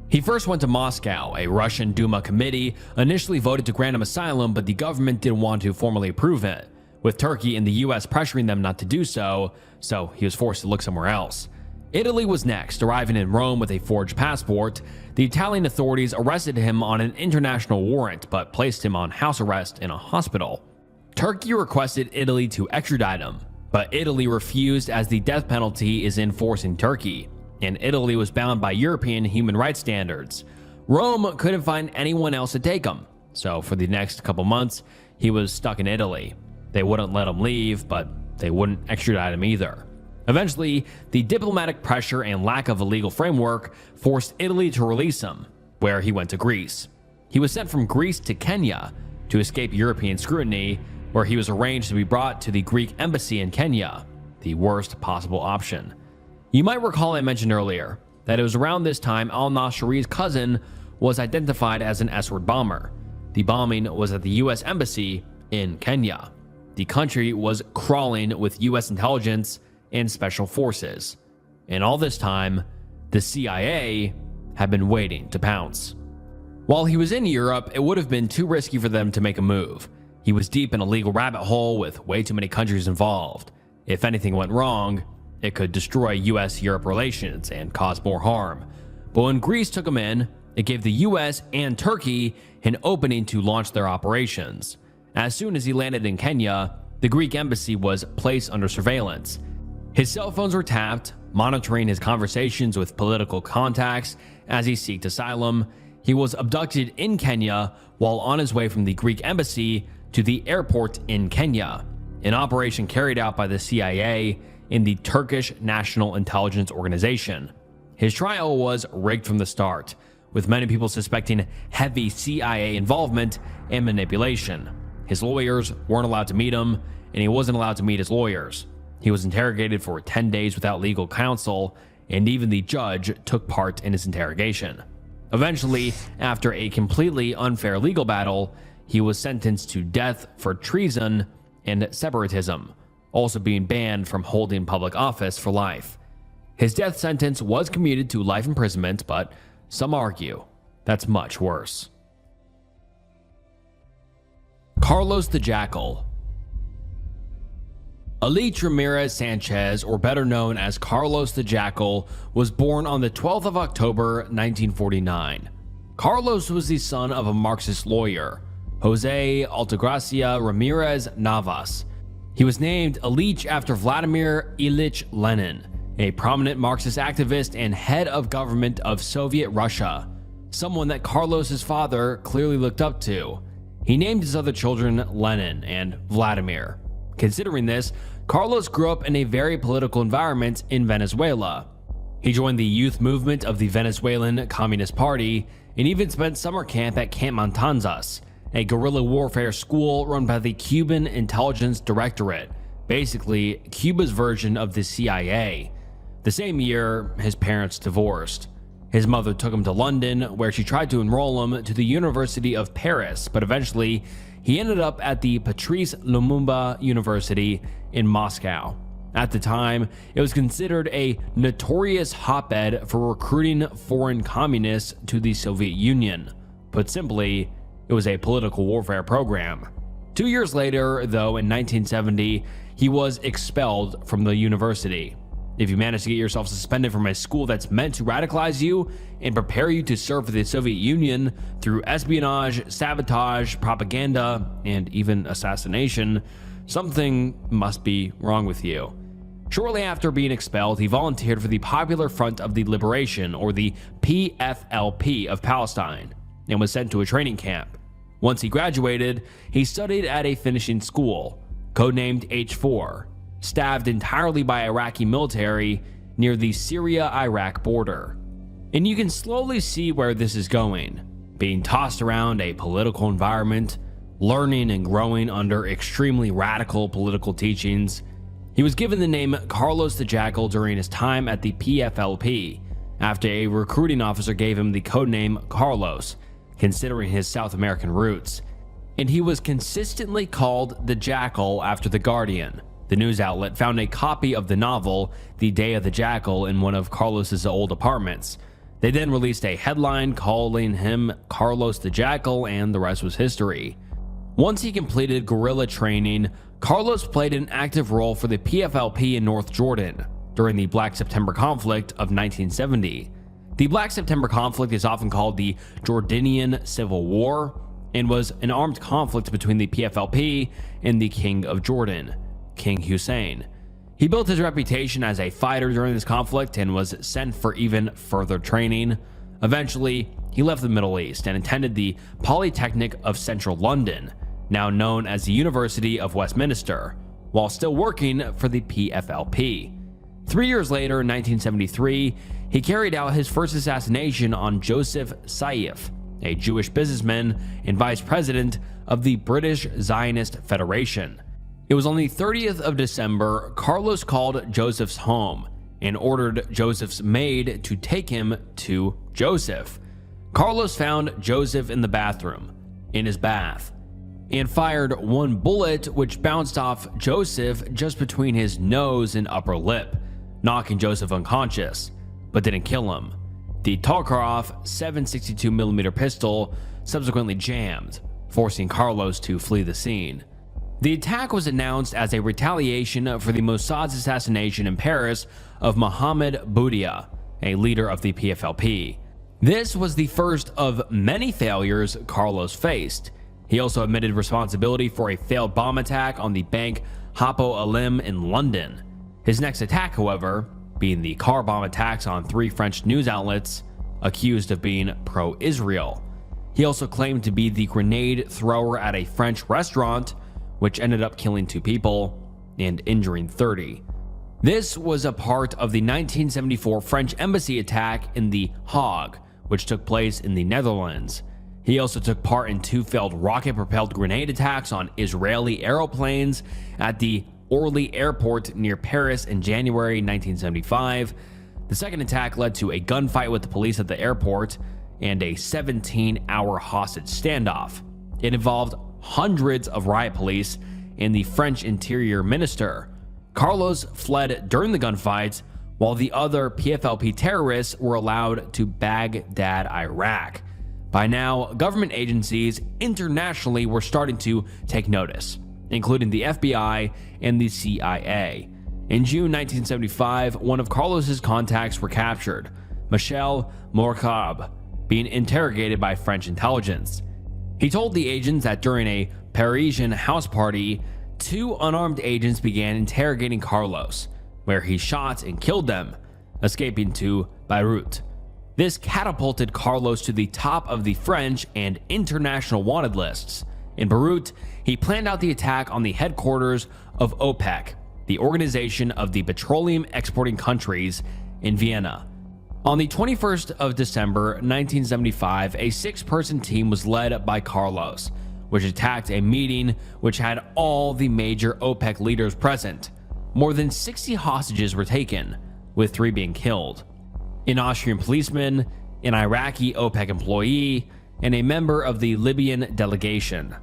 [SPEAKER 1] He first went to Moscow. A Russian Duma committee initially voted to grant him asylum, but the government didn't want to formally approve it, with Turkey and the US pressuring them not to do so, so he was forced to look somewhere else. Italy was next. Arriving in Rome with a forged passport, the Italian authorities arrested him on an international warrant, but placed him on house arrest in a hospital. Turkey requested Italy to extradite him, but Italy refused as the death penalty is in force in Turkey, and Italy was bound by European human rights standards. Rome couldn't find anyone else to take him, so for the next couple months, he was stuck in Italy. They wouldn't let him leave, but they wouldn't extradite him either. Eventually, the diplomatic pressure and lack of a legal framework forced Italy to release him, where he went to Greece. He was sent from Greece to Kenya to escape European scrutiny, where he was arranged to be brought to the Greek embassy in Kenya, the worst possible option. You might recall I mentioned earlier that it was around this time al-Nashri's cousin was identified as an S-word bomber. The bombing was at the US embassy in Kenya. The country was crawling with US intelligence and special forces, and all this time, the CIA had been waiting to pounce. While he was in Europe, it would have been too risky for them to make a move. He was deep in a legal rabbit hole with way too many countries involved. If anything went wrong, it could destroy US-Europe relations and cause more harm. But when Greece took him in, it gave the US and Turkey an opening to launch their operations. As soon as he landed in Kenya, the Greek embassy was placed under surveillance. His cell phones were tapped, monitoring his conversations with political contacts as he sought asylum. He was abducted in Kenya while on his way from the Greek embassy to the airport in Kenya, an operation carried out by the CIA in the Turkish National Intelligence Organization. His trial was rigged from the start, with many people suspecting heavy CIA involvement and manipulation. His lawyers weren't allowed to meet him, and he wasn't allowed to meet his lawyers. He was interrogated for 10 days without legal counsel, and even the judge took part in his interrogation. Eventually, after a completely unfair legal battle, he was sentenced to death for treason and separatism, also being banned from holding public office for life. His death sentence was commuted to life imprisonment, but some argue that's much worse. Carlos the Jackal. Elite Ramirez Sanchez, or better known as Carlos the Jackal, was born on the 12th of October 1949. Carlos was the son of a Marxist lawyer, Jose Altagracia Ramirez Navas. He was named Ilich after Vladimir Ilich Lenin, a prominent Marxist activist and head of government of Soviet Russia, someone that Carlos's father clearly looked up to. He named his other children Lenin and Vladimir. Considering this, Carlos grew up in a very political environment in Venezuela. He joined the youth movement of the Venezuelan Communist Party and even spent summer camp at Camp Matanzas, a guerrilla warfare school run by the Cuban Intelligence Directorate, basically Cuba's version of the CIA. The same year, his parents divorced. His mother took him to London, where she tried to enroll him to the University of Paris, but eventually he ended up at the Patrice Lumumba University in Moscow. At the time, it was considered a notorious hotbed for recruiting foreign communists to the Soviet Union. Put simply, it was a political warfare program. 2 years later, though, in 1970, he was expelled from the university. If you manage to get yourself suspended from a school that's meant to radicalize you and prepare you to serve for the Soviet Union through espionage, sabotage, propaganda, and even assassination, something must be wrong with you. Shortly after being expelled, he volunteered for the Popular Front of the Liberation, or the PFLP, of Palestine, and was sent to a training camp. Once he graduated, he studied at a finishing school, codenamed H4, staffed entirely by Iraqi military near the Syria-Iraq border. And you can slowly see where this is going, being tossed around a political environment, learning and growing under extremely radical political teachings. He was given the name Carlos the Jackal during his time at the PFLP, after a recruiting officer gave him the codename Carlos, considering his South American roots. And he was consistently called the Jackal after The Guardian. The news outlet found a copy of the novel The Day of the Jackal in one of Carlos's old apartments. They then released a headline calling him Carlos the Jackal, and the rest was history. Once he completed guerrilla training, Carlos played an active role for the PFLP in North Jordan during the Black September conflict of 1970. The Black September conflict is often called the Jordanian Civil War and was an armed conflict between the PFLP and the King of Jordan, King Hussein. He built his reputation as a fighter during this conflict and was sent for even further training. Eventually, he left the Middle East and attended the Polytechnic of Central London, now known as the University of Westminster, while still working for the PFLP. 3 years later, in 1973, he carried out his first assassination on Joseph Saif, a Jewish businessman and vice president of the British Zionist Federation. It was on the 30th of December, Carlos called Joseph's home and ordered Joseph's maid to take him to Joseph. Carlos found Joseph in the bathroom, in his bath, and fired one bullet which bounced off Joseph just between his nose and upper lip, knocking Joseph unconscious, but didn't kill him. The Tokarev 7.62mm pistol subsequently jammed, forcing Carlos to flee the scene. The attack was announced as a retaliation for the Mossad's assassination in Paris of Mohammed Boudia, a leader of the PFLP. This was the first of many failures Carlos faced. He also admitted responsibility for a failed bomb attack on the bank Hapo Alim in London. His next attack, however, being the car bomb attacks on 3 French news outlets accused of being pro-Israel. He also claimed to be the grenade thrower at a French restaurant, which ended up killing 2 people and injuring 30. This was a part of the 1974 French embassy attack in The Hague, which took place in the Netherlands. He also took part in 2 failed rocket-propelled grenade attacks on Israeli aeroplanes at the Orly Airport near Paris in January 1975. The second attack led to a gunfight with the police at the airport and a 17-hour hostage standoff. It involved hundreds of riot police and the French Interior Minister. Carlos fled during the gunfights, while the other PFLP terrorists were allowed to Baghdad, Iraq. By now, government agencies internationally were starting to take notice, including the FBI and the CIA. In June 1975, one of Carlos's contacts were captured, Michel Mourkab, being interrogated by French intelligence. He told the agents that during a Parisian house party, 2 unarmed agents began interrogating Carlos, where he shot and killed them, escaping to Beirut. This catapulted Carlos to the top of the French and international wanted lists. In Beirut, he planned out the attack on the headquarters of OPEC, the Organization of the Petroleum Exporting Countries, in Vienna. On the 21st of December 1975, a 6-person team was led by Carlos, which attacked a meeting which had all the major OPEC leaders present. More than 60 hostages were taken, with 3 being killed: an Austrian policeman, an Iraqi OPEC employee, and a member of the Libyan delegation.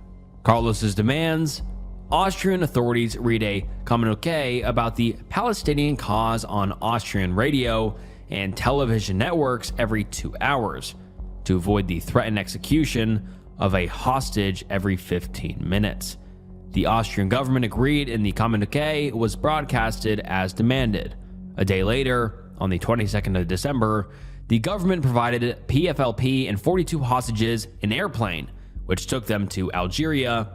[SPEAKER 1] Carlos's demands: Austrian authorities read a communique about the Palestinian cause on Austrian radio and television networks every 2 hours to avoid the threatened execution of a hostage every 15 minutes. The Austrian government agreed, and the communique was broadcasted as demanded. A day later, on the 22nd of December, the government provided PFLP and 42 hostages an airplane, which took them to Algeria,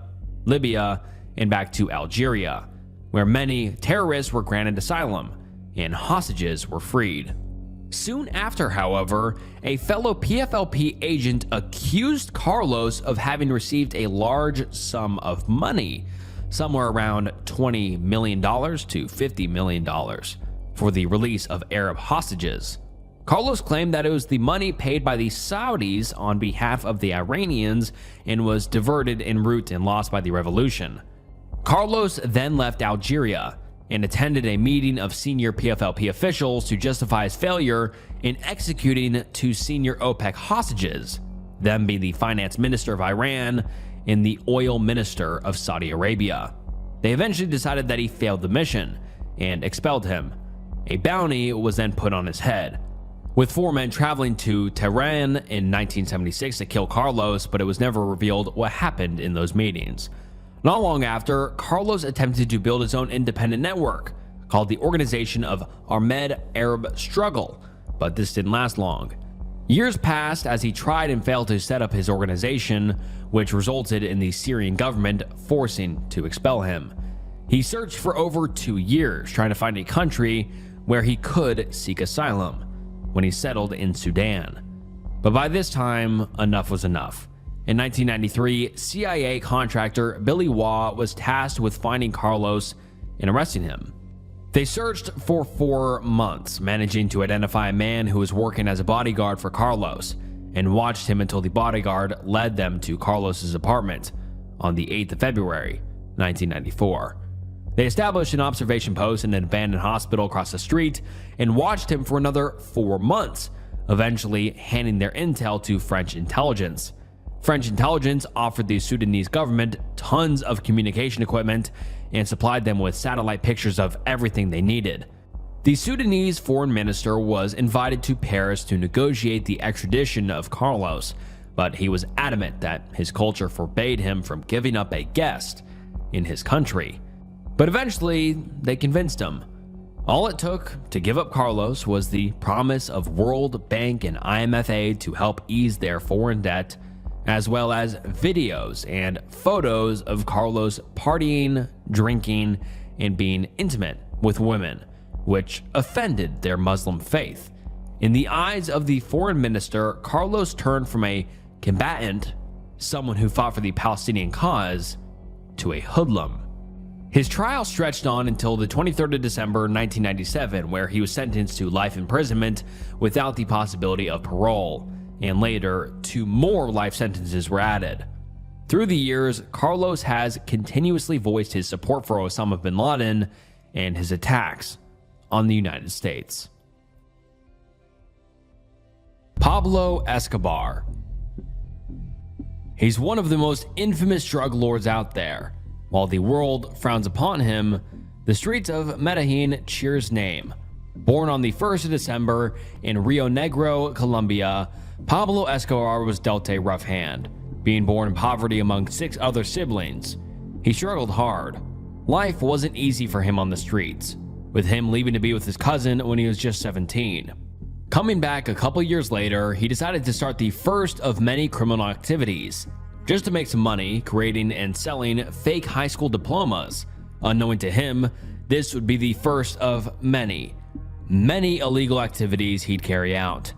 [SPEAKER 1] Libya, and back to Algeria, where many terrorists were granted asylum and hostages were freed. Soon after, however, a fellow PFLP agent accused Carlos of having received a large sum of money, somewhere around $20 million to $50 million, for the release of Arab hostages. Carlos claimed that it was the money paid by the Saudis on behalf of the Iranians and was diverted en route and lost by the revolution. Carlos then left Algeria and attended a meeting of senior PFLP officials to justify his failure in executing two senior OPEC hostages, them being the finance minister of Iran and the oil minister of Saudi Arabia. They eventually decided that he failed the mission and expelled him. A bounty was then put on his head, with four men traveling to Tehran in 1976 to kill Carlos, but it was never revealed what happened in those meetings. Not long after, Carlos attempted to build his own independent network called the Organization of Ahmed Arab Struggle, but this didn't last long. Years passed as he tried and failed to set up his organization, which resulted in the Syrian government forcing to expel him. He searched for over 2 years trying to find a country where he could seek asylum when he settled in Sudan. But by this time, enough was enough. In 1993, CIA contractor Billy Waugh was tasked with finding Carlos and arresting him. They searched for 4 months, managing to identify a man who was working as a bodyguard for Carlos, and watched him until the bodyguard led them to Carlos's apartment on the 8th of February, 1994. They established an observation post in an abandoned hospital across the street and watched him for another 4 months, eventually handing their intel to French intelligence. French intelligence offered the Sudanese government tons of communication equipment and supplied them with satellite pictures of everything they needed. The Sudanese foreign minister was invited to Paris to negotiate the extradition of Carlos, but he was adamant that his culture forbade him from giving up a guest in his country. But eventually, they convinced him. All it took to give up Carlos was the promise of World Bank and IMF aid to help ease their foreign debt, as well as videos and photos of Carlos partying, drinking, and being intimate with women, which offended their Muslim faith. In the eyes of the foreign minister, Carlos turned from a combatant, someone who fought for the Palestinian cause, to a hoodlum. His trial stretched on until the 23rd of December 1997, where he was sentenced to life imprisonment without the possibility of parole, and later 2 more life sentences were added. Through the years, Carlos has continuously voiced his support for Osama bin Laden and his attacks on the United States. Pablo Escobar. He's one of the most infamous drug lords out there. While the world frowns upon him, the streets of Medellin cheer his name. Born on the 1st of December in Rio Negro, Colombia, Pablo Escobar was dealt a rough hand, being born in poverty among 6 other siblings. He struggled hard. Life wasn't easy for him on the streets, with him leaving to be with his cousin when he was just 17. Coming back a couple years later, he decided to start the first of many criminal activities, just to make some money, creating and selling fake high school diplomas. Unknowing to him, this would be the first of many illegal activities he'd carry out.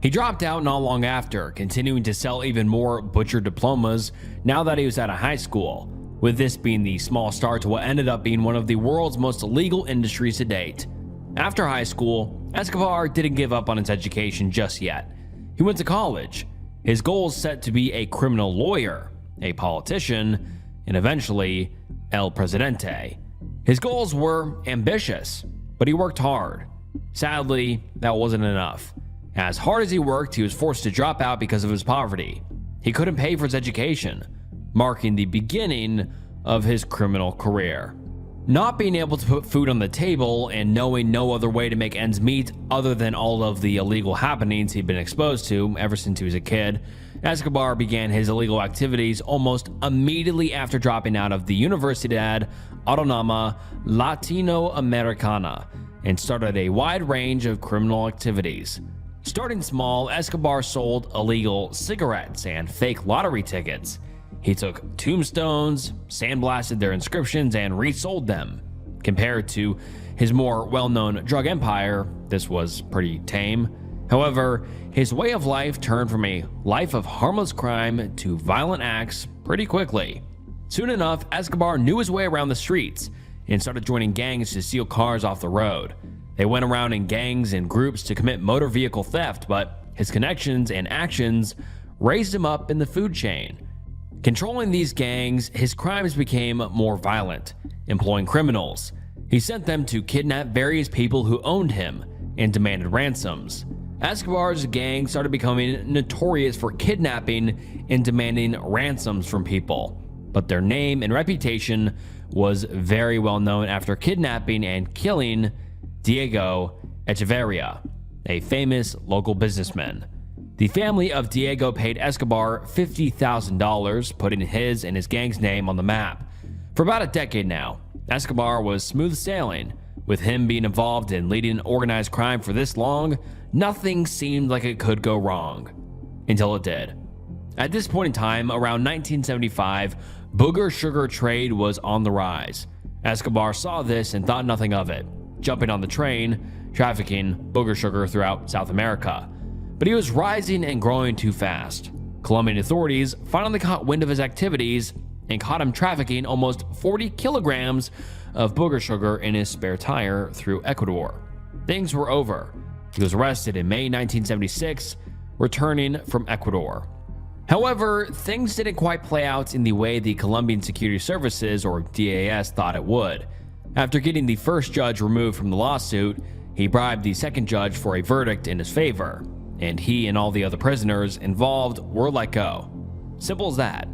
[SPEAKER 1] He dropped out not long after, continuing to sell even more butcher diplomas now that he was out of high school, with this being the small start to what ended up being one of the world's most illegal industries to date. After high school, Escobar didn't give up on his education just yet. He went to college. His goals set to be a criminal lawyer, a politician, and eventually El Presidente. His goals were ambitious, but he worked hard. Sadly, that wasn't enough. As hard as he worked, he was forced to drop out because of his poverty. He couldn't pay for his education, marking the beginning of his criminal career. Not being able to put food on the table and knowing no other way to make ends meet other than all of the illegal happenings he'd been exposed to ever since he was a kid, Escobar began his illegal activities almost immediately after dropping out of the Universidad Autónoma Latinoamericana and started a wide range of criminal activities. Starting small, Escobar sold illegal cigarettes and fake lottery tickets. He took tombstones, sandblasted their inscriptions, and resold them, Compared to his more well-known drug empire, this was pretty tame. However, his way of life turned from a life of harmless crime to violent acts pretty quickly. Soon enough, Escobar knew his way around the streets and started joining gangs to steal cars off the road. They went around in gangs and groups to commit motor vehicle theft, but his connections and actions raised him up in the food chain. Controlling these gangs, his crimes became more violent. Employing criminals, he sent them to kidnap various people who owned him and demanded ransoms. Escobar's gang started becoming notorious for kidnapping and demanding ransoms from people, but their name and reputation was very well known after kidnapping and killing Diego Echeverria, a famous local businessman. The family of Diego paid Escobar $50,000, putting his and his gang's name on the map. For about a decade now, Escobar was smooth sailing. With him being involved in leading organized crime for this long, nothing seemed like it could go wrong. Until it did. At this point in time, around 1975, booger sugar trade was on the rise. Escobar saw this and thought nothing of it, jumping on the train, trafficking booger sugar throughout South America. But he was rising and growing too fast. Colombian authorities finally caught wind of his activities and caught him trafficking almost 40 kilograms of booger sugar in his spare tire through Ecuador. Things were over. He was arrested in May 1976, returning from Ecuador. However, things didn't quite play out in the way the Colombian Security Services, or DAS, thought it would. After getting the first judge removed from the lawsuit, he bribed the second judge for a verdict in his favor, and he and all the other prisoners involved were let go. Simple as that.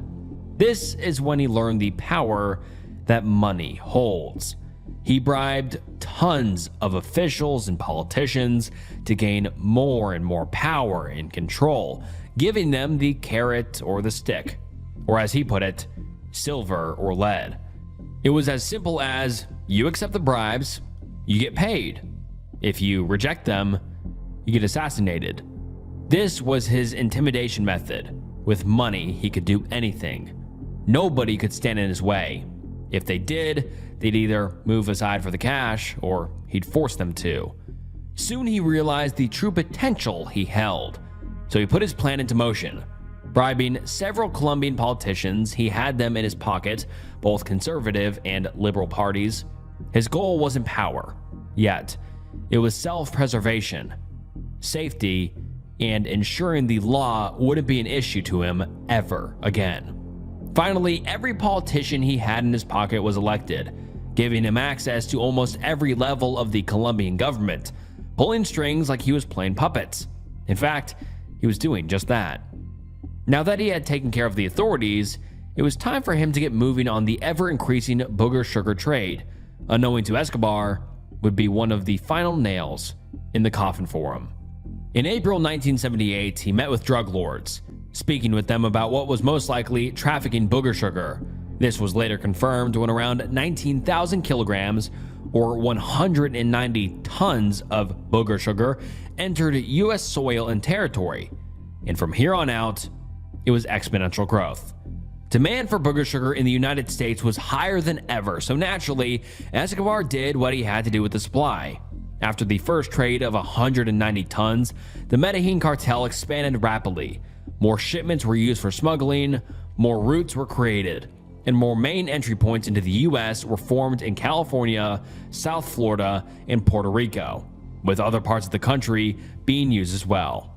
[SPEAKER 1] This is when he learned the power that money holds. He bribed tons of officials and politicians to gain more and more power and control, giving them the carrot or the stick, or as he put it, silver or lead. It was as simple as, you accept the bribes, you get paid. If you reject them, you get assassinated. This was his intimidation method. With money, he could do anything. Nobody could stand in his way. If they did, they'd either move aside for the cash or he'd force them to. Soon he realized the true potential he held, so he put his plan into motion. Bribing several Colombian politicians, he had them in his pocket, both conservative and liberal parties. His goal wasn't power, yet it was self-preservation, safety, and ensuring the law wouldn't be an issue to him ever again. Finally, every politician he had in his pocket was elected, giving him access to almost every level of the Colombian government, pulling strings like he was playing puppets. In fact, he was doing just that. Now that he had taken care of the authorities, it was time for him to get moving on the ever-increasing booger sugar trade. Unknowing to Escobar, would be one of the final nails in the coffin for him. In April 1978, he met with drug lords, speaking with them about what was most likely trafficking booger sugar. This was later confirmed when around 19,000 kilograms, or 190 tons of booger sugar, entered U.S. soil and territory. And from here on out, it was exponential growth. Demand for booger sugar in the United States was higher than ever, so naturally, Escobar did what he had to do with the supply. After the first trade of 190 tons, the Medellin cartel expanded rapidly. More shipments were used for smuggling, more routes were created, and more main entry points into the U.S. were formed in California, South Florida, and Puerto Rico, with other parts of the country being used as well.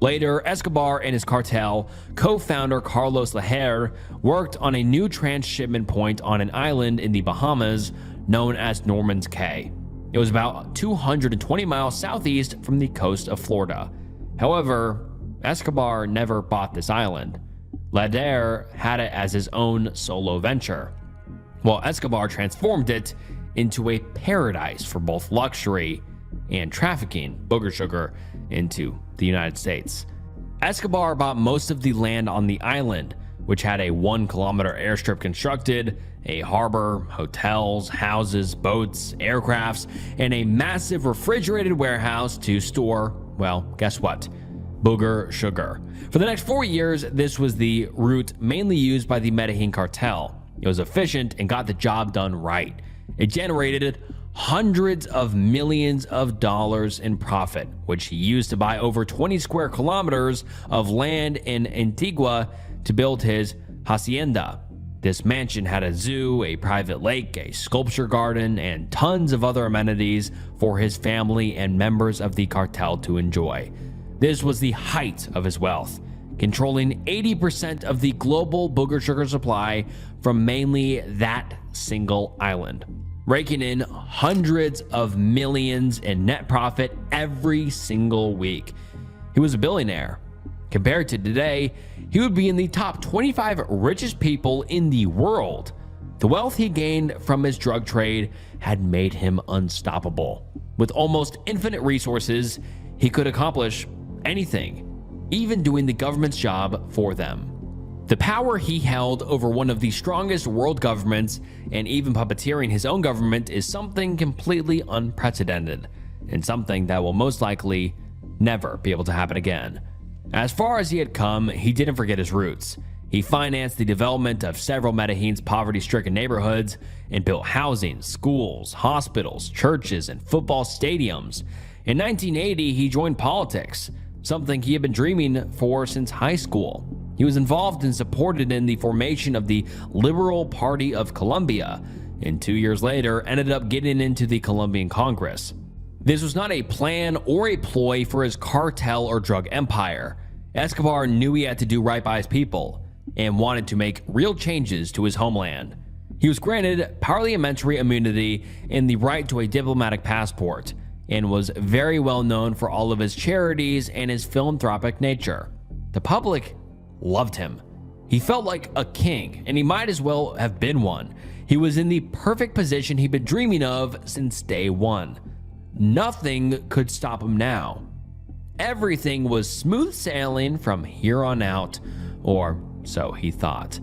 [SPEAKER 1] Later, Escobar and his cartel co-founder Carlos Lajer worked on a new transshipment point on an island in the Bahamas known as Norman's Cay. It was about 220 miles southeast from the coast of Florida. However, Escobar never bought this island. Lajer had it as his own solo venture, while Escobar transformed it into a paradise for both luxury and trafficking booger sugar into the United States. Escobar bought most of the land on the island, which had a 1-kilometer airstrip constructed, a harbor, hotels, houses, boats, aircrafts, and a massive refrigerated warehouse to store, well, guess what? Booger sugar. For the next 4 years, this was the route mainly used by the Medellin cartel. It was efficient and got the job done right. It generated hundreds of millions of dollars in profit, which he used to buy over 20 square kilometers of land in Antigua to build his hacienda. This mansion had a zoo, a private lake, a sculpture garden, and tons of other amenities for his family and members of the cartel to enjoy. This was the height of his wealth, controlling 80% of the global booger sugar supply from mainly that single island, raking in hundreds of millions in net profit every single week. He was a billionaire. Compared to today, he would be in the top 25 richest people in the world. The wealth he gained from his drug trade had made him unstoppable. With almost infinite resources, he could accomplish anything, even doing the government's job for them. The power he held over one of the strongest world governments and even puppeteering his own government is something completely unprecedented and something that will most likely never be able to happen again. As far as he had come, he didn't forget his roots. He financed the development of several Medellin's poverty-stricken neighborhoods and built housing, schools, hospitals, churches, and football stadiums. In 1980, he joined politics, something he had been dreaming for since high school. He was involved and supported in the formation of the Liberal Party of Colombia, and 2 years later ended up getting into the Colombian Congress. This was not a plan or a ploy for his cartel or drug empire. Escobar knew he had to do right by his people and wanted to make real changes to his homeland. He was granted parliamentary immunity and the right to a diplomatic passport, and was very well known for all of his charities and his philanthropic nature. The public loved him. He felt like a king, and he might as well have been one. He was in the perfect position he'd been dreaming of since day one. Nothing could stop him now. Everything was smooth sailing from here on out, or so he thought.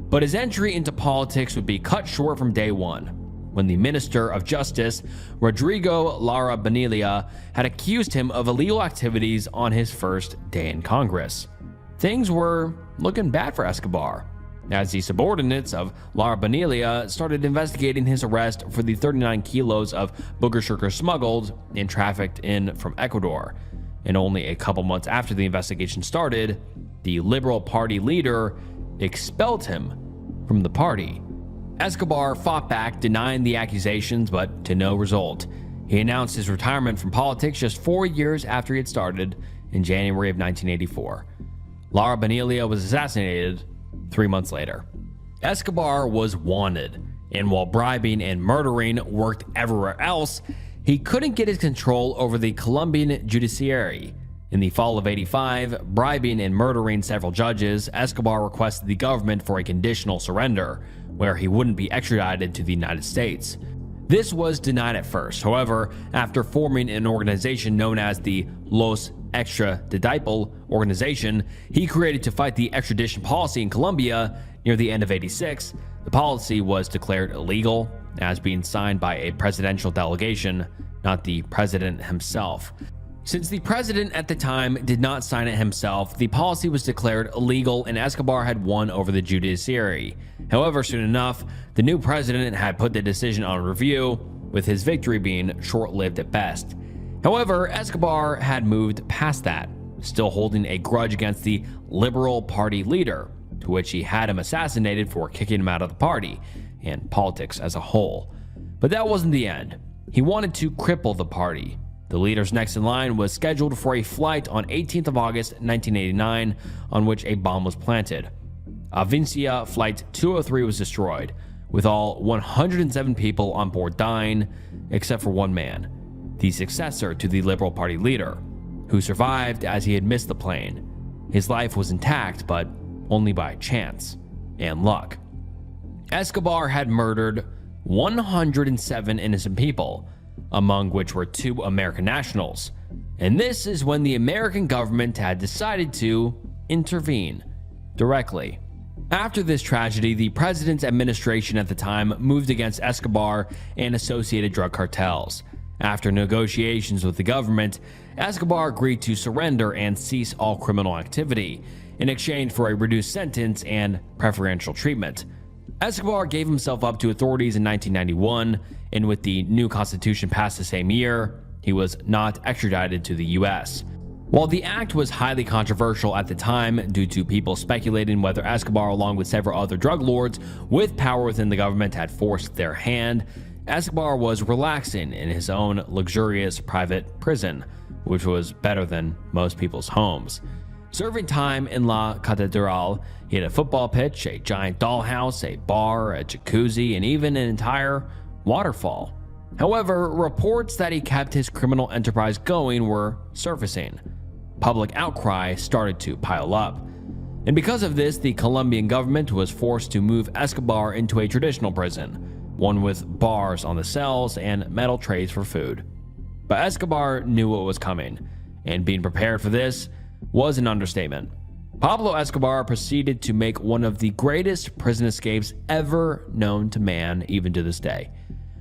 [SPEAKER 1] But his entry into politics would be cut short from day one, when the Minister of Justice, Rodrigo Lara Bonilla, had accused him of illegal activities on his first day in Congress. Things were looking bad for Escobar, as the subordinates of Lara Bonilla started investigating his arrest for the 39 kilos of booger sugar smuggled and trafficked in from Ecuador. And only a couple months after the investigation started, the Liberal Party leader expelled him from the party. Escobar fought back, denying the accusations, but to no result. He announced his retirement from politics just 4 years after he had started in January of 1984. Lara Bonilla was assassinated 3 months later. Escobar was wanted, and while bribing and murdering worked everywhere else, he couldn't get his control over the Colombian judiciary. In the fall of '85, bribing and murdering several judges, Escobar requested the government for a conditional surrender, where he wouldn't be extradited to the United States. This was denied at first. However, after forming an organization known as the Los Extraditable Organization, he created to fight the extradition policy in Colombia near the end of '86, the policy was declared illegal as being signed by a presidential delegation, not the president himself. Since the president at the time did not sign it himself, the policy was declared illegal and Escobar had won over the judiciary. However, soon enough, the new president had put the decision on review, with his victory being short-lived at best. However, Escobar had moved past that, still holding a grudge against the Liberal Party leader, to which he had him assassinated for kicking him out of the party and politics as a whole. But that wasn't the end. He wanted to cripple the party. The leader's next in line was scheduled for a flight on 18th of August 1989, on which a bomb was planted. Avincia Flight 203 was destroyed, with all 107 people on board dying, except for one man, the successor to the Liberal Party leader, who survived as he had missed the plane. His life was intact, but only by chance and luck. Escobar had murdered 107 innocent people, among which were 2 American nationals. And this is when the American government had decided to intervene directly. After this tragedy, the president's administration at the time moved against Escobar and associated drug cartels. After negotiations with the government, Escobar agreed to surrender and cease all criminal activity in exchange for a reduced sentence and preferential treatment. Escobar gave himself up to authorities in 1991, and with the new constitution passed the same year, he was not extradited to the US. While the act was highly controversial at the time due to people speculating whether Escobar, along with several other drug lords with power within the government, had forced their hand, Escobar was relaxing in his own luxurious private prison, which was better than most people's homes. Serving time in La Catedral, he had a football pitch, a giant dollhouse, a bar, a jacuzzi, and even an entire waterfall. However, reports that he kept his criminal enterprise going were surfacing. Public outcry started to pile up. And because of this, the Colombian government was forced to move Escobar into a traditional prison, one with bars on the cells and metal trays for food. But Escobar knew what was coming, and being prepared for this was an understatement. Pablo Escobar proceeded to make one of the greatest prison escapes ever known to man, even to this day.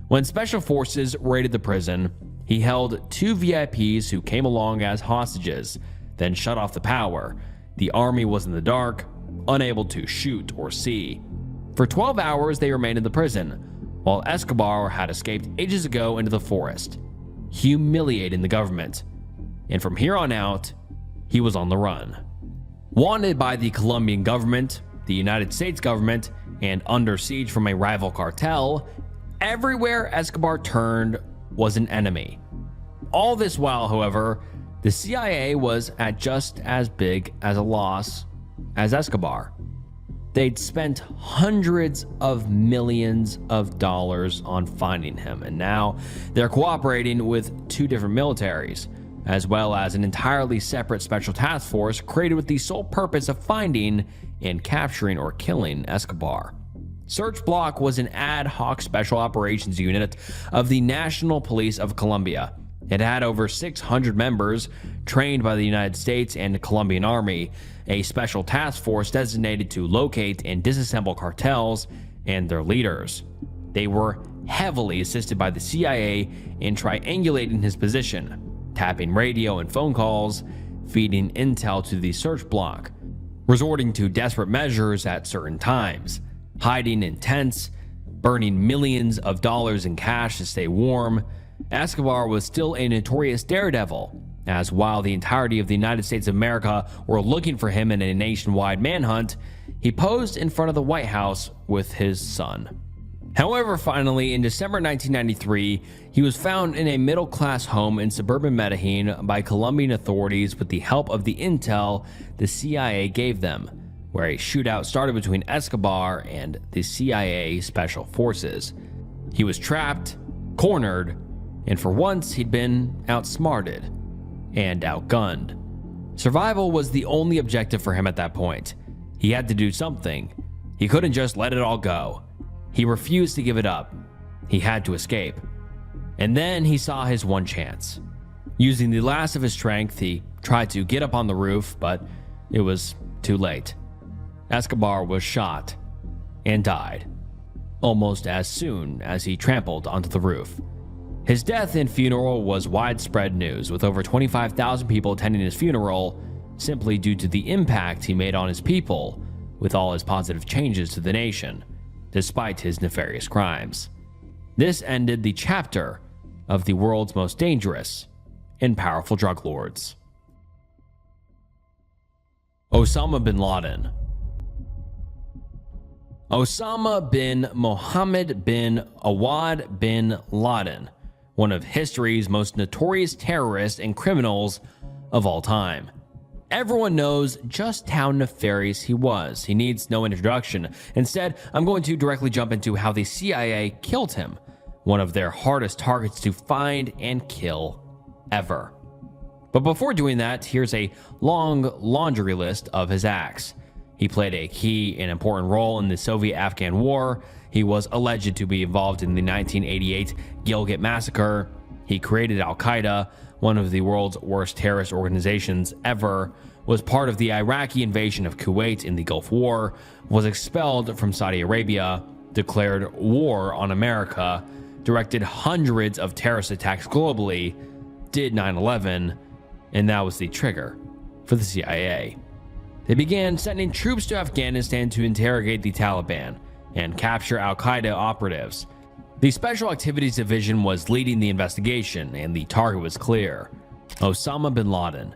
[SPEAKER 1] When special forces raided the prison, he held 2 VIPs who came along as hostages, then shut off the power. The army was in the dark, unable to shoot or see. For 12 hours, they remained in the prison, while Escobar had escaped ages ago into the forest, humiliating the government. And from here on out, he was on the run. Wanted by the Colombian government, the United States government, and under siege from a rival cartel, everywhere Escobar turned was an enemy. All this while, however, the CIA was at just as big as a loss as Escobar. They'd spent hundreds of millions of dollars on finding him, and now they're cooperating with 2 different militaries, as well as an entirely separate special task force created with the sole purpose of finding and capturing or killing Escobar. Search Block was an ad hoc special operations unit of the National Police of Colombia. It had over 600 members trained by the United States and the Colombian Army, a special task force designated to locate and disassemble cartels and their leaders. They were heavily assisted by the CIA in triangulating his position, tapping radio and phone calls, feeding intel to the Search Block, resorting to desperate measures at certain times, hiding in tents, burning millions of dollars in cash to stay warm. Escobar was still a notorious daredevil, as while the entirety of the United States of America were looking for him in a nationwide manhunt, he posed in front of the White House with his son. However, finally, in December 1993, he was found in a middle-class home in suburban Medellin by Colombian authorities with the help of the intel the CIA gave them, where a shootout started between Escobar and the CIA Special Forces. He was trapped, cornered, and for once he'd been outsmarted and outgunned. Survival was the only objective for him at that point. He had to do something. He couldn't just let it all go. He refused to give it up. He had to escape. And then he saw his one chance. Using the last of his strength, he tried to get up on the roof, but it was too late. Escobar was shot and died almost as soon as he trampled onto the roof. His death and funeral was widespread news, with over 25,000 people attending his funeral simply due to the impact he made on his people with all his positive changes to the nation, despite his nefarious crimes. This ended the chapter of the world's most dangerous and powerful drug lords. Osama bin Laden. Osama bin Mohammed bin Awad bin Laden, one of history's most notorious terrorists and criminals of all time. Everyone knows just how nefarious he was. He needs no introduction. Instead, I'm going to directly jump into how the CIA killed him, one of their hardest targets to find and kill ever. But before doing that, here's a long laundry list of his acts. He played a key and important role in the Soviet-Afghan War. He was alleged to be involved in the 1988 Gilgit massacre. He created Al-Qaeda, one of the world's worst terrorist organizations ever, was part of the Iraqi invasion of Kuwait in the Gulf War, was expelled from Saudi Arabia, declared war on America, directed hundreds of terrorist attacks globally, did 9/11, and that was the trigger for the CIA. They began sending troops to Afghanistan to interrogate the Taliban, and capture al-Qaeda operatives. The Special Activities Division was leading the investigation, and the target was clear. Osama bin Laden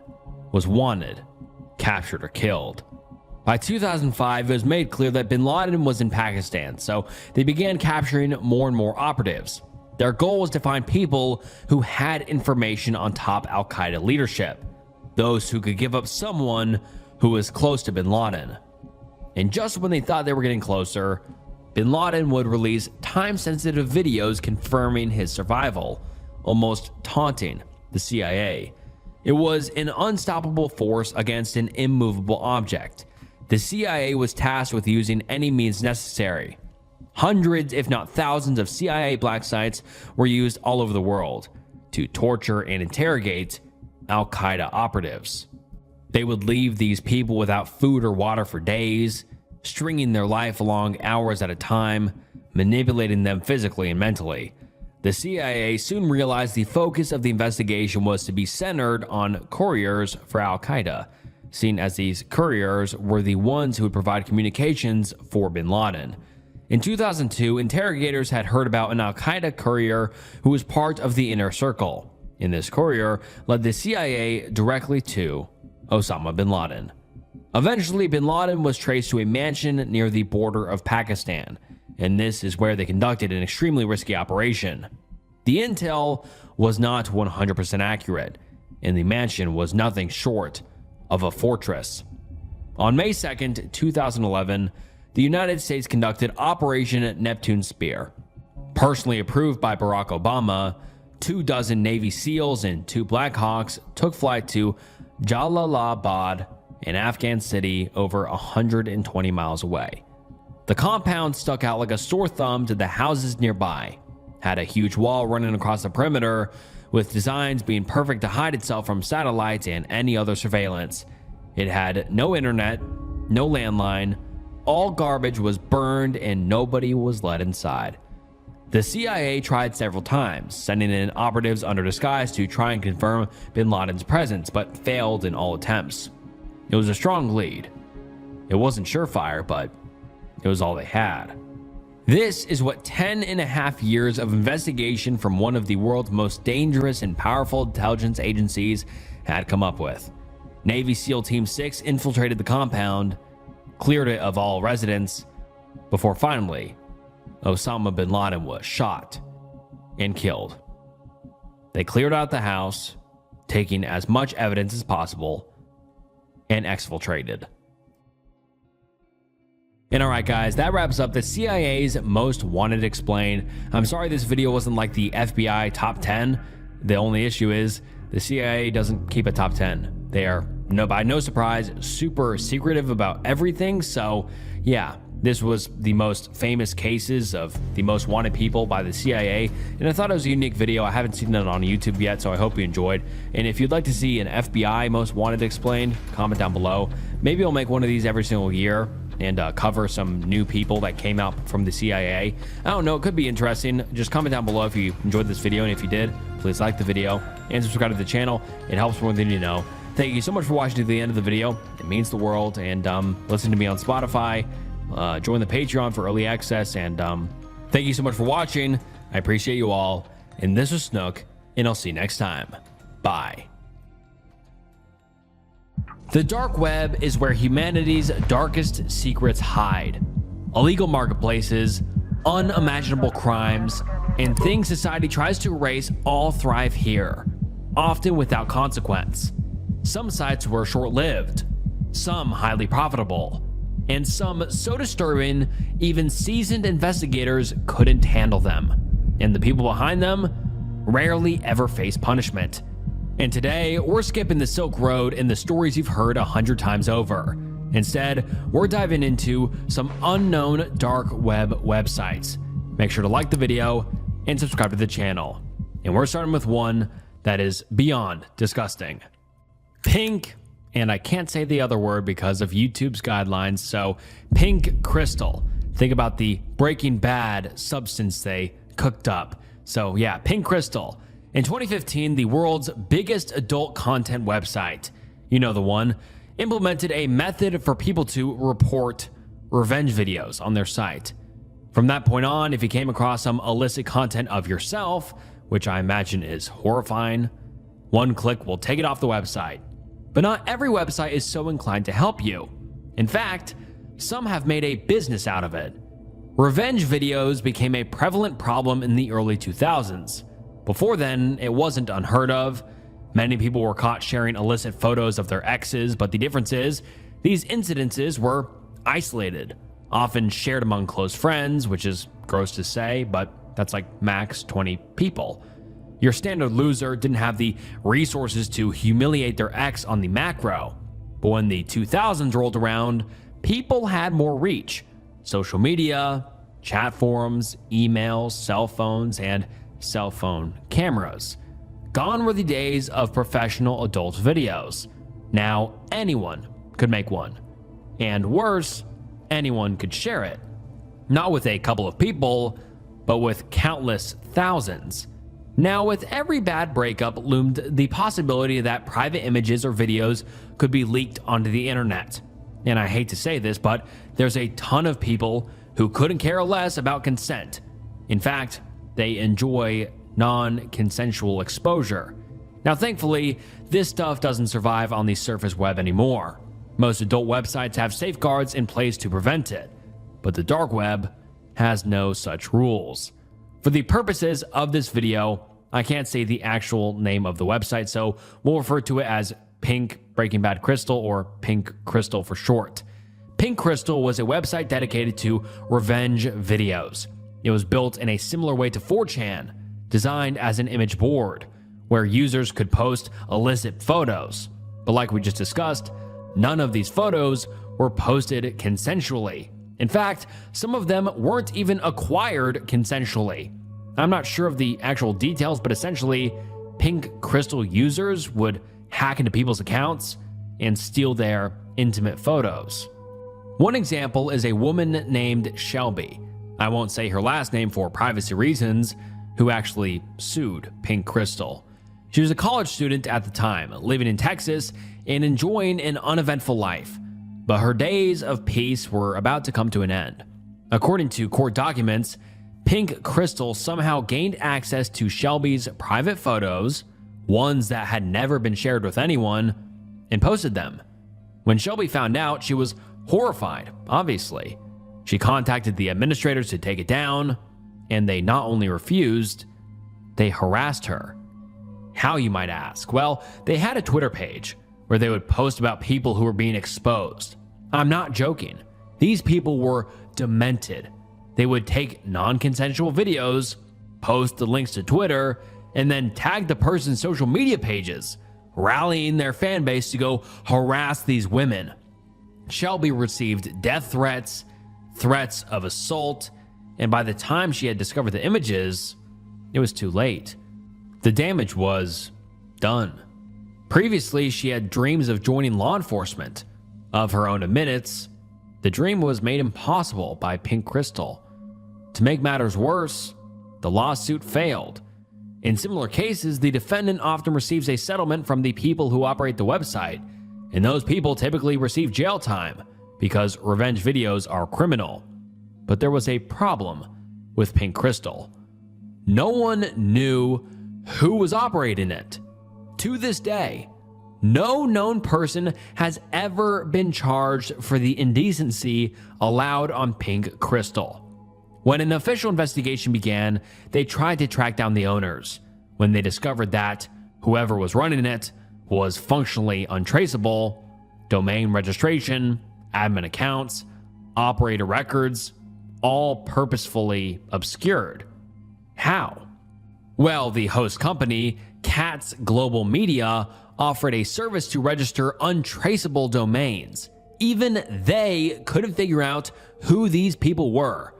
[SPEAKER 1] was wanted, captured, or killed. By 2005, it was made clear that bin Laden was in Pakistan, so they began capturing more and more operatives. Their goal was to find people who had information on top al-Qaeda leadership, those who could give up someone who was close to bin Laden. And just when they thought they were getting closer, bin Laden would release time-sensitive videos confirming his survival, almost taunting the CIA. It was an unstoppable force against an immovable object. The CIA was tasked with using any means necessary. Hundreds, if not thousands, of CIA black sites were used all over the world to torture and interrogate al-Qaeda operatives. They would leave these people without food or water for days, stringing their life along hours at a time, manipulating them physically and mentally. The CIA soon realized the focus of the investigation was to be centered on couriers for al-Qaeda, seen as these couriers were the ones who would provide communications for bin Laden. In 2002, interrogators had heard about an al-Qaeda courier who was part of the inner circle, and this courier led the CIA directly to Osama bin Laden. Eventually, bin Laden was traced to a mansion near the border of Pakistan, and this is where they conducted an extremely risky operation. The intel was not 100% accurate, and the mansion was nothing short of a fortress. On May 2nd, 2011, the United States conducted Operation Neptune Spear. Personally approved by Barack Obama, 24 Navy SEALs and 2 Black Hawks took flight to Jalalabad, an Afghan city over 120 miles away. The compound stuck out like a sore thumb to the houses nearby, had a huge wall running across the perimeter, with designs being perfect to hide itself from satellites and any other surveillance. It had no internet, no landline, all garbage was burned, and nobody was let inside. The CIA tried several times, sending in operatives under disguise to try and confirm bin Laden's presence, but failed in all attempts. It was a strong lead. It wasn't surefire, but it was all they had. This is what 10.5 years of investigation from one of the world's most dangerous and powerful intelligence agencies had come up with. Navy SEAL Team 6 infiltrated the compound, cleared it of all residents, before finally Osama bin Laden was shot and killed. They cleared out the house, taking as much evidence as possible, and exfiltrated. And alright guys, that wraps up the CIA's Most Wanted Explained. I'm sorry this video wasn't like the FBI top 10. The only issue is the CIA doesn't keep a top 10. They are, by no surprise, super secretive about everything. So yeah, this was the most famous cases of the most wanted people by the CIA, and I thought it was a unique video. I haven't seen it on YouTube yet, so I hope you enjoyed. And if you'd like to see an FBI Most Wanted explained, comment down below. Maybe I'll make one of these every single year and cover some new people that came out from the CIA. I don't know, it could be interesting. Just comment down below if you enjoyed this video, and if you did, please like the video and subscribe to the channel. It helps more than you know. Thank you so much for watching to the end of the video. It means the world. And listen to me on Spotify. Join the Patreon for early access. And thank you so much for watching. I appreciate you all. And this was Snook, and I'll see you next time. Bye. The dark web is where humanity's darkest secrets hide. Illegal marketplaces, unimaginable crimes, and things society tries to erase all thrive here, often without consequence. Some sites were short-lived, some highly profitable, and some so disturbing even seasoned investigators couldn't handle them, and the people behind them rarely ever face punishment. And today, we're skipping the Silk Road and the stories you've heard 100 times over. Instead, we're diving into some unknown dark web websites. Make sure to like the video and subscribe to the channel. And we're starting with one that is beyond disgusting. Pink, and I can't say the other word because of YouTube's guidelines, so pink crystal. Think about the Breaking Bad substance they cooked up. So yeah, pink crystal. In 2015, the world's biggest adult content website, you know the one, implemented a method for people to report revenge videos on their site. From that point on, if you came across some illicit content of yourself, which I imagine is horrifying, one click will take it off the website. But not every website is so inclined to help you. In fact, some have made a business out of it. Revenge videos became a prevalent problem in the early 2000s. Before then, it wasn't unheard of. Many people were caught sharing illicit photos of their exes, but the difference is, these incidences were isolated, often shared among close friends, which is gross to say, but that's like max 20 people. Your standard loser didn't have the resources to humiliate their ex on the macro. But when the 2000s rolled around, people had more reach. Social media, chat forums, emails, cell phones, and cell phone cameras. Gone were the days of professional adult videos. Now anyone could make one. And worse, anyone could share it. Not with a couple of people, but with countless thousands. Now, with every bad breakup loomed the possibility that private images or videos could be leaked onto the internet. And I hate to say this, but there's a ton of people who couldn't care less about consent. In fact, they enjoy non-consensual exposure. Now, thankfully, this stuff doesn't survive on the surface web anymore. Most adult websites have safeguards in place to prevent it, but the dark web has no such rules. For the purposes of this video, I can't say the actual name of the website, so we'll refer to it as Pink Breaking Bad Crystal, or Pink Crystal for short. Pink Crystal was a website dedicated to revenge videos. It was built in a similar way to 4chan, designed as an image board, where users could post illicit photos. But like we just discussed, none of these photos were posted consensually. In fact, some of them weren't even acquired consensually. I'm not sure of the actual details, but essentially, Pink Crystal users would hack into people's accounts and steal their intimate photos. One example is a woman named Shelby, I won't say her last name for privacy reasons, who actually sued Pink Crystal. She was a college student at the time, living in Texas and enjoying an uneventful life. But her days of peace were about to come to an end. According to court documents, Pink Crystal somehow gained access to Shelby's private photos, ones that had never been shared with anyone, and posted them. When Shelby found out, she was horrified, obviously. She contacted the administrators to take it down, and they not only refused, they harassed her. How, you might ask? Well, they had a Twitter page where they would post about people who were being exposed. I'm not joking. These people were demented. They would take non-consensual videos, post the links to Twitter, and then tag the person's social media pages, rallying their fan base to go harass these women. Shelby received death threats, threats of assault, and by the time she had discovered the images, it was too late. The damage was done. Previously, she had dreams of joining law enforcement. Of her own admittance, the dream was made impossible by Pink Crystal. To make matters worse, the lawsuit failed. In similar cases, the defendant often receives a settlement from the people who operate the website, and those people typically receive jail time because revenge videos are criminal. But there was a problem with Pink Crystal. No one knew who was operating it. To this day, no known person has ever been charged for the indecency allowed on Pink Crystal. When an official investigation began, they tried to track down the owners. When they discovered that whoever was running it was functionally untraceable, domain registration, admin accounts, operator records, all purposefully obscured. How? Well, the host company, Katz Global Media, offered a service to register untraceable domains. Even they couldn't figure out who these people were.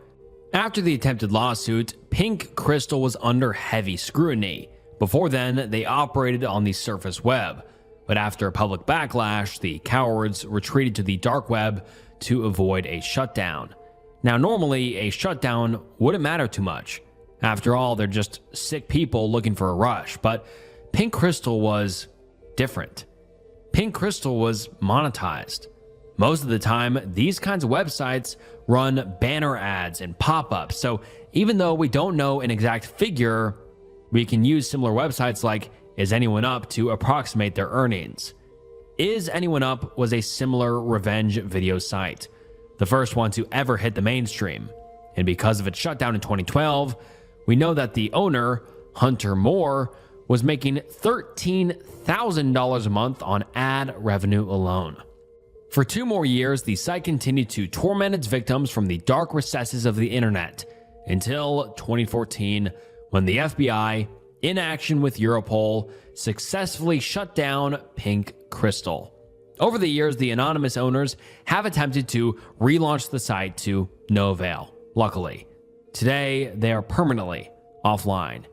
[SPEAKER 1] After the attempted lawsuit, Pink Crystal was under heavy scrutiny. Before then, they operated on the surface web. But after a public backlash, the cowards retreated to the dark web to avoid a shutdown. Now, normally, a shutdown wouldn't matter too much. After all, they're just sick people looking for a rush. But Pink Crystal was different. Pink Crystal was monetized. Most of the time, these kinds of websites run banner ads and pop-ups, so even though we don't know an exact figure, we can use similar websites like Is Anyone Up to approximate their earnings. Is Anyone Up was a similar revenge video site, the first one to ever hit the mainstream, and because of its shutdown in 2012, we know that the owner, Hunter Moore, was making $13,000 a month on ad revenue alone. For 2 more years, the site continued to torment its victims from the dark recesses of the internet until 2014, when the FBI, in action with Europol, successfully shut down Pink Crystal. Over the years, the anonymous owners have attempted to relaunch the site to no avail. Luckily, today they are permanently offline.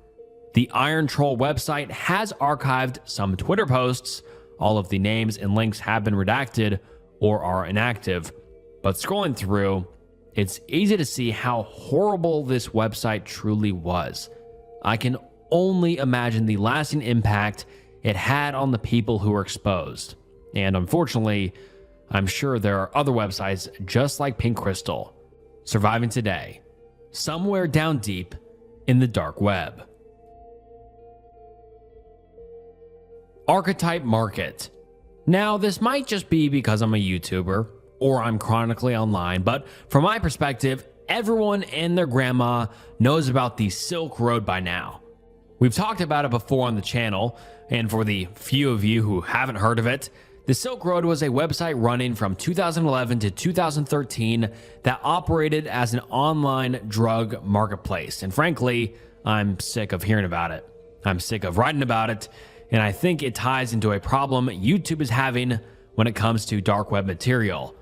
[SPEAKER 1] The Iron Troll website has archived some Twitter posts. All of the names and links have been redacted or are inactive, but scrolling through, it's easy to see how horrible this website truly was. I can only imagine the lasting impact it had on the people who were exposed. And unfortunately, I'm sure there are other websites just like Pink Crystal surviving today, somewhere down deep in the dark web. Archetype market. Now, this might just be because I'm a YouTuber or I'm chronically online, but from my perspective, everyone and their grandma knows about the Silk Road by now. We've talked about it before on the channel, and for the few of you who haven't heard of it, the Silk Road was a website running from 2011 to 2013 that operated as an online drug marketplace. And frankly, I'm sick of hearing about it. I'm sick of writing about it, and I think it ties into a problem YouTube is having when it comes to dark web material.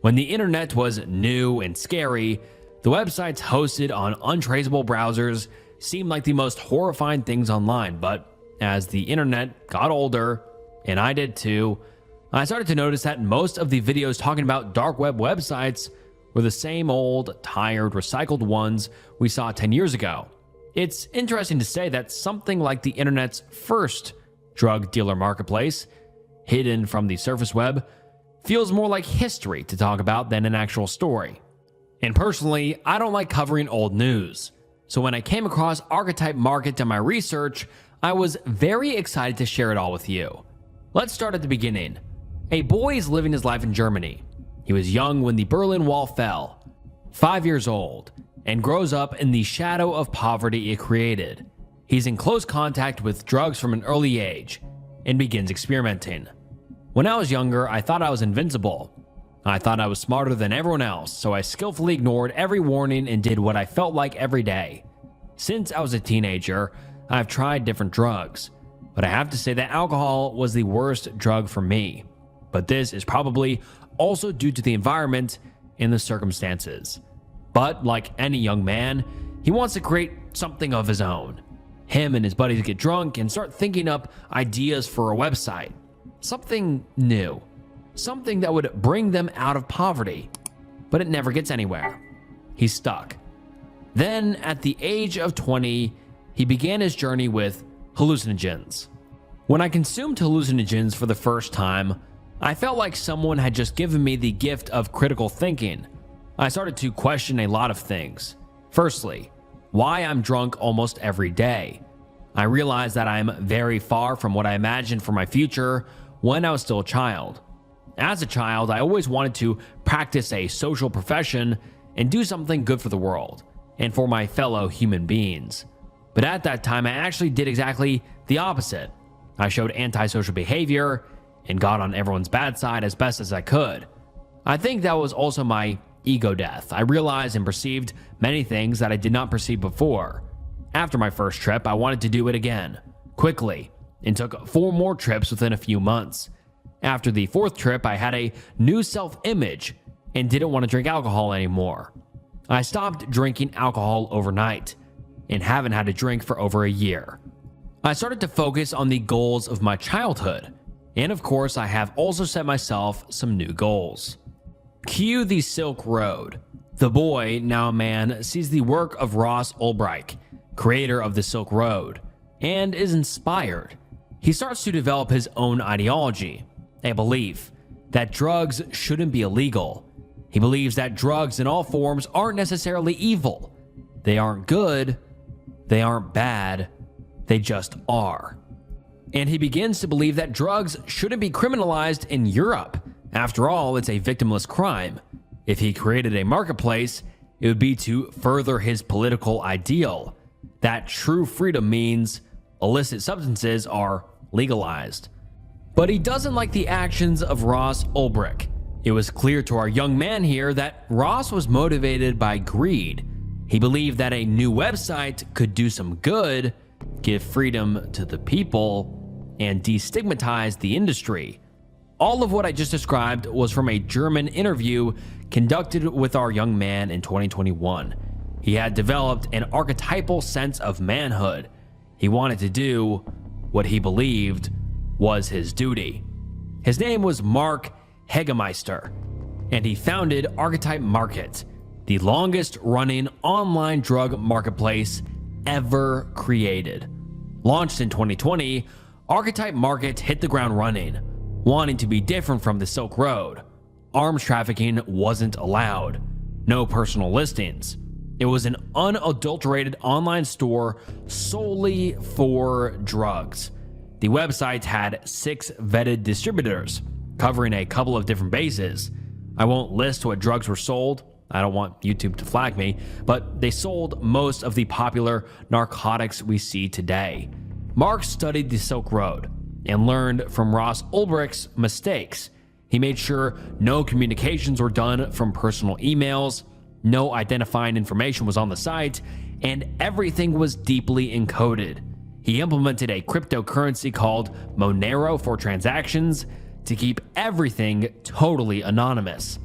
[SPEAKER 1] When the internet was new and scary, the websites hosted on untraceable browsers seemed like the most horrifying things online. But as the internet got older, and I did too, I started to notice that most of the videos talking about dark web websites were the same old, tired, recycled ones we saw 10 years ago. It's interesting to say that something like the internet's first drug dealer marketplace, hidden from the surface web, feels more like history to talk about than an actual story. And personally, I don't like covering old news. So when I came across Archetype Market in my research, I was very excited to share it all with you. Let's start at the beginning. A boy is living his life in Germany. He was young when the Berlin Wall fell, 5 years old, and grows up in the shadow of poverty it created. He's in close contact with drugs from an early age and begins experimenting. When I was younger, I thought I was invincible. I thought I was smarter than everyone else, so I skillfully ignored every warning and did what I felt like every day. Since I was a teenager, I've tried different drugs, but I have to say that alcohol was the worst drug for me. But this is probably also due to the environment and the circumstances. But like any young man, he wants to create something of his own. Him and his buddies get drunk and start thinking up ideas for a website. Something new. Something that would bring them out of poverty. But it never gets anywhere. He's stuck. Then, at the age of 20, he began his journey with hallucinogens. When I consumed hallucinogens for the first time, I felt like someone had just given me the gift of critical thinking. I started to question a lot of things. Firstly, why I'm drunk almost every day. I realized that I'm very far from what I imagined for my future when I was still a child. As a child, I always wanted to practice a social profession and do something good for the world and for my fellow human beings. But at that time, I actually did exactly the opposite. I showed antisocial behavior and got on everyone's bad side as best as I could. I think that was also my ego death. I realized and perceived many things that I did not perceive before. After my first trip, I wanted to do it again, quickly, and took 4 more trips within a few months. After the 4th trip, I had a new self-image and didn't want to drink alcohol anymore. I stopped drinking alcohol overnight and haven't had a drink for over a year. I started to focus on the goals of my childhood, and of course, I have also set myself some new goals. Cue the Silk Road. The boy, now a man, sees the work of Ross Ulbricht, creator of the Silk Road, and is inspired. He starts to develop his own ideology, a belief, that drugs shouldn't be illegal. He believes that drugs in all forms aren't necessarily evil. They aren't good, they aren't bad, they just are. And he begins to believe that drugs shouldn't be criminalized in Europe. After all, it's a victimless crime. If he created a marketplace, it would be to further his political ideal, that true freedom means illicit substances are legalized. But he doesn't like the actions of Ross Ulbricht. It was clear to our young man here that Ross was motivated by greed. He believed that a new website could do some good, give freedom to the people, and destigmatize the industry. All of what I just described was from a German interview conducted with our young man in 2021. He had developed an archetypal sense of manhood. He wanted to do what he believed was his duty. His name was Mark Hegemeister, and he founded Archetype Market, the longest running online drug marketplace ever created. Launched in 2020, Archetype Market hit the ground running, wanting to be different from the Silk Road. Arms trafficking wasn't allowed. No personal listings. It was an unadulterated online store solely for drugs. The website had 6 vetted distributors, covering a couple of different bases. I won't list what drugs were sold. I don't want YouTube to flag me, but they sold most of the popular narcotics we see today. Mark studied the Silk Road and learned from Ross Ulbricht's mistakes. He made sure no communications were done from personal emails, no identifying information was on the site, and everything was deeply encoded. He implemented a cryptocurrency called Monero for transactions to keep everything totally anonymous.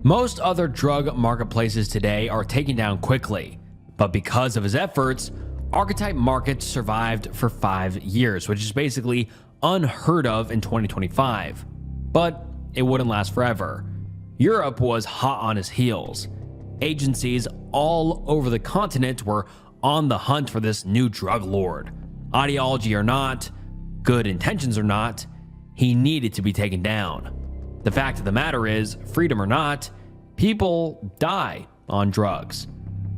[SPEAKER 1] Most other drug marketplaces today are taken down quickly, but because of his efforts, Archetype Market survived for 5 years, which is basically unheard of in 2025. But it wouldn't last forever. Europe was hot on his heels. Agencies all over the continent were on the hunt for this new drug lord. Ideology or not, good intentions or not, he needed to be taken down. The fact of the matter is, freedom or not, people die on drugs.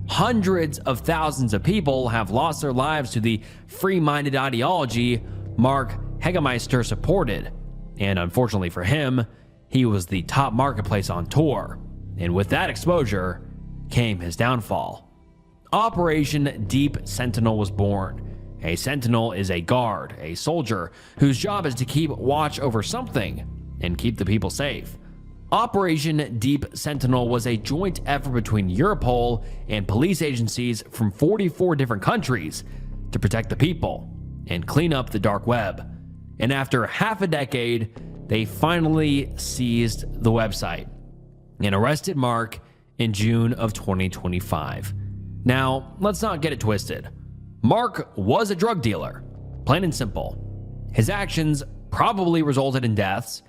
[SPEAKER 1] Hundreds of thousands of people have lost their lives to the free-minded ideology Mark Hegemeister supported. And unfortunately for him, he was the top marketplace on tour. And with that exposure came his downfall. Operation Deep Sentinel was born. A sentinel is a guard, a soldier, whose job is to keep watch over something and keep the people safe. Operation Deep Sentinel was a joint effort between Europol and police agencies from 44 different countries to protect the people and clean up the dark web. And after half a decade, they finally seized the website and arrested Mark in June of 2025. Now, let's not get it twisted. Mark was a drug dealer, plain and simple. His actions probably resulted in deaths,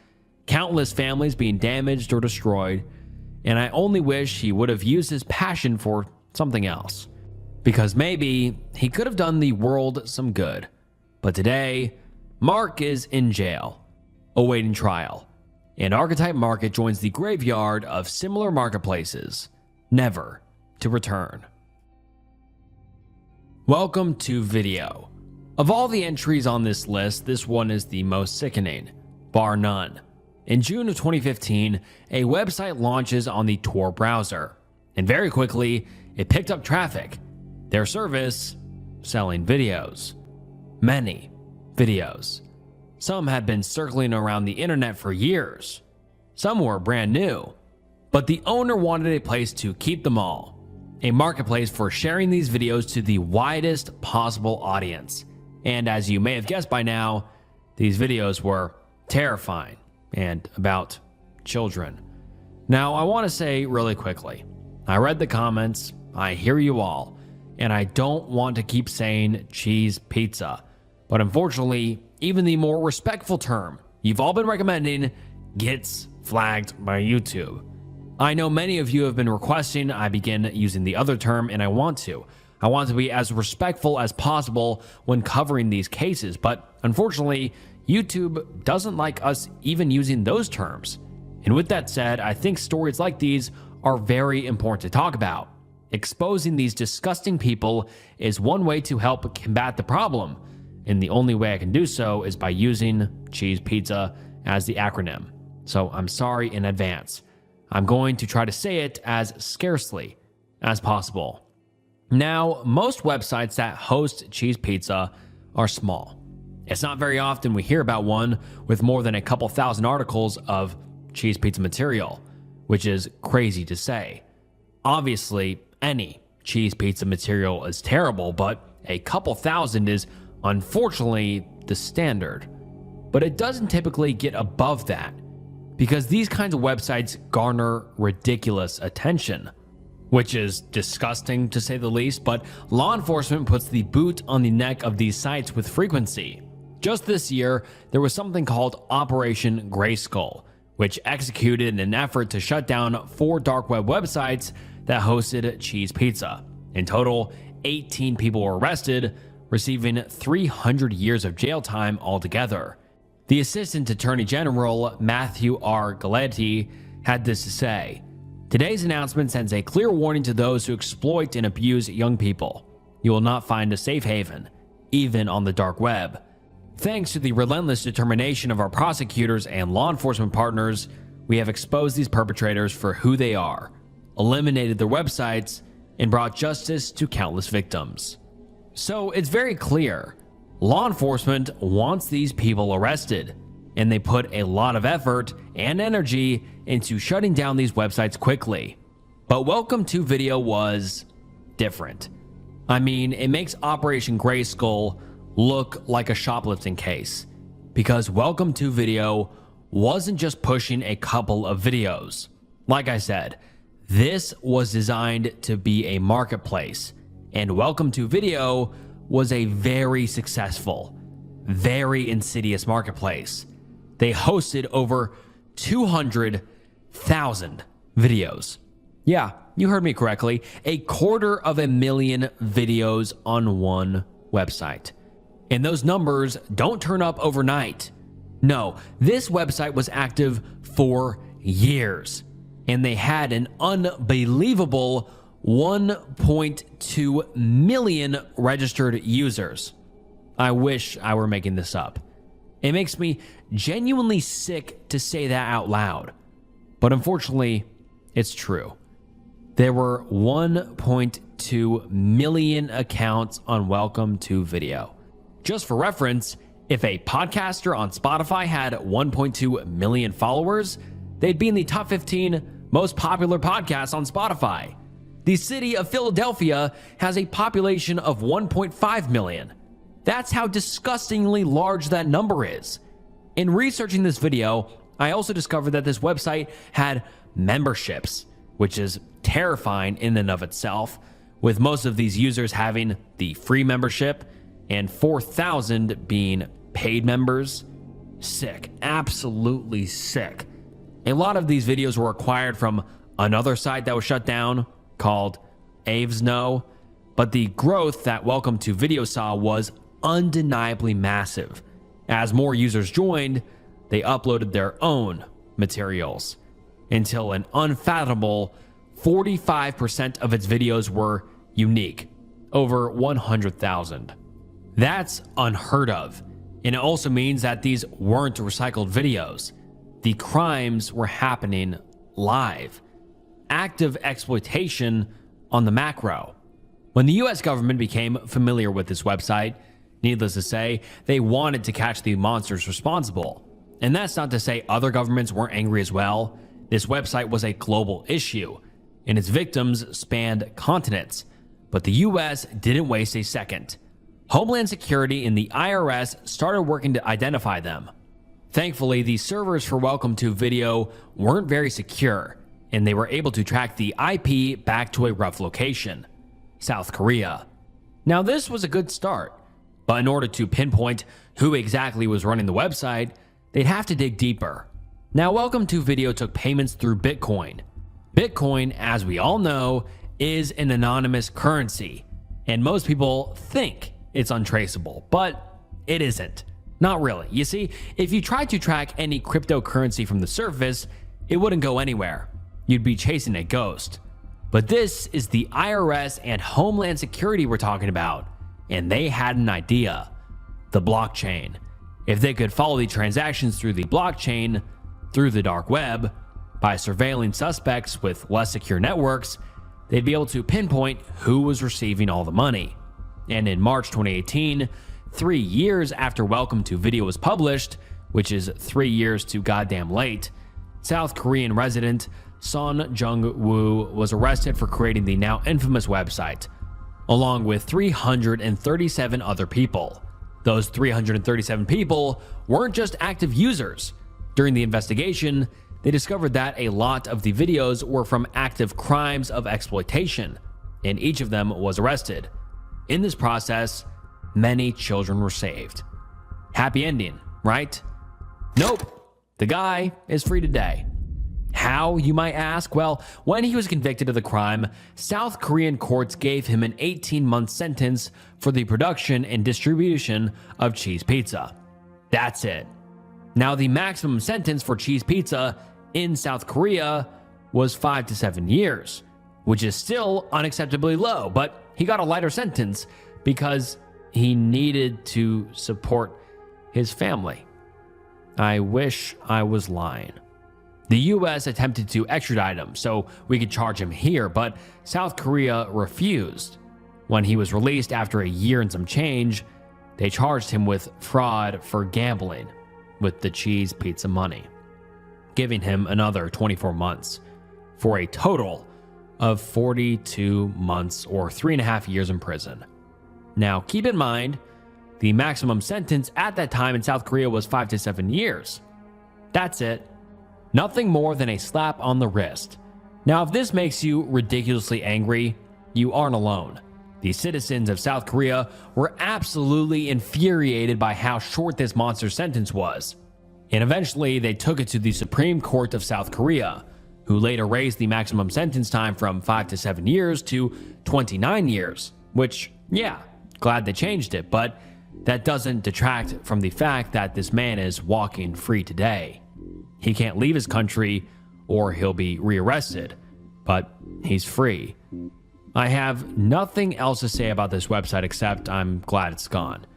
[SPEAKER 1] countless families being damaged or destroyed, and I only wish he would have used his passion for something else. Because maybe he could have done the world some good. But today, Mark is in jail, awaiting trial, and Archetype Market joins the graveyard of similar marketplaces, never to return. Welcome to video. Of all the entries on this list, this one is the most sickening, bar none. In June of 2015, a website launches on the Tor browser, and very quickly, it picked up traffic. Their service, selling videos. Many videos. Some had been circling around the internet for years. Some were brand new. But the owner wanted a place to keep them all. A marketplace for sharing these videos to the widest possible audience. And as you may have guessed by now, these videos were terrifying and about children. Now, I want to say really quickly, I read the comments, I hear you all, and I don't want to keep saying cheese pizza, but unfortunately, even the more respectful term you've all been recommending gets flagged by YouTube. I know many of you have been requesting I begin using the other term, and I want to. I want to be as respectful as possible when covering these cases, but unfortunately, YouTube doesn't like us even using those terms. And with that said, I think stories like these are very important to talk about. Exposing these disgusting people is one way to help combat the problem, and the only way I can do so is by using cheese pizza as the acronym. So I'm sorry in advance. I'm going to try to say it as scarcely as possible. Now, most websites that host cheese pizza are small. It's not very often we hear about one with more than a couple thousand articles of cheese pizza material, which is crazy to say. Obviously, any cheese pizza material is terrible, but a couple thousand is unfortunately the standard. But it doesn't typically get above that, because these kinds of websites garner ridiculous attention, which is disgusting to say the least, but law enforcement puts the boot on the neck of these sites with frequency. Just this year, there was something called Operation Grayskull, which executed in an effort to shut down 4 dark web websites that hosted cheese pizza. In total, 18 people were arrested, receiving 300 years of jail time altogether. The Assistant Attorney General, Matthew R. Galetti, had this to say: "Today's announcement sends a clear warning to those who exploit and abuse young people. You will not find a safe haven, even on the dark web. Thanks to the relentless determination of our prosecutors and law enforcement partners, we have exposed these perpetrators for who they are, eliminated their websites, and brought justice to countless victims." So it's very clear. Law enforcement wants these people arrested, and they put a lot of effort and energy into shutting down these websites quickly. But Welcome to Video was different. I mean, it makes Operation Grayskull look like a shoplifting case, because Welcome to Video wasn't just pushing a couple of videos. Like I said, this was designed to be a marketplace, and Welcome to Video was a very successful, very insidious marketplace. They hosted over 200,000 videos. Yeah, you heard me correctly. 250,000 videos on one website. And those numbers don't turn up overnight. No, this website was active for years, and they had an unbelievable 1.2 million registered users. I wish I were making this up. It makes me genuinely sick to say that out loud, but unfortunately, it's true. There were 1.2 million accounts on Welcome to Video. Just for reference, if a podcaster on Spotify had 1.2 million followers, they'd be in the top 15 most popular podcasts on Spotify. The city of Philadelphia has a population of 1.5 million. That's how disgustingly large that number is. In researching this video, I also discovered that this website had memberships, which is terrifying in and of itself, with most of these users having the free membership and 4,000 being paid members. Sick, absolutely sick. A lot of these videos were acquired from another site that was shut down called Avesno, but the growth that Welcome to Video saw was undeniably massive. As more users joined, they uploaded their own materials until an unfathomable 45% of its videos were unique, over 100,000. That's unheard of, and it also means that these weren't recycled videos. The crimes were happening live. Active exploitation on the macro. When the US government became familiar with this website, needless to say, they wanted to catch the monsters responsible. And that's not to say other governments weren't angry as well. This website was a global issue, and its victims spanned continents. But the US didn't waste a second. Homeland Security and the IRS started working to identify them. Thankfully, the servers for Welcome to Video weren't very secure, and they were able to track the IP back to a rough location, South Korea. Now, this was a good start, but in order to pinpoint who exactly was running the website, they'd have to dig deeper. Now, Welcome to Video took payments through Bitcoin. Bitcoin, as we all know, is an anonymous currency, and most people think it's untraceable, but it isn't. Not really. You see, if you try to track any cryptocurrency from the surface, it wouldn't go anywhere. You'd be chasing a ghost. But this is the IRS and Homeland Security we're talking about, and they had an idea: the blockchain. If they could follow the transactions through the blockchain, through the dark web, by surveilling suspects with less secure networks, they'd be able to pinpoint who was receiving all the money. And in March 2018, 3 years after Welcome to Video was published, which is 3 years too goddamn late, South Korean resident Son Jung-woo was arrested for creating the now infamous website, along with 337 other people. Those 337 people weren't just active users. During the investigation, they discovered that a lot of the videos were from active crimes of exploitation, and each of them was arrested. In this process, many children were saved. Happy ending, right? Nope. The guy is free today. How, you might ask? Well, when he was convicted of the crime, South Korean courts gave him an 18-month sentence for the production and distribution of cheese pizza. That's it. Now, the maximum sentence for cheese pizza in South Korea was 5 to 7 years, which is still unacceptably low, but he got a lighter sentence because he needed to support his family. I wish I was lying. The US attempted to extradite him so we could charge him here, but South Korea refused. When he was released after a year and some change, they charged him with fraud for gambling with the cheese pizza money, giving him another 24 months for a total of 42 months or 3.5 years in prison. Now, keep in mind, the maximum sentence at that time in South Korea was 5 to 7 years. That's it. Nothing more than a slap on the wrist. Now, if this makes you ridiculously angry, you aren't alone. The citizens of South Korea were absolutely infuriated by how short this monster's sentence was. And eventually, they took it to the Supreme Court of South Korea, who later raised the maximum sentence time from 5 to 7 years to 29 years, which, yeah, glad they changed it, but that doesn't detract from the fact that this man is walking free today. He can't leave his country or he'll be rearrested, but he's free. I have nothing else to say about this website except I'm glad it's gone.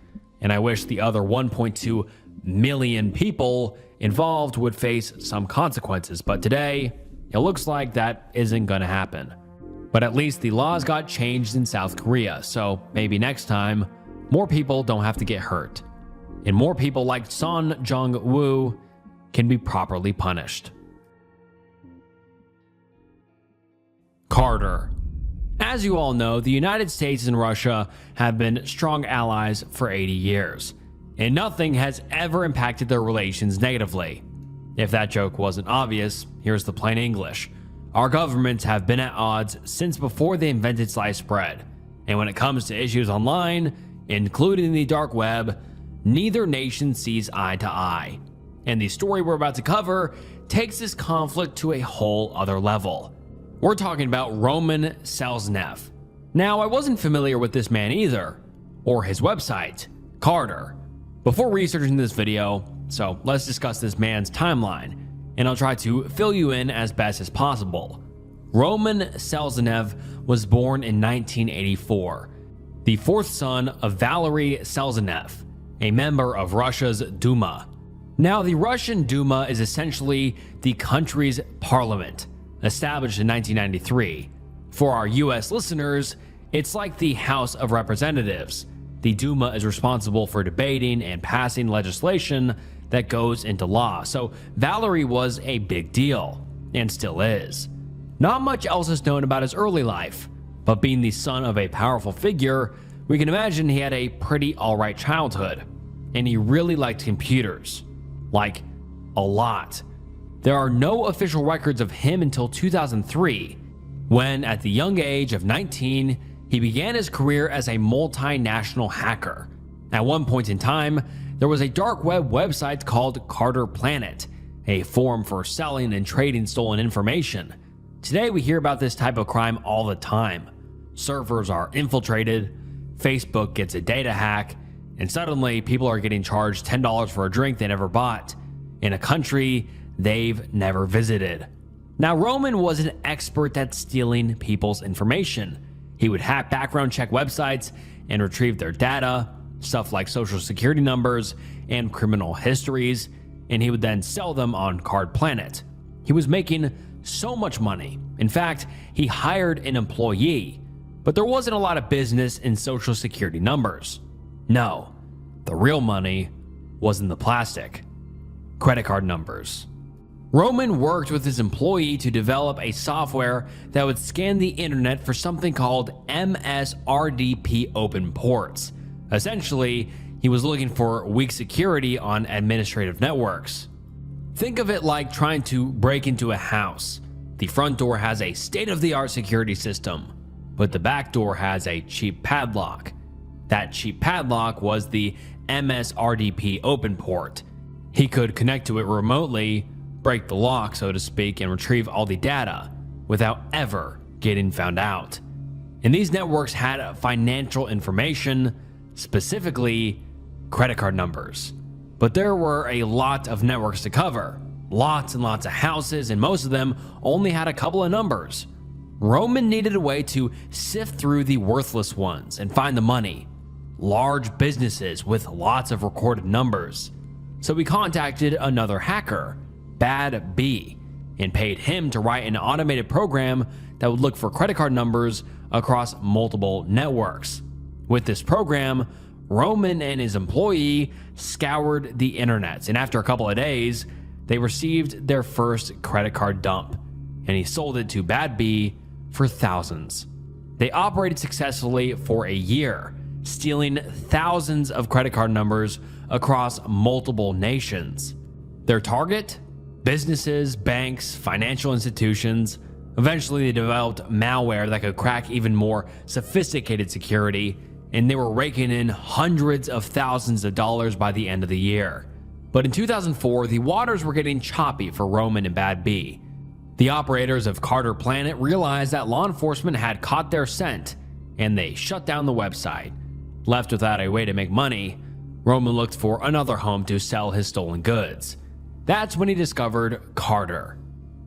[SPEAKER 1] And I wish the other 1.2 million people involved would face some consequences, but today, it looks like that isn't gonna happen. But at least the laws got changed in South Korea, so maybe next time, more people don't have to get hurt. And more people like Son Jung-woo can be properly punished. Carter. As you all know, the United States and Russia have been strong allies for 80 years, and nothing has ever impacted their relations negatively. If that joke wasn't obvious, here's the plain English. Our governments have been at odds since before they invented sliced bread, and when it comes to issues online, including the dark web, neither nation sees eye to eye. And the story we're about to cover takes this conflict to a whole other level. We're talking about Roman Selznev. Now, I wasn't familiar with this man either, or his website, Carter, before researching this video, so let's discuss this man's timeline, and I'll try to fill you in as best as possible. Roman Selznev was born in 1984, the fourth son of Valery Selznev, a member of Russia's Duma. Now, the Russian Duma is essentially the country's parliament, established in 1993. For our US listeners, it's like the House of Representatives. The Duma is responsible for debating and passing legislation that goes into law, so Valery was a big deal, and still is. Not much else is known about his early life, but being the son of a powerful figure, we can imagine he had a pretty alright childhood, and he really liked computers. Like, a lot. There are no official records of him until 2003, when at the young age of 19, he began his career as a multinational hacker. At one point in time, there was a dark web website called Carter Planet, a forum for selling and trading stolen information. Today we hear about this type of crime all the time. Servers are infiltrated, Facebook gets a data hack, and suddenly people are getting charged $10 for a drink they never bought, in a country they've never visited. Now, Roman was an expert at stealing people's information. He would hack background check websites and retrieve their data, stuff like social security numbers and criminal histories, and he would then sell them on Card Planet. He was making so much money. In fact, he hired an employee, but there wasn't a lot of business in social security numbers. No, the real money was in the plastic. Credit card numbers. Roman worked with his employee to develop a software that would scan the internet for something called MSRDP open ports. Essentially, he was looking for weak security on administrative networks. Think of it like trying to break into a house. The front door has a state-of-the-art security system, but the back door has a cheap padlock. That cheap padlock was the MSRDP open port. He could connect to it remotely, break the lock, so to speak, and retrieve all the data without ever getting found out. And these networks had financial information, specifically credit card numbers. But there were a lot of networks to cover, lots and lots of houses, and most of them only had a couple of numbers. Roman needed a way to sift through the worthless ones and find the money. Large businesses with lots of recorded numbers. So he contacted another hacker, Bad B, and paid him to write an automated program that would look for credit card numbers across multiple networks. With this program, Roman and his employee scoured the internet, and after a couple of days, they received their first credit card dump, and he sold it to Bad B for thousands. They operated successfully for a year, stealing thousands of credit card numbers across multiple nations. Their target? Businesses, banks, financial institutions. Eventually, they developed malware that could crack even more sophisticated security, and they were raking in hundreds of thousands of dollars by the end of the year. But in 2004, the waters were getting choppy for Roman and Bad B. The operators of Card Planet realized that law enforcement had caught their scent, and they shut down the website. Left without a way to make money, Roman looked for another home to sell his stolen goods. That's when he discovered Carter.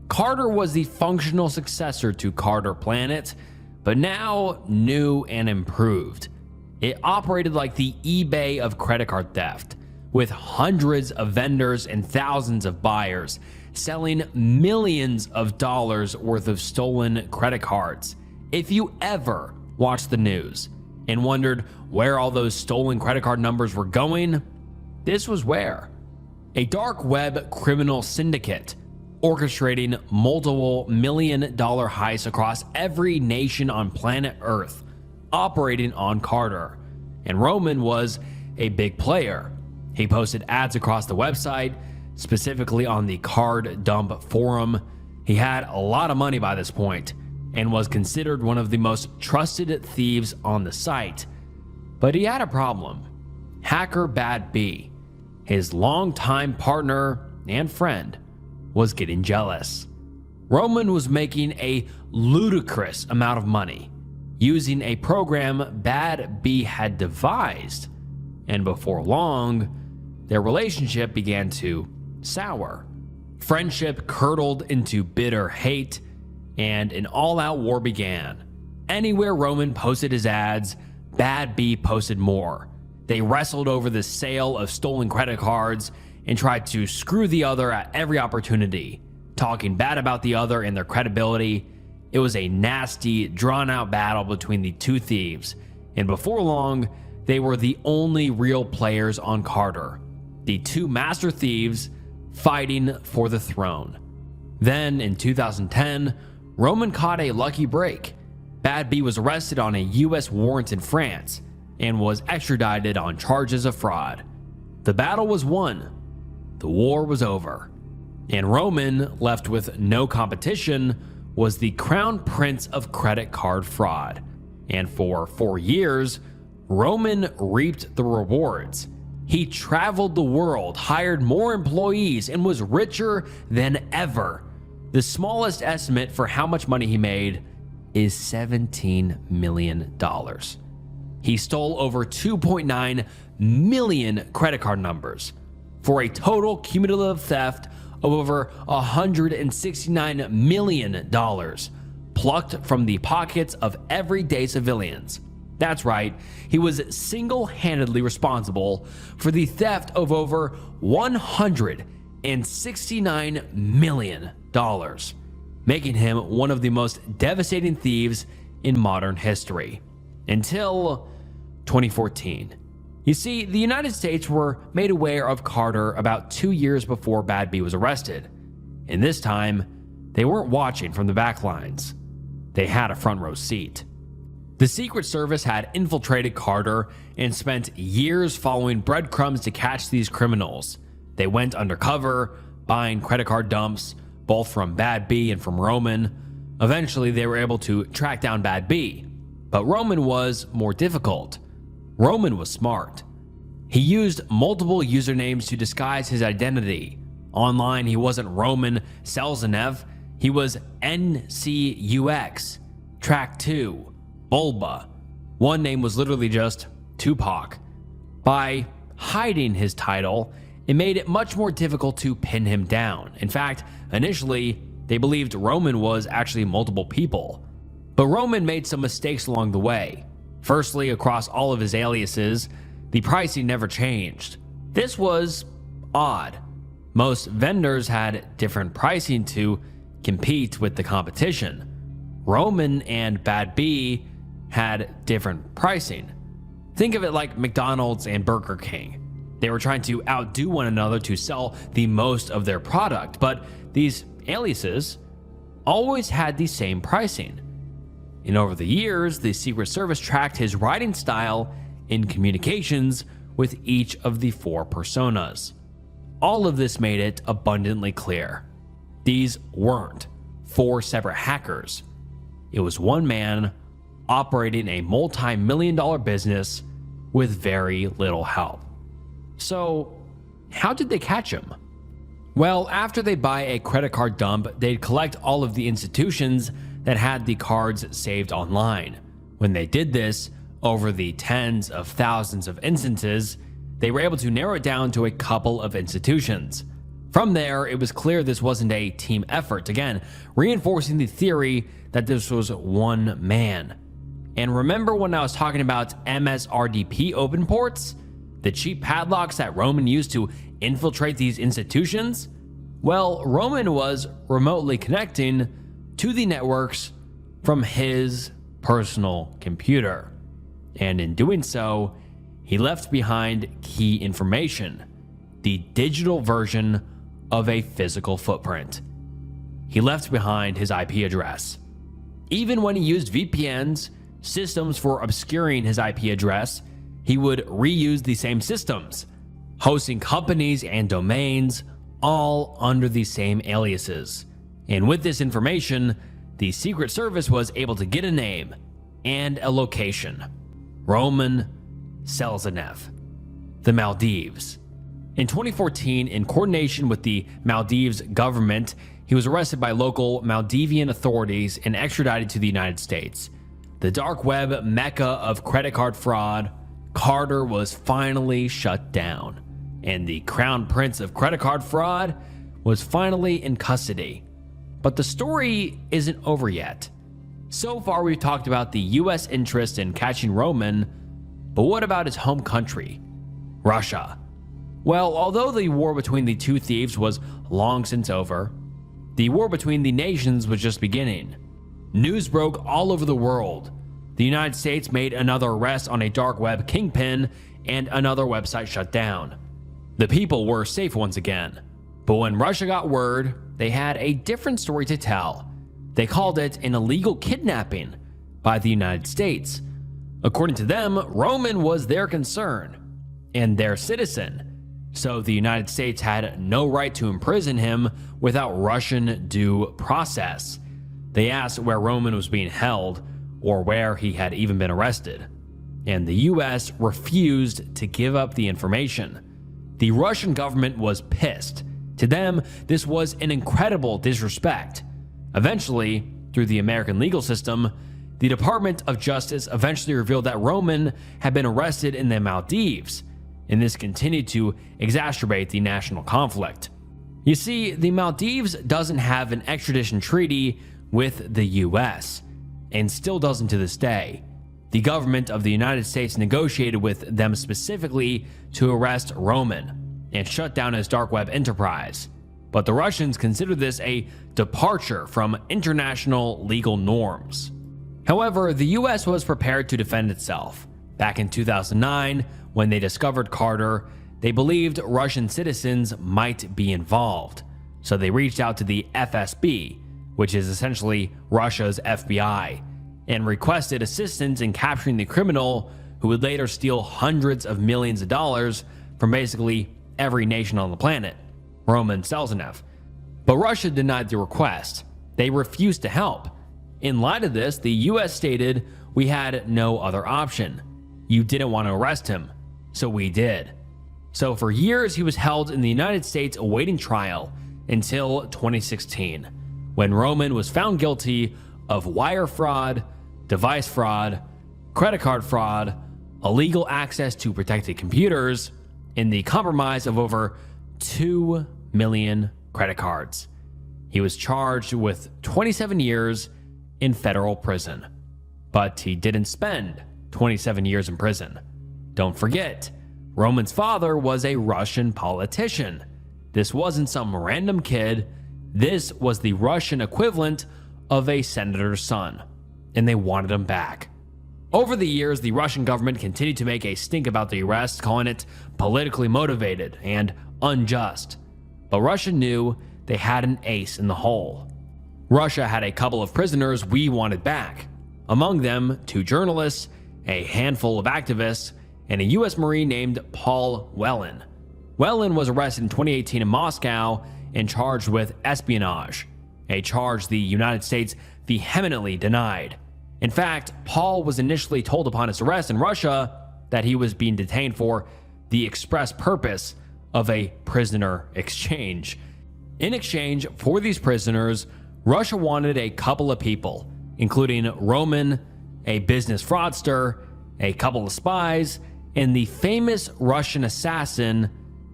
[SPEAKER 1] Carter was the functional successor to Card Planet, but now new and improved. It operated like the eBay of credit card theft, with hundreds of vendors and thousands of buyers selling millions of dollars worth of stolen credit cards. If you ever watched the news and wondered where all those stolen credit card numbers were going, this was where. A dark web criminal syndicate orchestrating multiple million-dollar heists across every nation on planet Earth, operating on Carter. And Roman was a big player. He posted ads across the website, specifically on the Card Dump forum. He had a lot of money by this point and was considered one of the most trusted thieves on the site. But he had a problem. Hacker Bad B, his longtime partner and friend, was getting jealous. Roman was making a ludicrous amount of money using a program Bad B had devised, and before long, their relationship began to sour. Friendship curdled into bitter hate, and an all-out war began. Anywhere Roman posted his ads, Bad B posted more. They wrestled over the sale of stolen credit cards and tried to screw the other at every opportunity, talking bad about the other and their credibility. It was a nasty, drawn-out battle between the two thieves, and before long, they were the only real players on Carter, the two master thieves fighting for the throne. Then, in 2010, Roman caught a lucky break. Bad B was arrested on a US warrant in France and was extradited on charges of fraud. The battle was won. The war was over. And Roman, left with no competition, was the crown prince of credit card fraud. And for 4 years, Roman reaped the rewards. He traveled the world, hired more employees, and was richer than ever. The smallest estimate for how much money he made is $17 million. He stole over 2.9 million credit card numbers for a total cumulative theft of over $169 million, plucked from the pockets of everyday civilians. That's right, he was single-handedly responsible for the theft of over $169 million, making him one of the most devastating thieves in modern history. Until 2014. You see, the United States were made aware of Carter about 2 years before Bad B was arrested. And this time, they weren't watching from the back lines. They had a front row seat. The Secret Service had infiltrated Carter and spent years following breadcrumbs to catch these criminals. They went undercover, buying credit card dumps, both from Bad B and from Roman. Eventually, they were able to track down Bad B. But Roman was more difficult. Roman was smart. He used multiple usernames to disguise his identity. Online, he wasn't Roman Selzanev, he was NCUX, Track 2, Bulba. One name was literally just Tupac. By hiding his title, it made it much more difficult to pin him down. In fact, initially, they believed Roman was actually multiple people. But Roman made some mistakes along the way. Firstly, across all of his aliases, the pricing never changed. This was odd. Most vendors had different pricing to compete with the competition. Roman and Bad B had different pricing. Think of it like McDonald's and Burger King. They were trying to outdo one another to sell the most of their product, but these aliases always had the same pricing. And over the years, the Secret Service tracked his writing style in communications with each of the 4 personas. All of this made it abundantly clear. These weren't 4 separate hackers. It was one man operating a multi-million-dollar business with very little help. So, how did they catch him? Well, after they buy a credit card dump, they'd collect all of the institutions that had the cards saved online. When they did this, over the tens of thousands of instances, they were able to narrow it down to a couple of institutions. From there, it was clear this wasn't a team effort, again, reinforcing the theory that this was one man. And remember when I was talking about MSRDP open ports? The cheap padlocks that Roman used to infiltrate these institutions? Well, Roman was remotely connecting to the networks from his personal computer. And in doing so, he left behind key information, the digital version of a physical footprint. He left behind his IP address. Even when he used VPNs, systems for obscuring his IP address, he would reuse the same systems, hosting companies and domains, all under the same aliases. And with this information, the Secret Service was able to get a name and a location: Roman Selzanev, the Maldives. In 2014, in coordination with the Maldives government, he was arrested by local Maldivian authorities and extradited to the United States. The dark web mecca of credit card fraud, Carter was finally shut down, and the crown prince of credit card fraud was finally in custody. But the story isn't over yet. So far, we've talked about the US interest in catching Roman, but what about his home country, Russia? Well, although the war between the two thieves was long since over, the war between the nations was just beginning. News broke all over the world. The United States made another arrest on a dark web kingpin, and another website shut down. The people were safe once again. But when Russia got word, they had a different story to tell. They called it an illegal kidnapping by the United States. According to them, Roman was their concern and their citizen, so the United States had no right to imprison him without Russian due process. They asked where Roman was being held, or where he had even been arrested, and the US refused to give up the information. The Russian government was pissed. To them, this was an incredible disrespect. Eventually, through the American legal system, the Department of Justice eventually revealed that Roman had been arrested in the Maldives, and this continued to exacerbate the national conflict. You see, the Maldives doesn't have an extradition treaty with the US, and still doesn't to this day. The government of the United States negotiated with them specifically to arrest Roman and shut down his dark web enterprise. But the Russians consider this a departure from international legal norms. However, the US was prepared to defend itself. Back in 2009, when they discovered Carter, they believed Russian citizens might be involved. So they reached out to the FSB, which is essentially Russia's FBI, and requested assistance in capturing the criminal who would later steal hundreds of millions of dollars from basically every nation on the planet, Roman Selznev. But Russia denied the request. They refused to help. In light of this, the US stated, "We had no other option. You didn't want to arrest him, so we did." So for years, he was held in the United States awaiting trial until 2016, when Roman was found guilty of wire fraud, device fraud, credit card fraud, illegal access to protected computers, and the compromise of over 2 million credit cards. He was charged with 27 years in federal prison, but he didn't spend 27 years in prison. Don't forget, Roman's father was a Russian politician. This wasn't some random kid. This was the Russian equivalent of a senator's son, and they wanted him back. Over the years, the Russian government continued to make a stink about the arrest, calling it politically motivated and unjust. But Russia knew they had an ace in the hole. Russia had a couple of prisoners we wanted back. Among them, 2 journalists, a handful of activists, and a US Marine named Paul Whelan. Whelan was arrested in 2018 in Moscow and charged with espionage, a charge the United States vehemently denied. In fact, Paul was initially told upon his arrest in Russia that he was being detained for the express purpose of a prisoner exchange. In exchange for these prisoners, Russia wanted a couple of people, including Roman, a business fraudster, a couple of spies, and the famous Russian assassin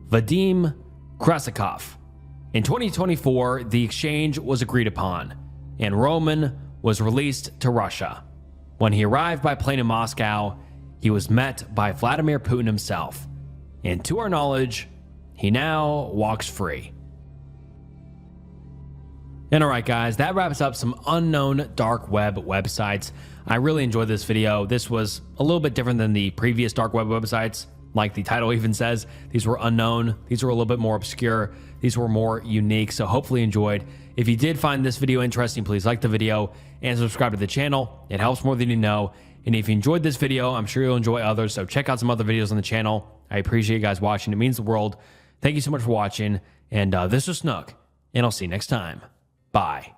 [SPEAKER 1] Vadim Krasikov. In 2024, the exchange was agreed upon, and Roman was released to Russia. When he arrived by plane in Moscow, he was met by Vladimir Putin himself, and to our knowledge, he now walks free. And alright guys, that wraps up some unknown dark web websites. I really enjoyed this video. This was a little bit different than the previous dark web websites. Like the title even says, these were unknown. These were a little bit more obscure. These were more unique, so hopefully you enjoyed. If you did find this video interesting, please like the video and subscribe to the channel. It helps more than you know. And if you enjoyed this video, I'm sure you'll enjoy others, so check out some other videos on the channel. I appreciate you guys watching. It means the world. Thank you so much for watching, and this was Snook, and I'll see you next time. Bye.